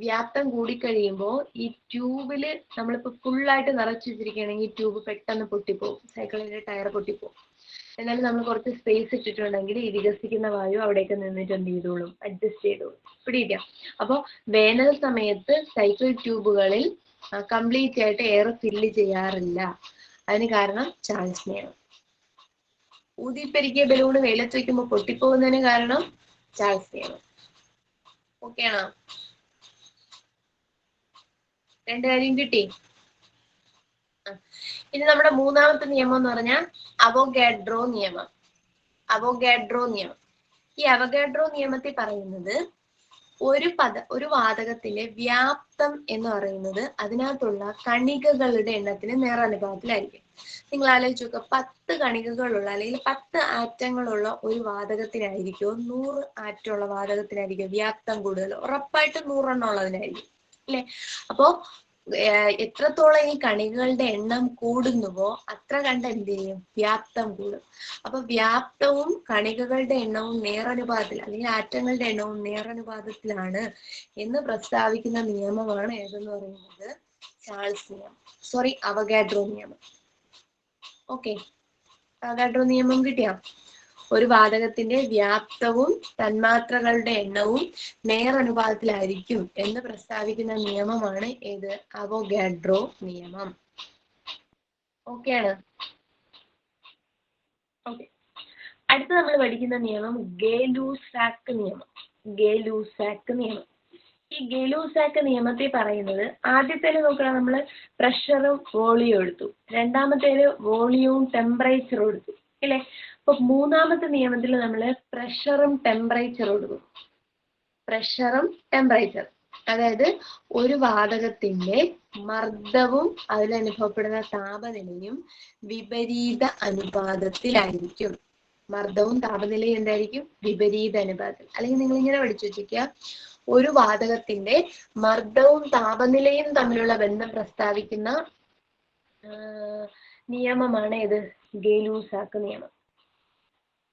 വ്യാപ്തം കൂടിക്കഴിയുമ്പോൾ ഈ ട്യൂബില് നമ്മളിപ്പോ ഫുള്ളായിട്ട് നിറച്ചു വെച്ചിരിക്കുകയാണെങ്കിൽ ട്യൂബ് പെട്ടെന്ന് പൊട്ടിപ്പോകും, സൈക്കിളിന്റെ ടയർ പൊട്ടിപ്പോകും. എന്നാലും നമ്മൾ കുറച്ച് സ്പേസ് ഇട്ടിട്ടുണ്ടെങ്കിൽ ഈ വികസിക്കുന്ന വായു അവിടേക്ക് നിന്നിട്ട് എന്ത് ചെയ്തോളും? അഡ്ജസ്റ്റ് ചെയ്തോളും. പിടിക്കാം. അപ്പൊ വേനൽ സമയത്ത് സൈക്കിൾ ട്യൂബുകളിൽ കംപ്ലീറ്റ് ആയിട്ട് എയർ ഫില്ല് ചെയ്യാറില്ല. അതിന് കാരണം ചാൾസ് നിയമം. ഊതിപ്പെരുക്കിയ ബലൂണ് വെയിലത്ത് വയ്ക്കുമ്പോൾ പൊട്ടിപ്പോകുന്നതിന് കാരണം ചാൾസ് നിയമം. ഓക്കെ ആണോ? രണ്ട് കാര്യം കിട്ടി. ഇനി നമ്മുടെ മൂന്നാമത്തെ നിയമം എന്ന് പറഞ്ഞാൽ അവോഗാഡ്രോ നിയമം. ഈ അവോഗാഡ്രോ നിയമത്തിൽ പറയുന്നത് ഒരു വാതകത്തിന്റെ വ്യാപ്തം എന്ന് പറയുന്നത് അതിനകത്തുള്ള കണികകളുടെ എണ്ണത്തിന് നേരാനുപാതത്തിലായിരിക്കും. നിങ്ങൾ ആലോചിച്ച് നോക്കുക, 10 കണികകളുള്ള അല്ലെങ്കിൽ 10 ആറ്റങ്ങളുള്ള ഒരു വാതകത്തിനായിരിക്കും, 100 ആറ്റമുള്ള വാതകത്തിനായിരിക്കും വ്യാപ്തം കൂടുതൽ. ഉറപ്പായിട്ടും 100 എണ്ണം ഉള്ളതിനായിരിക്കും, അല്ലെ? അപ്പോ എത്രത്തോളം ഈ കണികകളുടെ എണ്ണം കൂടുന്നുവോ അത്ര കണ്ട് എന്ത് ചെയ്യും? വ്യാപ്തം കൂടും. അപ്പൊ വ്യാപ്തവും കണികകളുടെ എണ്ണവും നേരനുപാതത്തിൽ, അല്ലെങ്കിൽ ആറ്റങ്ങളുടെ എണ്ണവും നേരനുപാതത്തിലാണ് എന്ന് പ്രസ്താവിക്കുന്ന നിയമമാണ് ഏതെന്ന് പറയുന്നത്? ചാൾസ് നിയമം. അവോഗാഡ്രോ നിയമം. ഓക്കെ, അവോഗാഡ്രോ നിയമം കിട്ടിയോ? ഒരു വാതകത്തിന്റെ വ്യാപ്തവും തന്മാത്രകളുടെ എണ്ണവും നേരനുപാതത്തിലായിരിക്കും എന്ന് പ്രസ്താവിക്കുന്ന നിയമമാണ് ഏത്? അവോഗാഡ്രോ നിയമം. ഓക്കെയാണ്? ഓക്കെ. അടുത്ത നമ്മൾ പഠിക്കുന്ന നിയമം ഗേ-ലൂസാക്ക് നിയമം. ഗേ-ലൂസാക്ക് നിയമം. ഈ ഗേ-ലൂസാക്ക് നിയമത്തിൽ പറയുന്നത്, ആദ്യത്തേല് നോക്കുക നമ്മൾ പ്രഷറും വോളിയം എടുത്തു, രണ്ടാമത്തേല് വോളിയവും ടെമ്പറേച്ചറും എടുത്തു അല്ലേ. അപ്പൊ മൂന്നാമത്തെ നിയമത്തിൽ നമ്മൾ പ്രഷറും ടെമ്പറേച്ചറും എടുക്കും. പ്രഷറും ടെമ്പറേച്ചർ, അതായത് ഒരു വാതകത്തിന്റെ മർദ്ദവും അതിലനുഭവപ്പെടുന്ന താപനിലയും വിപരീത അനുപാതത്തിലായിരിക്കും. മർദ്ദവും താപനിലയും എന്തായിരിക്കും? വിപരീത അനുപാതത്തിൽ. അല്ലെങ്കിൽ നിങ്ങൾ ഇങ്ങനെ പഠിച്ചു വെച്ചിരിക്കുക, ഒരു വാതകത്തിന്റെ മർദ്ദവും താപനിലയും തമ്മിലുള്ള ബന്ധം പ്രസ്താവിക്കുന്ന നിയമമാണ് ഇത്? ഗേ-ലൂസാക്ക് നിയമം.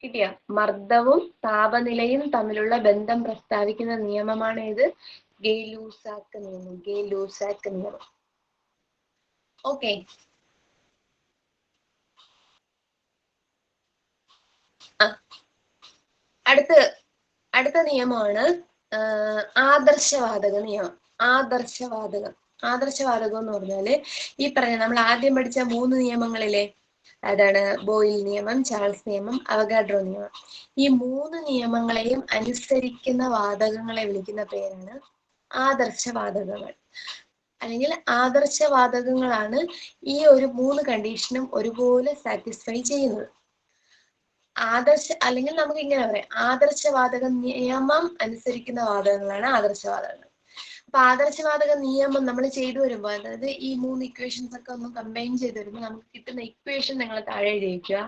കിട്ടിയോ? മർദ്ദവും താപനിലയും തമ്മിലുള്ള ബന്ധം പ്രസ്താവിക്കുന്ന നിയമമാണ് ഇത്? ഗേ-ലൂസാക്ക് നിയമം. ഗേ-ലൂസാക്ക് നിയമം. ഓക്കെ. അടുത്ത നിയമമാണ് ആദർശവാതക നിയമം. ആദർശവാതകം എന്ന് പറഞ്ഞാല് ഈ പറഞ്ഞ നമ്മൾ ആദ്യം പഠിച്ച 3 നിയമങ്ങളിലെ, അതാണ് ബോയിൽ നിയമം, ചാൾസ് നിയമം, അവഗാഡ്രോ നിയമം. ഈ 3 നിയമങ്ങളെയും അനുസരിക്കുന്ന വാതകങ്ങളെ വിളിക്കുന്ന പേരാണ് ആദർശവാതകങ്ങൾ. അല്ലെങ്കിൽ ആദർശവാതകങ്ങളാണ് ഈ ഒരു 3 കണ്ടീഷനും ഒരുപോലെ സാറ്റിസ്ഫൈ ചെയ്യുന്നത്. അല്ലെങ്കിൽ നമുക്ക് ഇങ്ങനെ പറയാം, ആദർശവാതക നിയമം അനുസരിക്കുന്ന വാതകങ്ങളാണ് ആദർശവാതകങ്ങൾ. അപ്പൊ ആദർശവാതക നിയമം നമ്മൾ ചെയ്തു വരുമ്പോൾ, അതായത് ഈ 3 ഇക്വേഷൻസ് ഒക്കെ ഒന്ന് കമ്പൈൻ ചെയ്ത് വരുമ്പോൾ നമുക്ക് കിട്ടുന്ന ഇക്വേഷൻ നിങ്ങൾ താഴെ എഴുതിക്കുക.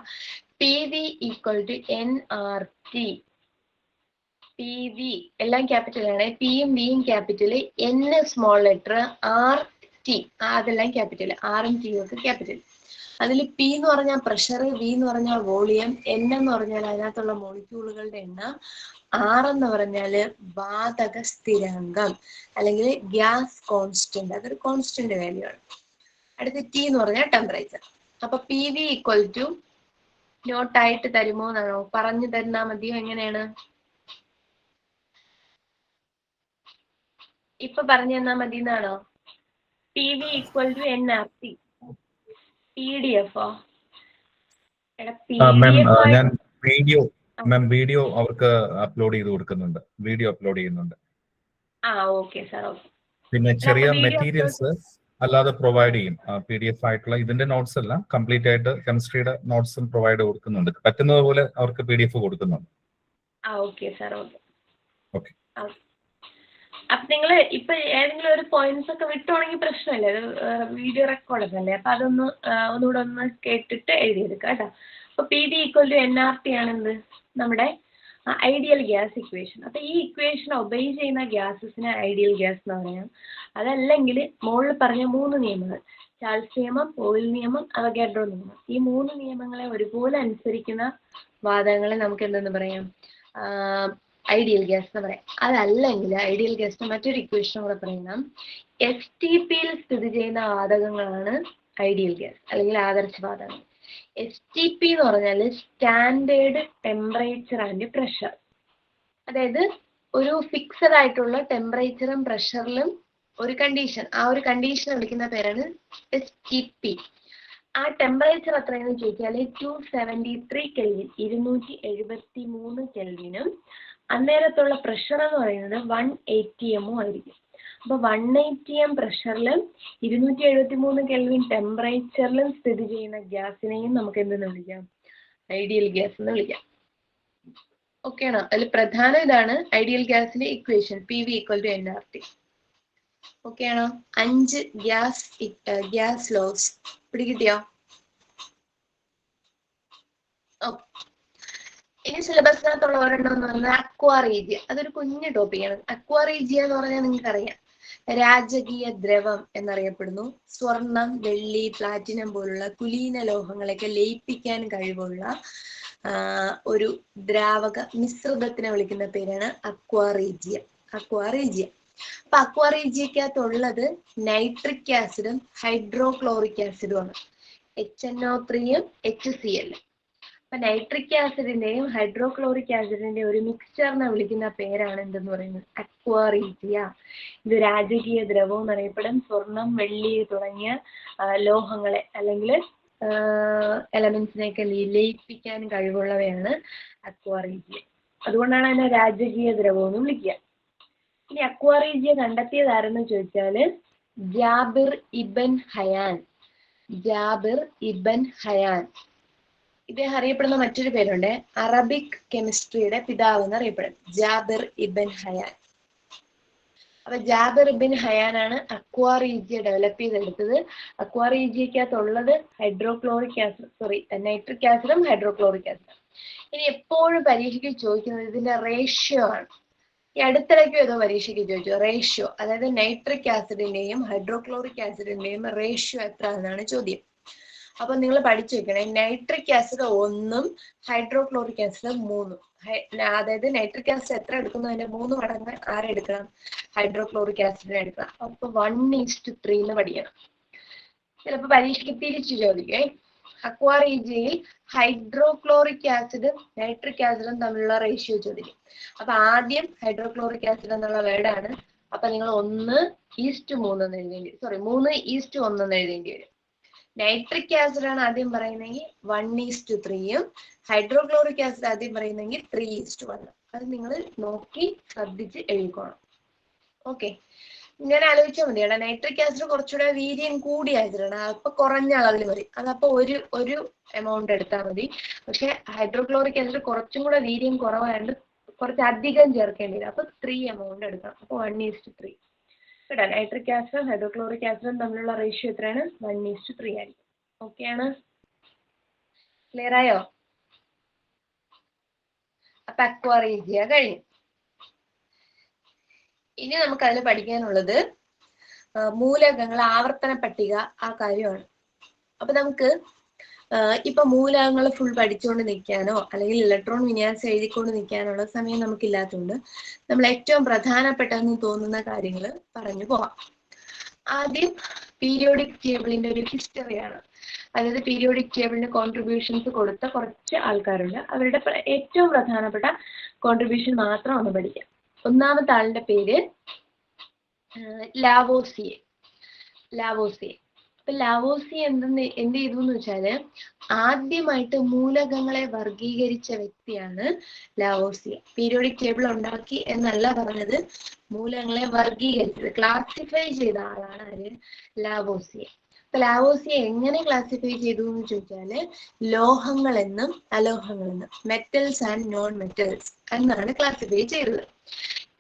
PV = nRT. PV എല്ലാം ക്യാപിറ്റൽ ആണ്, പിയും വിയും capital, N small letter, RT അതെല്ലാം ക്യാപിറ്റൽ, ആറും ടിയും ഒക്കെ ക്യാപിറ്റൽ. അതിൽ P എന്ന് പറഞ്ഞാൽ പ്രഷർ, V എന്ന് പറഞ്ഞാൽ വോളിയം, N എന്ന് പറഞ്ഞാൽ അതിനകത്തുള്ള മോളിക്യൂളുകളുടെ എണ്ണം, R എന്ന് പറഞ്ഞാല് വാതക സ്ഥിരാങ്കം അല്ലെങ്കിൽ ഗ്യാസ് കോൺസ്റ്റന്റ്, അതൊരു കോൺസ്റ്റന്റ് വാല്യൂ ആണ്. അടുത്ത് T എന്ന് പറഞ്ഞാൽ ടെമ്പറേച്ചർ. അപ്പൊ PV = നോട്ടായിട്ട് തരുമോ എന്നാണോ? പറഞ്ഞു തരുന്നാ മതിയോ? എങ്ങനെയാണ് ഇപ്പൊ പറഞ്ഞു തന്നാ മതി എന്നാണോ? PV = nRT. PDF ഞാൻ വീഡിയോ അവർക്ക് അപ്ലോഡ് ചെയ്ത് കൊടുക്കുന്നുണ്ട്. വീഡിയോ അപ്ലോഡ് ചെയ്യുന്നുണ്ട്. Okay sir. പിന്നെ ചെറിയ മെറ്റീരിയൽസ് അല്ലാതെ പ്രൊവൈഡ് ചെയ്യും. PDF ആയിട്ടുള്ള ഇതിന്റെ നോട്ട്സ് എല്ലാം കംപ്ലീറ്റ് ആയിട്ട് കെമിസ്ട്രിയുടെ നോട്ട്സും പ്രൊവൈഡ് കൊടുക്കുന്നുണ്ട്. പറ്റുന്നത് പോലെ അവർക്ക് PDF കൊടുക്കുന്നുണ്ട്. Okay sir. ഓക്കെ. അപ്പൊ നിങ്ങൾ ഇപ്പൊ ഏതെങ്കിലും ഒരു പോയിന്റ്സ് ഒക്കെ വിട്ടുവാണെങ്കിൽ പ്രശ്നമില്ല, അത് വീഡിയോ റെക്കോർഡ് അല്ലേ. അപ്പൊ അതൊന്ന് ഒന്നുകൂടെ ഒന്ന് കേട്ടിട്ട് എഴുതിയെടുക്കാം കേട്ടോ. അപ്പൊ PV = nRT ആണ് എന്ത്? നമ്മുടെ ഐഡിയൽ ഗ്യാസ് ഇക്വേഷൻ. അപ്പൊ ഈ ഇക്വേഷൻ ഒബേ ചെയ്യുന്ന ഗ്യാസസിന് ഐഡിയൽ ഗ്യാസ് എന്ന് പറയാം. അതല്ലെങ്കിൽ മുകളിൽ പറഞ്ഞ 3 നിയമങ്ങൾ, ചാൾസ് നിയമം, ബോയിൽ നിയമം, അവഗാഡ്രോ നിയമം, ഈ 3 നിയമങ്ങളെ ഒരുപോലെ അനുസരിക്കുന്ന വാതകങ്ങളെ നമുക്ക് എന്തെന്ന് പറയാം? ഐഡിയൽ ഗ്യാസ് എന്ന് പറയാം. അതല്ലെങ്കിൽ ഐഡിയൽ ഗ്യാസിന് മറ്റൊരു ഇക്വേഷൻ കൂടെ പറയാം. STPയിൽ സ്ഥിതി ചെയ്യുന്ന വാതകങ്ങളാണ് ഐഡിയൽ ഗ്യാസ് അല്ലെങ്കിൽ ആദർശവാതകങ്ങൾ. STP എന്ന് പറഞ്ഞാൽ സ്റ്റാൻഡേർഡ് ടെമ്പറേച്ചർ ആൻഡ് പ്രഷർ. അതായത് ഒരു ഫിക്സഡ് ആയിട്ടുള്ള ടെമ്പറേച്ചറും പ്രഷറിലും ഒരു കണ്ടീഷൻ, ആ ഒരു കണ്ടീഷനെ വിളിക്കുന്ന പേരാണ് STP. ആ ടെമ്പറേച്ചർ എത്രയെന്ന് ചോദിച്ചാൽ 273 കെൽവിൻ, 273 കെൽവിനും അന്നേരത്തുള്ള പ്രഷർ എന്ന് പറയുന്നത് 180 m ആയിരിക്കും. അപ്പൊ 180 m പ്രഷറിലും 273 കെൽവിൻ ടെമ്പറേച്ചറിലും സ്ഥിതി ചെയ്യുന്ന ഗ്യാസിനെയും നമുക്ക് എന്തെന്ന് വിളിക്കാം? ഐഡിയൽ ഗ്യാസ് എന്ന് വിളിക്കാം. ഓക്കെ ആണോ? അതിൽ പ്രധാനം ഇതാണ് ഐഡിയൽ ഗ്യാസിന്റെ ഇക്വേഷൻ, PV = nRT. ഓക്കെ ആണോ? 5 ഗ്യാസ് ലോസ് പിടികിട്ടിയോ? ഇനി സിലബസിനകത്തുള്ള ഒരെണ്ണം എന്ന് പറഞ്ഞാൽ അക്വാറീജിയ. അതൊരു കുഞ്ഞു ടോപ്പിക്കാണ്. അക്വാറീജിയ എന്ന് പറഞ്ഞാൽ നിങ്ങൾക്ക് അറിയാം, രാജകീയ ദ്രവം എന്നറിയപ്പെടുന്നു. സ്വർണം, വെള്ളി, പ്ലാറ്റിനം പോലുള്ള കുലീന ലോഹങ്ങളൊക്കെ ലയിപ്പിക്കാൻ കഴിവുള്ള ഒരു ദ്രാവക മിശ്രിതത്തിനെ വിളിക്കുന്ന പേരാണ് അക്വാറീജിയ. അപ്പൊ അക്വാറീജിയക്കകത്തുള്ളത് നൈട്രിക് ആസിഡും ഹൈഡ്രോക്ലോറിക് ആസിഡുമാണ്, HNO3 HCl. അപ്പൊ നൈട്രിക് ആസിഡിന്റെയും ഹൈഡ്രോക്ലോറിക് ആസിഡിന്റെയും ഒരു മിക്സ്ചറിനെ വിളിക്കുന്ന പേരാണ് എന്തെന്ന് പറയുന്നത്? അക്വാറീജിയ. ഇത് രാജകീയ ദ്രവം എന്നറിയപ്പെടും. സ്വർണം, വെള്ളി തുടങ്ങിയ ലോഹങ്ങളെ അല്ലെങ്കിൽ എലമെന്റ്സിനെയൊക്കെ ലയിപ്പിക്കാൻ കഴിവുള്ളവയാണ് അക്വാറീജിയ. അതുകൊണ്ടാണ് അതിനെ രാജകീയ ദ്രവം എന്ന് വിളിക്കുക. ഇനി അക്വാറീജിയ കണ്ടെത്തിയതാരെന്ന് ചോദിച്ചാല് ജാബിർ ഇബൻ ഹയാൻ. ജാബിർ ഇബൻ ഹയാൻ ഇദ്ദേഹം അറിയപ്പെടുന്ന മറ്റൊരു പേരുണ്ട്, അറബിക് കെമിസ്ട്രിയുടെ പിതാവ് എന്ന് അറിയപ്പെടും, ജാബിർ ഇബൻ ഹയാൻ. അപ്പൊ ജാബിർ ഇബൻ ഹയാനാണ് അക്വാറീജിയ ഡെവലപ്പ് ചെയ്തെടുത്തത്. അക്വാറീജിയക്കകത്തുള്ളത് ഹൈഡ്രോക്ലോറിക് ആസിഡ്, നൈട്രിക് ആസിഡും ഹൈഡ്രോക്ലോറിക് ആസിഡും. ഇനി എപ്പോഴും പരീക്ഷയ്ക്ക് ചോദിക്കുന്നത് ഇതിന്റെ റേഷ്യോ ആണ്. ഈ അടുത്തിടയ്ക്കും ഏതോ പരീക്ഷയ്ക്ക് ചോദിച്ചു റേഷ്യോ, അതായത് നൈട്രിക് ആസിഡിന്റെയും ഹൈഡ്രോക്ലോറിക് ആസിഡിന്റെയും റേഷ്യോ എത്ര എന്നാണ് ചോദ്യം. അപ്പൊ നിങ്ങൾ പഠിച്ചു വെക്കണേ, നൈട്രിക് ആസിഡ് 1 ഹൈഡ്രോക്ലോറിക് ആസിഡ് 3. അതായത് നൈട്രിക് ആസിഡ് എത്ര എടുക്കുന്നു അതിന്റെ 3 മടങ്ങ് ആരെടുക്കണം, ഹൈഡ്രോക്ലോറിക് ആസിഡിനെ എടുക്കണം. അപ്പൊ 1:3 എന്ന് പഠിക്കണം. ചിലപ്പോ പരീക്ഷയ്ക്ക് തിരിച്ചു ചോദിക്കേ, അക്വാറീജിയയിൽ ഹൈഡ്രോക്ലോറിക് ആസിഡും നൈട്രിക് ആസിഡും തമ്മിലുള്ള റേഷ്യോ ചോദിക്കും. അപ്പൊ ആദ്യം ഹൈഡ്രോക്ലോറിക് ആസിഡ് എന്നുള്ള വേർഡാണ്. അപ്പൊ നിങ്ങൾ 1:3 എന്ന് എഴുതേണ്ടി വരും, 3:1 എന്ന് എഴുതേണ്ടി വരും. നൈട്രിക് ആസിഡ് ആണ് ആദ്യം പറയുന്നെങ്കിൽ 1:3ഉം ഹൈഡ്രോക്ലോറിക് ആസിഡ് ആദ്യം പറയുന്നെങ്കിൽ 3:1. അത് നിങ്ങൾ നോക്കി ശ്രദ്ധിച്ച് എഴുതിക്കോണം. ഓക്കെ, ഇങ്ങനെ ആലോചിച്ചാൽ മതി. നൈട്രിക് ആസിഡ് കുറച്ചുകൂടെ വീര്യം കൂടിയ ആസിഡാണ്, അപ്പൊ കുറഞ്ഞ അളവിൽ മതി. അതപ്പോ ഒരു എമൗണ്ട് എടുത്താൽ മതി. പക്ഷെ ഹൈഡ്രോക്ലോറിക് ആസിഡ് കുറച്ചും കൂടെ വീര്യം കുറവായതുകൊണ്ട് കുറച്ച് അധികം ചേർക്കേണ്ടി വരും. അപ്പൊ 3 എമൗണ്ട് എടുക്കണം. അപ്പൊ 1:3. കേട്ടോ, നൈട്രിക് ആസിഡും ഹൈഡ്രോക്ലോറിക് ആസിഡും തമ്മിലുള്ള റേഷ്യോ എത്രയാണ്, 1:3 ആയിരിക്കും. ഓക്കെ ആണ്, ക്ലിയർ ആയോ? അപ്പൊ അക്വാറീജിയ കഴിഞ്ഞു. ഇനി നമുക്ക് അതിൽ പഠിക്കാനുള്ളത് മൂലകങ്ങൾ, ആവർത്തന പട്ടിക, ആ കാര്യമാണ്. അപ്പൊ നമുക്ക് ഇപ്പൊ മൂലകങ്ങൾ ഫുൾ പഠിച്ചുകൊണ്ട് നിൽക്കാനോ അല്ലെങ്കിൽ ഇലക്ട്രോൺ വിന്യാസം എഴുതിക്കൊണ്ട് നിൽക്കാനുള്ള സമയം നമുക്കില്ലാത്തതുകൊണ്ട് നമ്മൾ ഏറ്റവും പ്രധാനപ്പെട്ടതെന്ന് തോന്നുന്ന കാര്യങ്ങൾ പറഞ്ഞു പോവാം. ആദ്യം പീരിയോഡിക് ടേബിളിന്റെ ഒരു ഹിസ്റ്ററിയാണ്. അതായത് പീരിയോഡിക് ടേബിളിന് കോൺട്രിബ്യൂഷൻസ് കൊടുത്ത കുറച്ച് ആൾക്കാരുണ്ട്, അവരുടെ ഏറ്റവും പ്രധാനപ്പെട്ട കോൺട്രിബ്യൂഷൻ മാത്രം ഒന്ന് പഠിക്കാം. ഒന്നാമത്തെ ആളുടെ പേര് ലാവോസിയെ. അപ്പൊ ലാവോസിയെ എന്ത് ചെയ്തു എന്ന് വെച്ചാല് ആദ്യമായിട്ട് മൂലകങ്ങളെ വർഗീകരിച്ച വ്യക്തിയാണ് ലാവോസിയെ. പീരിയോഡിക് ടേബിൾ ഉണ്ടാക്കി എന്നല്ല പറഞ്ഞത്, മൂലകങ്ങളെ വർഗീകരിച്ചത്, ക്ലാസിഫൈ ചെയ്ത ആളാണ് ആര്, ലാവോസിയെ. അപ്പൊ ലാവോസിയെ എങ്ങനെ ക്ലാസിഫൈ ചെയ്തു എന്ന് ചോദിച്ചാല് ലോഹങ്ങളെന്നും അലോഹങ്ങളെന്നും, മെറ്റൽസ് ആൻഡ് നോൺ മെറ്റൽസ് എന്നാണ് ക്ലാസിഫൈ ചെയ്തത്.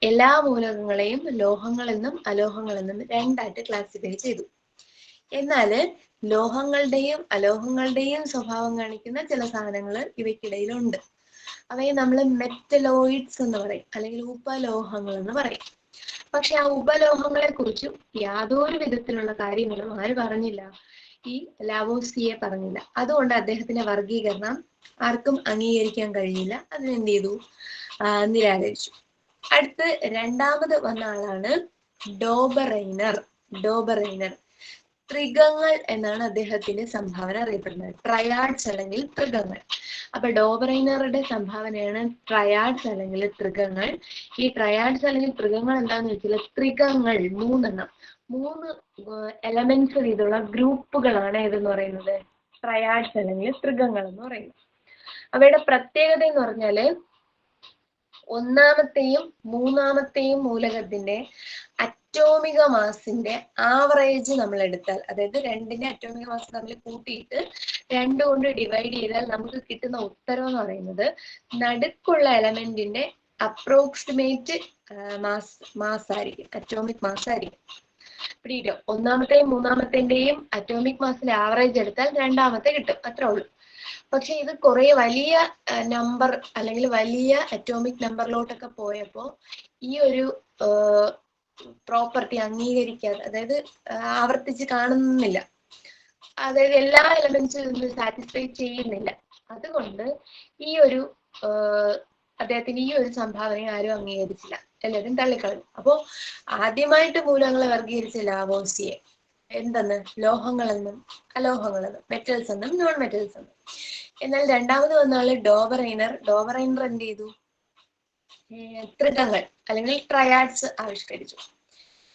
എല്ലാ മൂലകങ്ങളെയും ലോഹങ്ങളെന്നും അലോഹങ്ങളെന്നും രണ്ടായിട്ട് ക്ലാസിഫൈ ചെയ്തു. എന്നാല് ലോഹങ്ങളുടെയും അലോഹങ്ങളുടെയും സ്വഭാവം കാണിക്കുന്ന ചില സാധനങ്ങൾ ഇവയ്ക്കിടയിലുണ്ട്. അവയെ നമ്മൾ മെറ്റലോയിഡ്സ് എന്ന് പറയും, അല്ലെങ്കിൽ ഉപലോഹങ്ങൾ എന്ന് പറയും. പക്ഷെ ആ ഉപലോഹങ്ങളെ കുറിച്ചും യാതൊരു വിധത്തിലുള്ള കാര്യങ്ങളും ആര് പറഞ്ഞില്ല, ഈ ലാവോസിയെ പറഞ്ഞില്ല. അതുകൊണ്ട് അദ്ദേഹത്തിന്റെ വർഗീകരണം ആർക്കും അംഗീകരിക്കാൻ കഴിയില്ല. അതിനെന്ത് ചെയ്തു, നിരാകരിച്ചു. അടുത്ത് രണ്ടാമത് വന്ന ആളാണ് ഡോബറൈനർ. ത്രികങ്ങൾ എന്നാണ് അദ്ദേഹത്തിന്റെ സംഭാവന അറിയപ്പെടുന്നത്, ട്രയാഡ്സ് അല്ലെങ്കിൽ ത്രികങ്ങൾ. അപ്പൊ ഡോബറൈനറുടെ സംഭാവനയാണ് ട്രയാഡ്സ് അല്ലെങ്കിൽ ത്രികങ്ങൾ. ഈ ട്രയാഡ്സ് അല്ലെങ്കിൽ ത്രികങ്ങൾ എന്താന്ന് വെച്ചാൽ ത്രികങ്ങൾ 3 എലമെന്റ്സ് ചെയ്തുള്ള ഗ്രൂപ്പുകളാണ് ഏതെന്ന് പറയുന്നത്, ട്രയാഡ്സ് അല്ലെങ്കിൽ ത്രികങ്ങൾ എന്ന് പറയുന്നത്. അവയുടെ പ്രത്യേകത എന്ന് പറഞ്ഞാല് ഒന്നാമത്തെയും മൂന്നാമത്തെയും മൂലകത്തിന്റെ അറ്റോമിക മാസിന്റെ ആവറേജ് നമ്മൾ എടുത്താൽ, അതായത് രണ്ടിന്റെ അറ്റോമിക മാസ് തമ്മിൽ കൂട്ടിയിട്ട് 2 കൊണ്ട് ഡിവൈഡ് ചെയ്താൽ നമുക്ക് കിട്ടുന്ന ഉത്തരം എന്ന് പറയുന്നത് നടുക്കുള്ള എലമെന്റിന്റെ അപ്രോക്സിമേറ്റ് മാസ് ആയിരിക്കും, അറ്റോമിക് മാസ് ആയിരിക്കും. പിടിയിട്ടോ, ഒന്നാമത്തെയും മൂന്നാമത്തെയും അറ്റോമിക് മാസിന്റെ ആവറേജ് എടുത്താൽ രണ്ടാമത്തെ കിട്ടും, അത്രേ ഉള്ളൂ. പക്ഷെ ഇത് കുറെ വലിയ നമ്പർ അല്ലെങ്കിൽ വലിയ അറ്റോമിക് നമ്പറിലോട്ടൊക്കെ പോയപ്പോ ഈ ഒരു പ്രോപ്പർട്ടി അംഗീകരിക്കാതെ, അതായത് ആവർത്തിച്ച് കാണുന്നില്ല, അതായത് എല്ലാ എലമെന്റ്സും സാറ്റിസ്ഫൈ ചെയ്യുന്നില്ല. അതുകൊണ്ട് ഈ ഒരു അദ്ദേഹത്തിന് ഈ ഒരു സംഭാവന ആരും അംഗീകരിച്ചില്ല, എല്ലാവരും തള്ളിക്കളഞ്ഞു. അപ്പോ ആദ്യമായിട്ട് മൂലകങ്ങളെ വർഗീകരിച്ച ലാവോസിയെ എന്തെന്ന്, ലോഹങ്ങളെന്നും അലോഹങ്ങളെന്നും, മെറ്റൽസ് എന്നും നോൺ മെറ്റൽസ് എന്നും. എന്നാൽ രണ്ടാമത് വന്ന ആള് ഡോബറൈനർ എന്ത് ചെയ്തു, ത്രികങ്ങൾ അല്ലെങ്കിൽ ട്രയാഡ്സ് ആവിഷ്കരിച്ചു.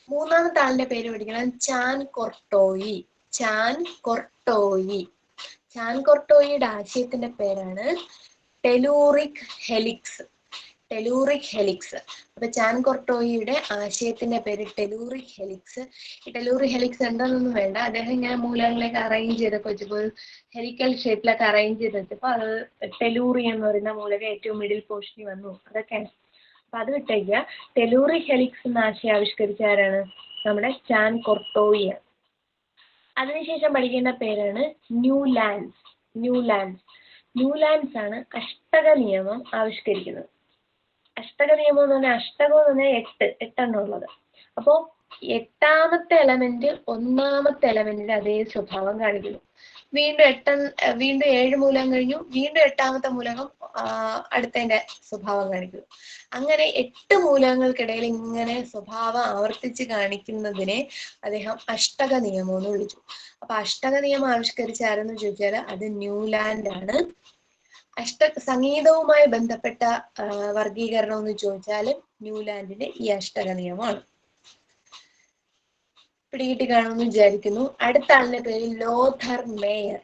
മൂന്നാമത്തെ ആളിന്റെ പേര് പഠിക്കണം, ചാൻ കൊർട്ടോയി. ചാൻകൊർട്ടോയിയുടെ ആശയത്തിന്റെ പേരാണ് ടെലൂറിക് ഹെലിക്സ്. Telluric helix. അപ്പൊ ചാൻകൊർട്ടോയിയുടെ ആശയത്തിന്റെ പേര് ടെലൂറിക് ഹെലിക്സ്. ഈ ടെലൂറിക് ഹെലിക്സ് എന്താണെന്നൊന്നും വേണ്ട, അദ്ദേഹം ഇങ്ങനെ മൂലകളിലേക്ക് അറേഞ്ച് ചെയ്തൊക്കെ വെച്ചപ്പോൾ ഹെലിക്കൽ ഷേപ്പിലൊക്കെ അറേഞ്ച് ചെയ്ത് വെച്ചപ്പോൾ അത് ടെലൂറി എന്ന് പറയുന്ന മൂലക ഏറ്റവും മിഡിൽ പോർഷനിൽ വന്നു. അതൊക്കെയാണ്. അപ്പൊ അത് വിട്ടേക്കുക. ടെലൂറിക് ഹെലിക്സ് എന്ന ആശയം ആവിഷ്കരിച്ച ആരാണ്? നമ്മുടെ ചാൻകൊർട്ടോയി. അതിനുശേഷം പഠിക്കേണ്ട പേരാണ് ന്യൂലാൻഡ്സ്. ന്യൂലാൻഡ്സ് ആണ് അഷ്ടക നിയമം ആവിഷ്കരിക്കുന്നത്. അഷ്ടക നിയമം എന്ന് പറഞ്ഞാൽ അഷ്ടകം എന്ന് പറഞ്ഞാൽ 8 ഉള്ളത്. അപ്പോ 8ാമത്തെ എലമെന്റ് 1ാമത്തെ എലമെന്റിന്റെ അതേ സ്വഭാവം കാണിക്കുന്നു. വീണ്ടും 7 മൂലകം കഴിഞ്ഞു, വീണ്ടും 8ാമത്തെ മൂലകം അടുത്തതിന്റെ സ്വഭാവം കാണിക്കുന്നു. അങ്ങനെ 8 മൂലകങ്ങൾക്കിടയിൽ ഇങ്ങനെ സ്വഭാവം ആവർത്തിച്ച് കാണിക്കുന്നതിനെ അദ്ദേഹം അഷ്ടക നിയമം എന്ന് വിളിച്ചു. അപ്പൊ അഷ്ടക നിയമം ആവിഷ്കരിച്ച ആരെന്ന് ചോദിച്ചാൽ അത് ന്യൂലാൻഡ് ആണ്. സംഗീതവുമായി ബന്ധപ്പെട്ട വർഗീകരണം എന്ന് ചോദിച്ചാൽ ന്യൂലാൻഡിന്റെ ഈ അഷ്ടക നിയമമാണ്. പിടികിട്ടി കാണുമെന്ന് വിചാരിക്കുന്നു. അടുത്ത ആളിന്റെ പേര് ലോഥർ മേയർ.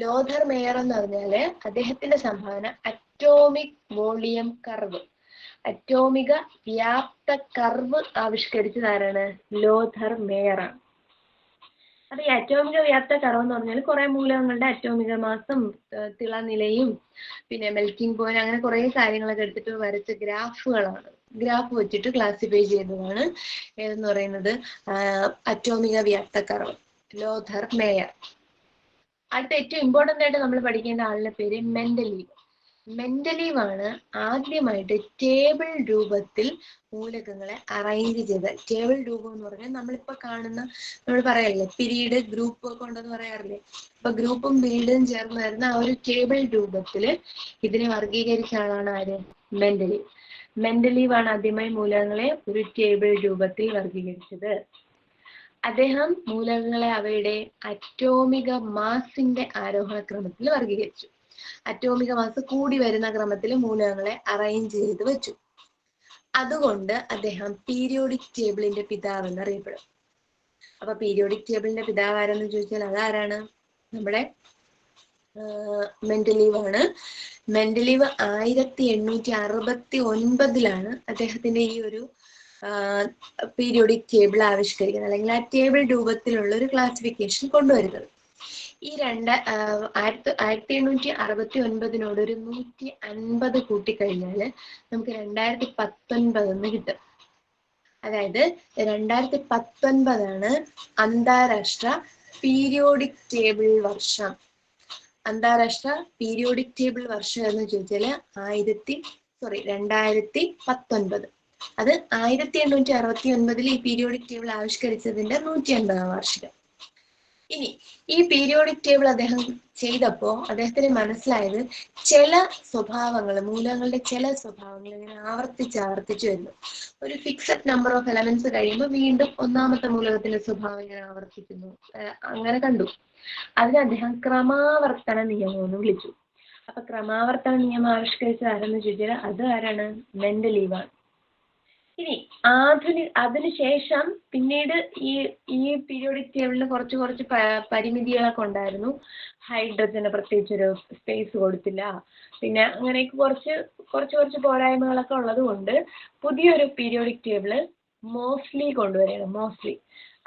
ലോഥർ മേയർ എന്ന് പറഞ്ഞാല് അദ്ദേഹത്തിന്റെ സംഭാവന അറ്റോമിക് വോളിയം കർവ്, അറ്റോമിക വ്യാപ്ത കർവ് ആവിഷ്കരിച്ചത് ആരാണ്? ലോഥർ മേയർ ആണ്. അപ്പൊ ഈ അറ്റോമിക വ്യാപ്ത കർവ് എന്ന് പറഞ്ഞാൽ കുറെ മൂലകങ്ങളുടെ അറ്റോമിക മാസം, തിളനിലയും പിന്നെ മെൽറ്റിംഗ് പോയിന്റ്, അങ്ങനെ കുറെ കാര്യങ്ങളൊക്കെ എടുത്തിട്ട് വരച്ച ഗ്രാഫുകളാണ്. ഗ്രാഫ് വെച്ചിട്ട് ക്ലാസിഫൈ ചെയ്തതാണ് ഏതെന്ന് പറയുന്നത് അറ്റോമിക വ്യാപ്ത കർവ്, ലോഥർ മേയർ. അടുത്ത ഏറ്റവും ഇമ്പോർട്ടന്റ് ആയിട്ട് നമ്മൾ പഠിക്കേണ്ട ആളുടെ പേര് മെൻഡലീവ്. മെൻഡലീവ് ആണ് ആദ്യമായിട്ട് ടേബിൾ രൂപത്തിൽ മൂലകങ്ങളെ അറേഞ്ച് ചെയ്ത. ടേബിൾ രൂപം എന്ന് പറഞ്ഞാൽ നമ്മളിപ്പോ കാണുന്ന, നമ്മൾ പറയാറില്ലേ പീരീഡ് ഗ്രൂപ്പ് ഒക്കെ ഉണ്ടെന്ന് പറയാറില്ലേ, അപ്പൊ ഗ്രൂപ്പും പീരീഡും ചേർന്ന് വരുന്ന ആ ഒരു ടേബിൾ രൂപത്തില് ഇതിനെ വർഗീകരിച്ച ആളാണ് ആര്? മെൻഡലീവ്. മെൻഡലീവ് ആണ് ആദ്യമായി മൂലകങ്ങളെ ഒരു ടേബിൾ രൂപത്തിൽ വർഗീകരിച്ചത്. അദ്ദേഹം മൂലകങ്ങളെ അവയുടെ അറ്റോമിക മാസിന്റെ ആരോഹണ ക്രമത്തിൽ വർഗീകരിച്ചു. അറ്റോമിക മാസ് കൂടി വരുന്ന ക്രമത്തിൽ മൂലകങ്ങളെ അറേഞ്ച് ചെയ്ത് വെച്ചു. അതുകൊണ്ട് അദ്ദേഹം പീരിയോഡിക് ടേബിളിന്റെ പിതാവ് എന്നറിയപ്പെടും. അപ്പൊ പീരിയോഡിക് ടേബിളിന്റെ പിതാവ് ആരെന്ന് ചോദിച്ചാൽ അതാരാണ്? നമ്മുടെ മെൻഡലീവ് ആണ്. മെൻഡലീവ് 1869 അദ്ദേഹത്തിന്റെ ഈ ഒരു പീരിയോഡിക് ടേബിൾ ആവിഷ്കരിക്കുന്നത്, അല്ലെങ്കിൽ ആ ടേബിൾ രൂപത്തിലുള്ള ഒരു ക്ലാസിഫിക്കേഷൻ കൊണ്ടുവരുന്നത്. ഈ 1869 ഒരു 150 കൂട്ടിക്കഴിഞ്ഞാൽ നമുക്ക് 2019 കിട്ടും. അതായത് 2019 അന്താരാഷ്ട്ര പീരിയോഡിക് ടേബിൾ വർഷം. അന്താരാഷ്ട്ര പീരിയോഡിക് ടേബിൾ വർഷം എന്ന് ചോദിച്ചാൽ 2019. അത് 1869 ഈ പീരിയോഡിക് ടേബിൾ ആവിഷ്കരിച്ചതിന്റെ 150ാം വാർഷികം. ഇനി ഈ പീരിയോഡിക് ടേബിൾ അദ്ദേഹം ചെയ്തപ്പോൾ അദ്ദേഹത്തിന് മനസ്സിലായത് ചില സ്വഭാവങ്ങൾ, മൂലകങ്ങളുടെ ചില സ്വഭാവങ്ങൾ ഇങ്ങനെ ആവർത്തിച്ച് വരുന്നു. ഒരു ഫിക്സഡ് നമ്പർ ഓഫ് എലമെന്റ്സ് കഴിയുമ്പോൾ വീണ്ടും 1ാമത്തെ മൂലകത്തിന്റെ സ്വഭാവം ഇങ്ങനെ ആവർത്തിക്കുന്നു, അങ്ങനെ കണ്ടു. അതിന് അദ്ദേഹം ക്രമാവർത്തന നിയമം എന്ന് വിളിച്ചു. അപ്പൊ ക്രമാവർത്തന നിയമം ആവിഷ്കരിച്ചത് ആരെന്ന് ചോദിച്ചാൽ അത് ആരാണ്? മെൻഡലീവ് ആണ്. ഇനി അതിനുശേഷം പിന്നീട് ഈ പീരിയോഡിക് ടേബിളിന് കുറച്ച് പരിമിതികളൊക്കെ ഉണ്ടായിരുന്നു. ഹൈഡ്രജന് പ്രത്യേകിച്ചൊരു സ്പേസ് കൊടുത്തില്ല, പിന്നെ അങ്ങനെയൊക്കെ കുറച്ച് പോരായ്മകളൊക്കെ ഉള്ളത് കൊണ്ട് പുതിയൊരു പീരിയോഡിക് ടേബിള് മോസ്ലി കൊണ്ടുവരികയാണ്. മോസ്ലി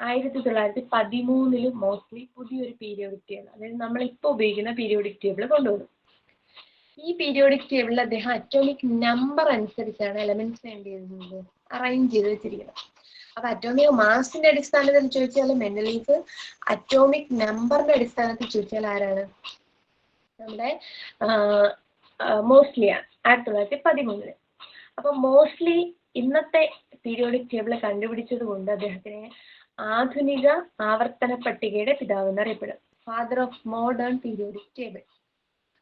1913 മോസ്ലി പുതിയൊരു പീരിയോഡിക് ടേബിൾ, അതായത് നമ്മളിപ്പോൾ ഉപയോഗിക്കുന്ന പീരിയോഡിക് ടേബിൾ കൊണ്ടുവന്നു. ഈ പീരിയോഡിക് ടേബിളിൽ അദ്ദേഹം അറ്റോമിക് നമ്പർ അനുസരിച്ചാണ് എലമെന്റ്സ് വേണ്ടി അറേഞ്ച് ചെയ്ത് വെച്ചിരിക്കുന്നത്. അപ്പൊ അറ്റോമിക് മാസിന്റെ അടിസ്ഥാനത്തിൽ ചോദിച്ചാൽ മെൻഡലീവ്, അറ്റോമിക് നമ്പറിന്റെ അടിസ്ഥാനത്തിൽ ചോദിച്ചാൽ ആരാണ്? നമ്മുടെ മോസ്ലിയാണ്, 1913. അപ്പൊ മോസ്ലി ഇന്നത്തെ പീരിയോഡിക് ടേബിൾ കണ്ടുപിടിച്ചത് കൊണ്ട് അദ്ദേഹത്തിനെ ആധുനിക ആവർത്തന പട്ടികയുടെ പിതാവ് എന്നറിയപ്പെടും. Father of modern periodic table.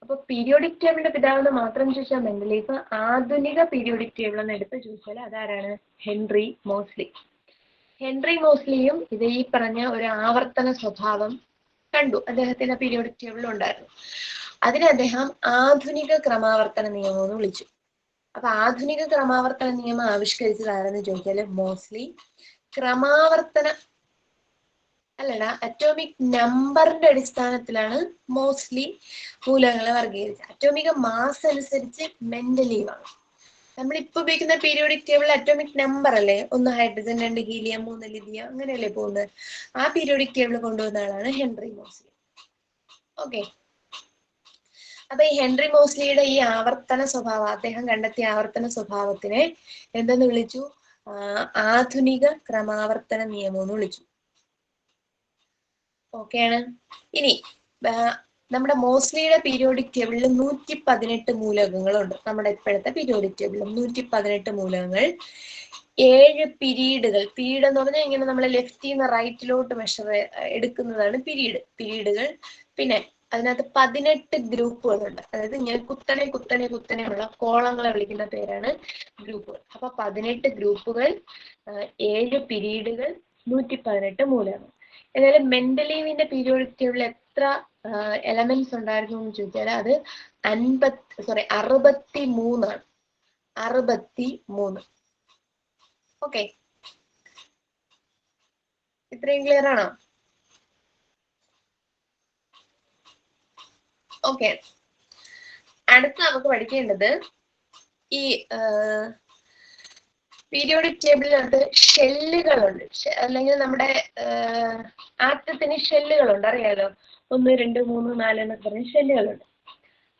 അപ്പൊ പീരിയോഡിക് ടേബിളിന്റെ പിതാവെന്ന് മാത്രം ചോദിച്ചാൽ മെൻഡലീവ്, ആധുനിക പീരിയോഡിക് ടേബിൾ എന്ന് എടുത്ത് ചോദിച്ചാൽ അതാരാണ്? Henry Moseley. ഹെൻറി മോസ്ലിയും ഇത് ഈ പറഞ്ഞ ഒരു ആവർത്തന സ്വഭാവം കണ്ടു, അദ്ദേഹത്തിന്റെ പീരിയോഡിക് ടേബിളിൽ ഉണ്ടായിരുന്നു. അതിനെ അദ്ദേഹം ആധുനിക ക്രമാവർത്തന നിയമം എന്ന് വിളിച്ചു. അപ്പൊ ആധുനിക ക്രമാവർത്തന നിയമം ആവിഷ്കരിച്ചത് ആരെന്ന് ചോദിച്ചാൽ മോസ്ലി. ക്രമാവർത്തന അല്ലടാ, അറ്റോമിക് നമ്പറിന്റെ അടിസ്ഥാനത്തിലാണ് മോസ്റ്റ്ലി മൂലകങ്ങളെ വർഗീകരിച്ചത്. അറ്റോമിക മാസ് അനുസരിച്ച് മെന്റലീവ് ആണ്. നമ്മളിപ്പോ ഉപയോഗിക്കുന്ന പീരിയോഡിക് ടേബിൾ അറ്റോമിക് നമ്പർ അല്ലേ, 1 ഹൈഡ്രജൻ 2 ഹീലിയം 3 ലിഥിയം അങ്ങനെയല്ലേ പോകുന്നത്. ആ പീരിയോഡിക് ടേബിൾ കൊണ്ടുവന്ന ആളാണ് ഹെൻറി മോസ്ലി. ഓക്കെ, അപ്പൊ ഈ ഹെൻറി മോസ്ലിയുടെ ഈ ആവർത്തന സ്വഭാവം, അദ്ദേഹം കണ്ടെത്തിയ ആവർത്തന സ്വഭാവത്തിനെ എന്തെന്ന് വിളിച്ചു? ആധുനിക ക്രമാവർത്തന നിയമം എന്ന് വിളിച്ചു. ഓക്കെയാണ്. ഇനി നമ്മുടെ മോസ്ലിയുടെ പീരിയോഡിക് ടേബിളിൽ 118 മൂലകങ്ങളുണ്ട്. നമ്മുടെ ഇപ്പോഴത്തെ പീരിയോഡിക് ടേബിളിൽ 118 മൂലകങ്ങൾ, 7 പിരീഡുകൾ. പീരീഡ് എന്ന് പറഞ്ഞാൽ ഇങ്ങനെ നമ്മൾ ലെഫ്റ്റിൽ നിന്ന് റൈറ്റിലോട്ട് എടുക്കുന്നതാണ് പിരീഡുകൾ. പിന്നെ അതിനകത്ത് 18 ഗ്രൂപ്പുകളുണ്ട്. അതായത് ഇങ്ങനെ കുത്തനെ കുത്തനെ കുത്തനെയുള്ള കോളങ്ങളെ വിളിക്കുന്ന പേരാണ് ഗ്രൂപ്പുകൾ. അപ്പൊ 18 ഗ്രൂപ്പുകൾ, 7 പിരീഡുകൾ, 118 മൂലകങ്ങൾ. എന്നാലും മെന്റലീവിന്റെ പീരിയോഡിക് ടേബിളിൽ എത്ര എലമെന്റ്സ് ഉണ്ടായിരുന്നു എന്ന് ചോദിച്ചാൽ അത് 63 ആണ്. 63. ഓക്കെ, ഇത്രയും ക്ലിയർ ആണോ? ഓക്കെ, അടുത്ത് നമുക്ക് പഠിക്കേണ്ടത് ഈ പീരിയോഡിക് ടേബിളിനകത്ത് ഷെല്ലുകളുണ്ട്. അല്ലെങ്കിൽ നമ്മുടെ ആറ്റത്തിന് ഷെല്ലുകളുണ്ട്, അറിയാലോ. 1, 2, 3, 4 എന്നൊക്കെ പറഞ്ഞ ഷെല്ലുകളുണ്ട്.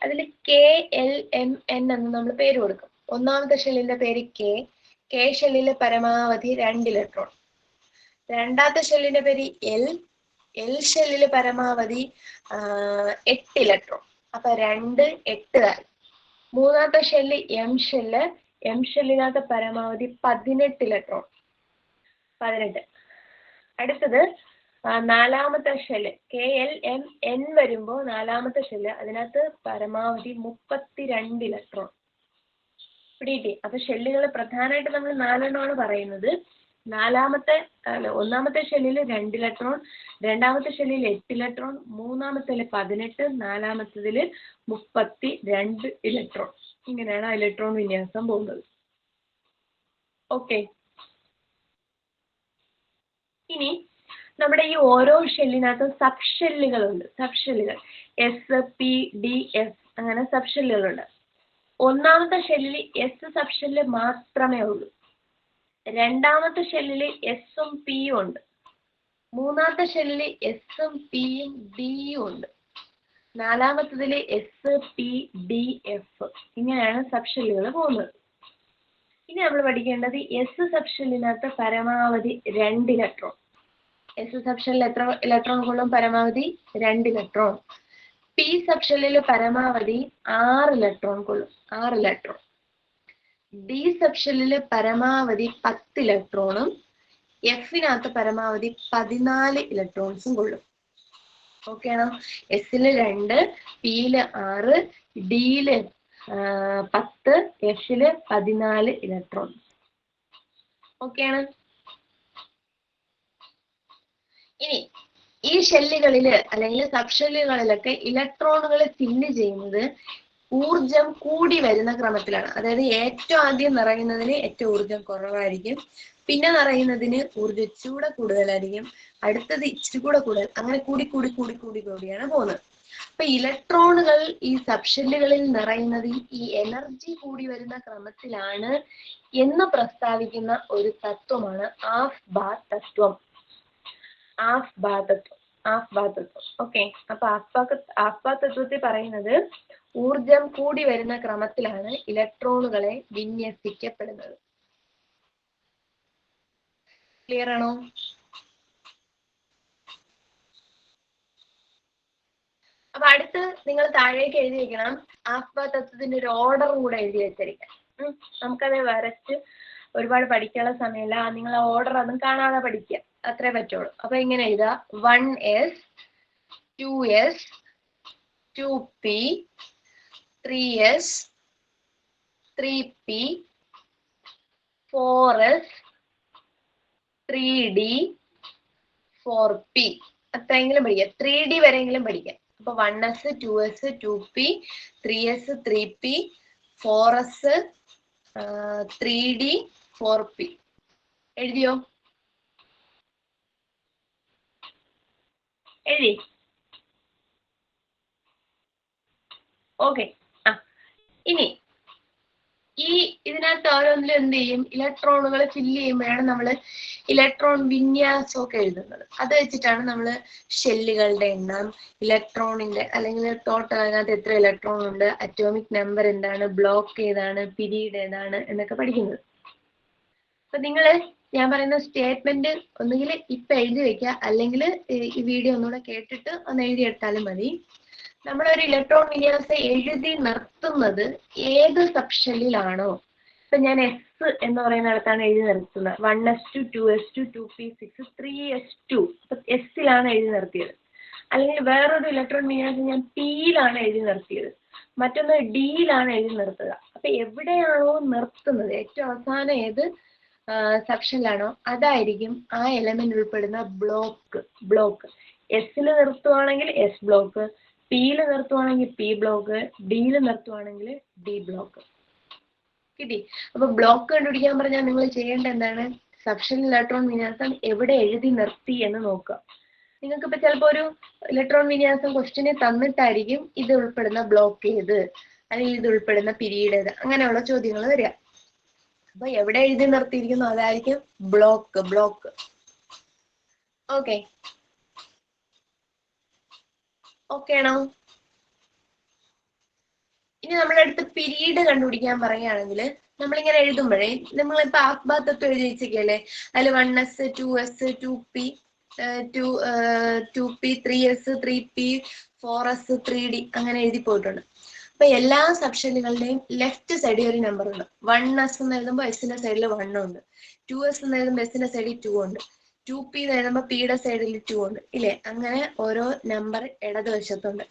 അതിൽ KLMN എന്ന് നമ്മൾ പേര് കൊടുക്കും. ഒന്നാമത്തെ ഷെല്ലിന്റെ പേര് കെ ഷെല്ലിലെ പരമാവധി 2 ഇലക്ട്രോൺ. രണ്ടാമത്തെ ഷെല്ലിന്റെ പേര് എൽ ഷെല്ലിലെ പരമാവധി 8 ഇലക്ട്രോൺ. അപ്പൊ 2, 8. മൂന്നാമത്തെ ഷെല്ല് എം ഷെല്ലിനകത്ത് പരമാവധി 18 ഇലക്ട്രോൺ. 18. അടുത്തത് നാലാമത്തെ ഷെല്ല് KLMN വരുമ്പോ നാലാമത്തെ ഷെല്ല്, അതിനകത്ത് പരമാവധി 32 ഇലക്ട്രോൺ. പിടികിട്ടി? അപ്പൊ ഷെല്ലുകൾ പ്രധാനമായിട്ട് നമ്മൾ 4 പറയുന്നത്. ഒന്നാമത്തെ ഷെല്ലിൽ 2 ഇലക്ട്രോൺ, രണ്ടാമത്തെ ഷെല്ലിൽ 8 ഇലക്ട്രോൺ, മൂന്നാമത്തേൽ 18, നാലാമത്തതിൽ 32 ഇലക്ട്രോൺ. ഇങ്ങനെയാണ് ഇലക്ട്രോൺ വിന്യാസം പോകുന്നത്. ഓക്കെ, ഇനി നമ്മുടെ ഈ ഓരോ ഷെല്ലിനകത്തും സബ് ഷെല്ലുകളുണ്ട്. SPDF അങ്ങനെ സബ് ഷെല്ലുകളുണ്ട്. ഒന്നാമത്തെ ഷെല്ലിൽ എസ് സബ് ഷെല്ല് മാത്രമേ ഉള്ളൂ. രണ്ടാമത്തെ ഷെല്ലിൽ എസും പിയും ഉണ്ട്. മൂന്നാമത്തെ ഷെല്ലിൽ എസും പിയും ഡിയും ഉണ്ട്. നാലാമത്തതിൽ SPDF. ഇങ്ങനെയാണ് സബ് ഷെല്ലുകൾ പോകുന്നത്. ഇനി നമ്മൾ പഠിക്കേണ്ടത് എസ് സബ് ഷെല്ലിനകത്ത് പരമാവധി 2 ഇലക്ട്രോൺ. എസ് സബ് ഷെല്ലിൽ എത്ര ഇലക്ട്രോൺ കൊള്ളും? പരമാവധി 2 ഇലക്ട്രോൺ. പി സബ് ഷെല്ലിൽ പരമാവധി 6 ഇലക്ട്രോൺ കൊള്ളും. 6 ഇലക്ട്രോൺ. ഡി സബ് ഷെല്ലിൽ പരമാവധി 10 ഇലക്ട്രോണും എഫിനകത്ത് പരമാവധി 14 ഇലക്ട്രോൺസും കൊള്ളും. ഓക്കെ ആണോ? എസില് 2, പിയില് 6, ഡിയില് 10, എഫില് 14 ഇലക്ട്രോൺ. ഓക്കെ ആണ്. ഇനി ഈ ഷെല്ലുകളില് അല്ലെങ്കിൽ സബ് ഷെല്ലുകളിലൊക്കെ ഇലക്ട്രോണുകൾ ഫില്ല് ചെയ്യുന്നത് ഊർജം കൂടി വരുന്ന ക്രമത്തിലാണ്. അതായത് ഏറ്റവും ആദ്യം നിറയുന്നതിന് ഏറ്റവും ഊർജം കുറവായിരിക്കും, പിന്നെ നിറയുന്നതിന് ഊർജം ഇച്ചിരി കൂടുതലായിരിക്കും, അടുത്തത് ഇച്ചിരി കൂടെ കൂടുതൽ, അങ്ങനെ കൂടിയാണ് പോകുന്നത്. അപ്പൊ ഇലക്ട്രോണുകൾ ഈ സബ് ഷെല്ലുകളിൽ നിറയുന്നത് ഈ എനർജി കൂടി വരുന്ന ക്രമത്തിലാണ് എന്ന് പ്രസ്താവിക്കുന്ന ഒരു തത്വമാണ് ആഫ്ബാ തത്വം. ഓക്കെ, അപ്പൊ ആഫ്ബാ തത്വത്തിൽ പറയുന്നത് ഊർജം കൂടി വരുന്ന ക്രമത്തിലാണ് ഇലക്ട്രോണുകളെ വിന്യസിക്കപ്പെടുന്നത്. ക്ലിയർ ആണോ? അപ്പൊ അടുത്ത് നിങ്ങൾ താഴേക്ക് എഴുതി വെക്കണം. ആഫ്ബാ തത്വത്തിന്റെ ഒരു ഓർഡറും കൂടെ എഴുതി വെച്ചിരിക്കണം. നമുക്കത് വരച്ച് ഒരുപാട് പഠിക്കാനുള്ള സമയമില്ല. നിങ്ങൾ ആ ഓർഡർ അതും കാണാതെ പഠിക്കുക, അത്രേ പറ്റുള്ളൂ. അപ്പൊ ഇങ്ങനെ എഴുതാ: 1s 2s 2p 3s 3p 4s 3d 4p. അത്രയെങ്കിലും പഠിക്കാം, 3d വരെയെങ്കിലും പഠിക്കാം. അപ്പൊ 1s 2s 2p 3s 3p 4s 3d 4p. എഴുതിയോ? എഴുതി? ഓക്കെ. ഇനി ഇതിനകത്ത് ഓരോന്നിലും എന്ത് ചെയ്യും, ഇലക്ട്രോണുകൾ ഫില്ല് ചെയ്യുമ്പോഴാണ് നമ്മൾ ഇലക്ട്രോൺ വിന്യാസമൊക്കെ എഴുതുന്നത്. അത് വെച്ചിട്ടാണ് നമ്മൾ ഷെല്ലുകളുടെ എണ്ണം, ഇലക്ട്രോണിന്റെ അല്ലെങ്കിൽ ടോട്ടൽ അതിനകത്ത് എത്ര ഇലക്ട്രോൺ ഉണ്ട്, അറ്റോമിക് നമ്പർ എന്താണ്, ബ്ലോക്ക് ഏതാണ്, പിരീഡ് ഏതാണ് എന്നൊക്കെ പഠിക്കുന്നത്. അപ്പൊ ഞാൻ പറയുന്ന സ്റ്റേറ്റ്മെന്റ് ഒന്നുകിൽ ഇപ്പൊ എഴുതി വെക്കുക, അല്ലെങ്കിൽ ഈ വീഡിയോ ഒന്നുകൂടെ കേട്ടിട്ട് ഒന്ന് എഴുതിയെടുത്താലും മതി. നമ്മളൊരു ഇലക്ട്രോൺ വിന്യാസം എഴുതി നിർത്തുന്നത് ഏത് സബ്ഷെല്ലിലാണോ, ഇപ്പൊ ഞാൻ എസ് എന്ന് പറയുന്നിടത്താണ് എഴുതി നിർത്തുന്നത്, 1s2 2s2 2p6 3s2, അപ്പൊ എസിലാണ് എഴുതി നിർത്തിയത്. അല്ലെങ്കിൽ വേറൊരു ഇലക്ട്രോൺ വിന്യാസം ഞാൻ പിയിലാണ് എഴുതി നിർത്തിയത്, മറ്റൊന്ന് ഡിയിലാണ് എഴുതി നിർത്തുക. അപ്പൊ എവിടെയാണോ നിർത്തുന്നത്, ഏറ്റവും അവസാനം ഏത് സെക്ഷനിലാണോ അതായിരിക്കും ആ എലമെന്റ് ഉൾപ്പെടുന്ന ബ്ലോക്ക്. എസിൽ നിർത്തുവാണെങ്കിൽ എസ് ബ്ലോക്ക്, പിയിൽ നിർത്തുവാണെങ്കിൽ പി ബ്ലോക്ക്, ഡിയിൽ നിർത്തുവാണെങ്കിൽ ഡി ബ്ലോക്ക്. കിട്ടി? അപ്പൊ ബ്ലോക്ക് കണ്ടുപിടിക്കാൻ പറഞ്ഞാൽ നിങ്ങൾ ചെയ്യേണ്ട എന്താണ്, സബ്ഷെൽ ഇലക്ട്രോൺ വിന്യാസം എവിടെ എഴുതി നിർത്തി എന്ന് നോക്കുക. നിങ്ങൾക്ക് ഇപ്പൊ ചിലപ്പോ ഒരു ഇലക്ട്രോൺ വിന്യാസം ക്വസ്റ്റ്യനെ തന്നിട്ടായിരിക്കും ഇത് ഉൾപ്പെടുന്ന ബ്ലോക്ക് ഏത്, അല്ലെങ്കിൽ ഇത് ഉൾപ്പെടുന്ന പിരീഡ് ഏത്, അങ്ങനെയുള്ള ചോദ്യങ്ങൾ വരിക. അപ്പൊ എവിടെ എഴുതി നിർത്തിയിരിക്കുന്നു അതായിരിക്കും ബ്ലോക്ക്. ഓക്കെ ആണോ? ഇനി നമ്മുടെ അടുത്ത് പിരീഡ് കണ്ടുപിടിക്കാൻ പറയുകയാണെങ്കിൽ നമ്മളിങ്ങനെ എഴുതുമ്പോഴേ നമ്മളിപ്പോ ആത്മഹത്വം എഴുതി വെച്ചിരിക്കല്ലേ, അതിൽ 1s 2s 2p 2p 3s 3p 4s 3d അങ്ങനെ എഴുതി പോയിട്ടുണ്ട്. അപ്പൊ എല്ലാ സബ്ഷെല്ലുകളുടെയും ലെഫ്റ്റ് സൈഡിൽ ഒരു നമ്പർ ഉണ്ട്. 1s എന്ന് എഴുതുമ്പോൾ എസിന്റെ സൈഡിൽ 1 ഉണ്ട്, 2s എന്ന് എഴുതുമ്പോൾ എസിന്റെ സൈഡിൽ 2 ഉണ്ട്, 2p എന്ന് എഴുതുമ്പോൾ പിയുടെ സൈഡിൽ 2 ഉണ്ട്, ഇല്ലേ? അങ്ങനെ ഓരോ നമ്പർ ഇടതുവശത്തുണ്ട്.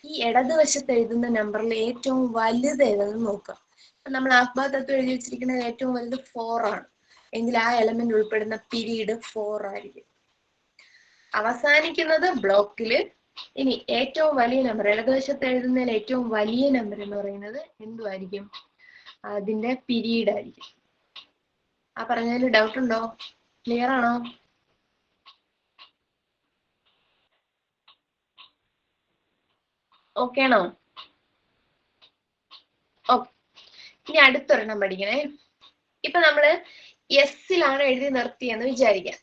ഈ ഇടതുവശത്ത് എഴുതുന്ന നമ്പറിൽ ഏറ്റവും വലുത് ഏതെന്ന് നോക്കുക. നമ്മൾ ആത്മഹത്വം എഴുതി വെച്ചിരിക്കുന്നത് ഏറ്റവും വലുത് 4 ആണ് എങ്കിൽ ആ എലമെന്റ് ഉൾപ്പെടുന്ന പീരീഡ് 4 ആയിരിക്കും. അവസാനിക്കുന്നത് ബ്ലോക്കില്. ഇനി ഏറ്റവും വലിയ നമ്പർ, ഇടതുവശത്ത് എഴുതുന്നതിൽ ഏറ്റവും വലിയ നമ്പർ എന്ന് പറയുന്നത് എന്തുമായിരിക്കും? അതിന്റെ പീരീഡ് ആയിരിക്കും. ആ പറഞ്ഞതിൽ ഡൗട്ട് ഉണ്ടോ? ക്ലിയർ ആണോ? ഓക്കെ ആണോ? ഓക്കെ. ഇനി അടുത്തൊരെണ്ണം പഠിക്കണേ. ഇപ്പൊ നമ്മള് എസിലാണ് എഴുതി നിർത്തിയെന്ന് വിചാരിക്കാം.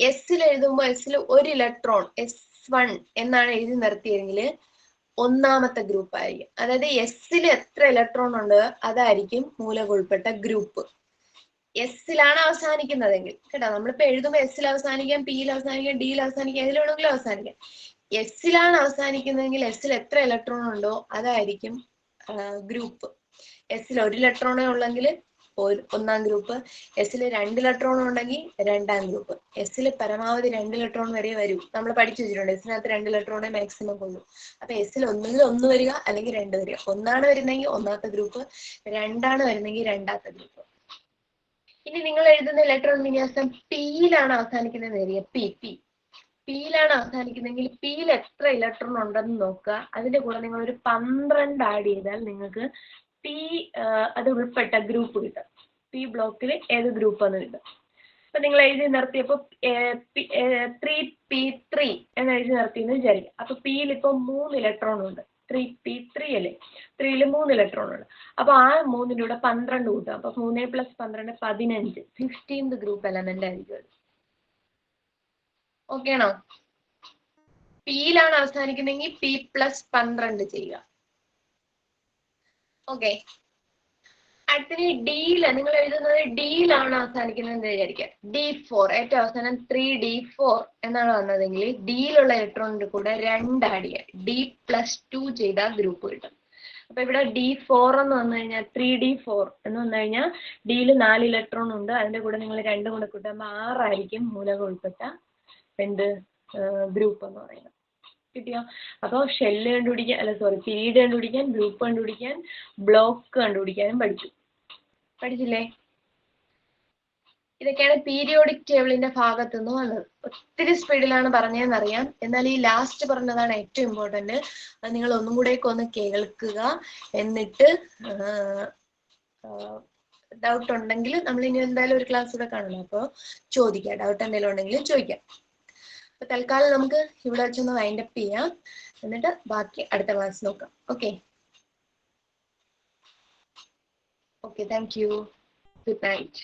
എസിൽ എഴുതുമ്പോൾ എസിൽ ഒരു ഇലക്ട്രോൺ S1 എന്നാണ് എഴുതി നിർത്തിയെങ്കിൽ ഒന്നാമത്തെ ഗ്രൂപ്പ് ആയിരിക്കും. അതായത് എസിൽ എത്ര ഇലക്ട്രോൺ ഉണ്ട് അതായിരിക്കും മൂലകം ഉൾപ്പെട്ട ഗ്രൂപ്പ്. എസിലാണ് അവസാനിക്കുന്നതെങ്കിൽ കേട്ടോ, നമ്മളിപ്പോ എഴുതുമ്പോൾ എസിൽ അവസാനിക്കാം, പിയിൽ അവസാനിക്കാം, ഡിയിൽ അവസാനിക്കാം, ഏതിൽ വേണമെങ്കിലും അവസാനിക്കാം. എസിലാണ് അവസാനിക്കുന്നതെങ്കിൽ എസിൽ എത്ര ഇലക്ട്രോൺ ഉണ്ടോ അതായിരിക്കും ഗ്രൂപ്പ്. എസിൽ ഒരു ഇലക്ട്രോണേ ഉള്ളെങ്കിൽ ഒന്നാം ഗ്രൂപ്പ്, എസിൽ 2 ഇലക്ട്രോൺ ഉണ്ടെങ്കിൽ രണ്ടാം ഗ്രൂപ്പ്. എസിൽ പരമാവധി 2 ഇലക്ട്രോൺ വരെ വരും. നമ്മൾ പഠിച്ചു വെച്ചിട്ടുണ്ട് എസിനകത്ത് 2 ഇലക്ട്രോണേ മാക്സിമം കൊള്ളൂ. അപ്പൊ എസിൽ ഒന്നുകിൽ 1 വരിക അല്ലെങ്കിൽ 2 വരിക. 1 വരുന്നെങ്കിൽ ഒന്നാമത്തെ ഗ്രൂപ്പ്, 2 വരുന്നെങ്കിൽ രണ്ടാമത്തെ ഗ്രൂപ്പ്. ഇനി നിങ്ങൾ എഴുതുന്ന ഇലക്ട്രോൺ വിന്യാസം പിയിലാണ് അവസാനിക്കുന്നത് വരിക. പിയിലാണ് അവസാനിക്കുന്നെങ്കിൽ പിയിൽ എത്ര ഇലക്ട്രോൺ ഉണ്ടെന്ന് നോക്കുക. അതിന്റെ കൂടെ നിങ്ങൾ ഒരു 12 ആഡ് ചെയ്താൽ നിങ്ങൾക്ക് പി അത് ഉൾപ്പെട്ട ഗ്രൂപ്പ് കിട്ടും. പി ബ്ലോക്കിൽ ഏത് ഗ്രൂപ്പ് എന്ന് കിട്ടും. അപ്പൊ നിങ്ങൾ എഴുതി നിർത്തിയപ്പോ 3p3 എന്ന് എഴുതി നിർത്തിയെന്ന് വിചാരിക്കുക. അപ്പൊ പിയിൽ ഇപ്പൊ 3 ഇലക്ട്രോൺ ഉണ്ട്. 3p3 അല്ലേ, 3ൽ 3 ഇലക്ട്രോൺ ഉണ്ട്. അപ്പൊ ആ 3ന്റെ കൂടെ 12 കൂട്ടും. അപ്പൊ 3 + 12 15, 15th ഗ്രൂപ്പ് എലമെന്റ് ആയിരിക്കും അത്. ഓക്കെ ആണോ? പിയിലാണ് അവസാനിക്കുന്നെങ്കിൽ p + 12 ചെയ്യുക. ഓക്കെ. അടുത്തത് ഡിയില് നിങ്ങൾ എഴുതുന്നത് ഡിയിലാണ് അവസാനിക്കുന്നത് വിചാരിക്കുക. D4 ഏറ്റവും അവസാനം 3d4 എന്നാണ് വന്നതെങ്കിൽ ഡിയിലുള്ള ഇലക്ട്രോണിന്റെ കൂടെ 2 ആഡ് ചെയ്യുക. D+2 ചെയ്താൽ ഗ്രൂപ്പ് കിട്ടും. അപ്പൊ ഇവിടെ D4 എന്ന് വന്നു കഴിഞ്ഞാൽ 3d4 എന്ന് വന്നു കഴിഞ്ഞാൽ ഡിയിൽ 4 ഇലക്ട്രോൺ ഉണ്ട്. അതിന്റെ കൂടെ നിങ്ങൾ 2 കൂടെ കൂട്ടുമ്പോൾ 6 ആയിരിക്കും മൂലകം ഉൾപ്പെട്ട ഗ്രൂപ്പ് എന്ന് പറയുന്നത്. കിട്ടിയോ? അപ്പോൾ ഷെല്ല് കണ്ടുപിടിക്കാൻ, പീരീഡ് കണ്ടുപിടിക്കാൻ, ഗ്രൂപ്പ് കണ്ടുപിടിക്കാൻ, ബ്ലോക്ക് കണ്ടുപിടിക്കാനും പഠിച്ചില്ലേ? ഇതൊക്കെയാണ് പീരിയോഡിക് ടേബിളിന്റെ ഭാഗത്തു നിന്ന് വന്നത്. ഒത്തിരി സ്പീഡിലാണ് പറഞ്ഞതെന്നറിയാം, എന്നാൽ ഈ ലാസ്റ്റ് പറഞ്ഞതാണ് ഏറ്റവും ഇമ്പോർട്ടന്റ്. അത് നിങ്ങൾ ഒന്നും കൂടെയൊക്കെ ഒന്ന് കേൾക്കുക. എന്നിട്ട് ഡൗട്ട് ഉണ്ടെങ്കിൽ നമ്മൾ ഇനി എന്തായാലും ഒരു ക്ലാസ് കൂടെ കാണുമല്ലോ, അപ്പോൾ ചോദിക്കാം. ഡൗട്ട് എന്തെങ്കിലും ഉണ്ടെങ്കിൽ ചോദിക്കാം. അപ്പൊ തൽക്കാലം നമുക്ക് ഇവിടെ വെച്ചൊന്ന് വൈൻഡ് അപ്പ് ചെയ്യാം, എന്നിട്ട് ബാക്കി അടുത്ത ക്ലാസ് നോക്കാം. Okay okay, thank U, good night.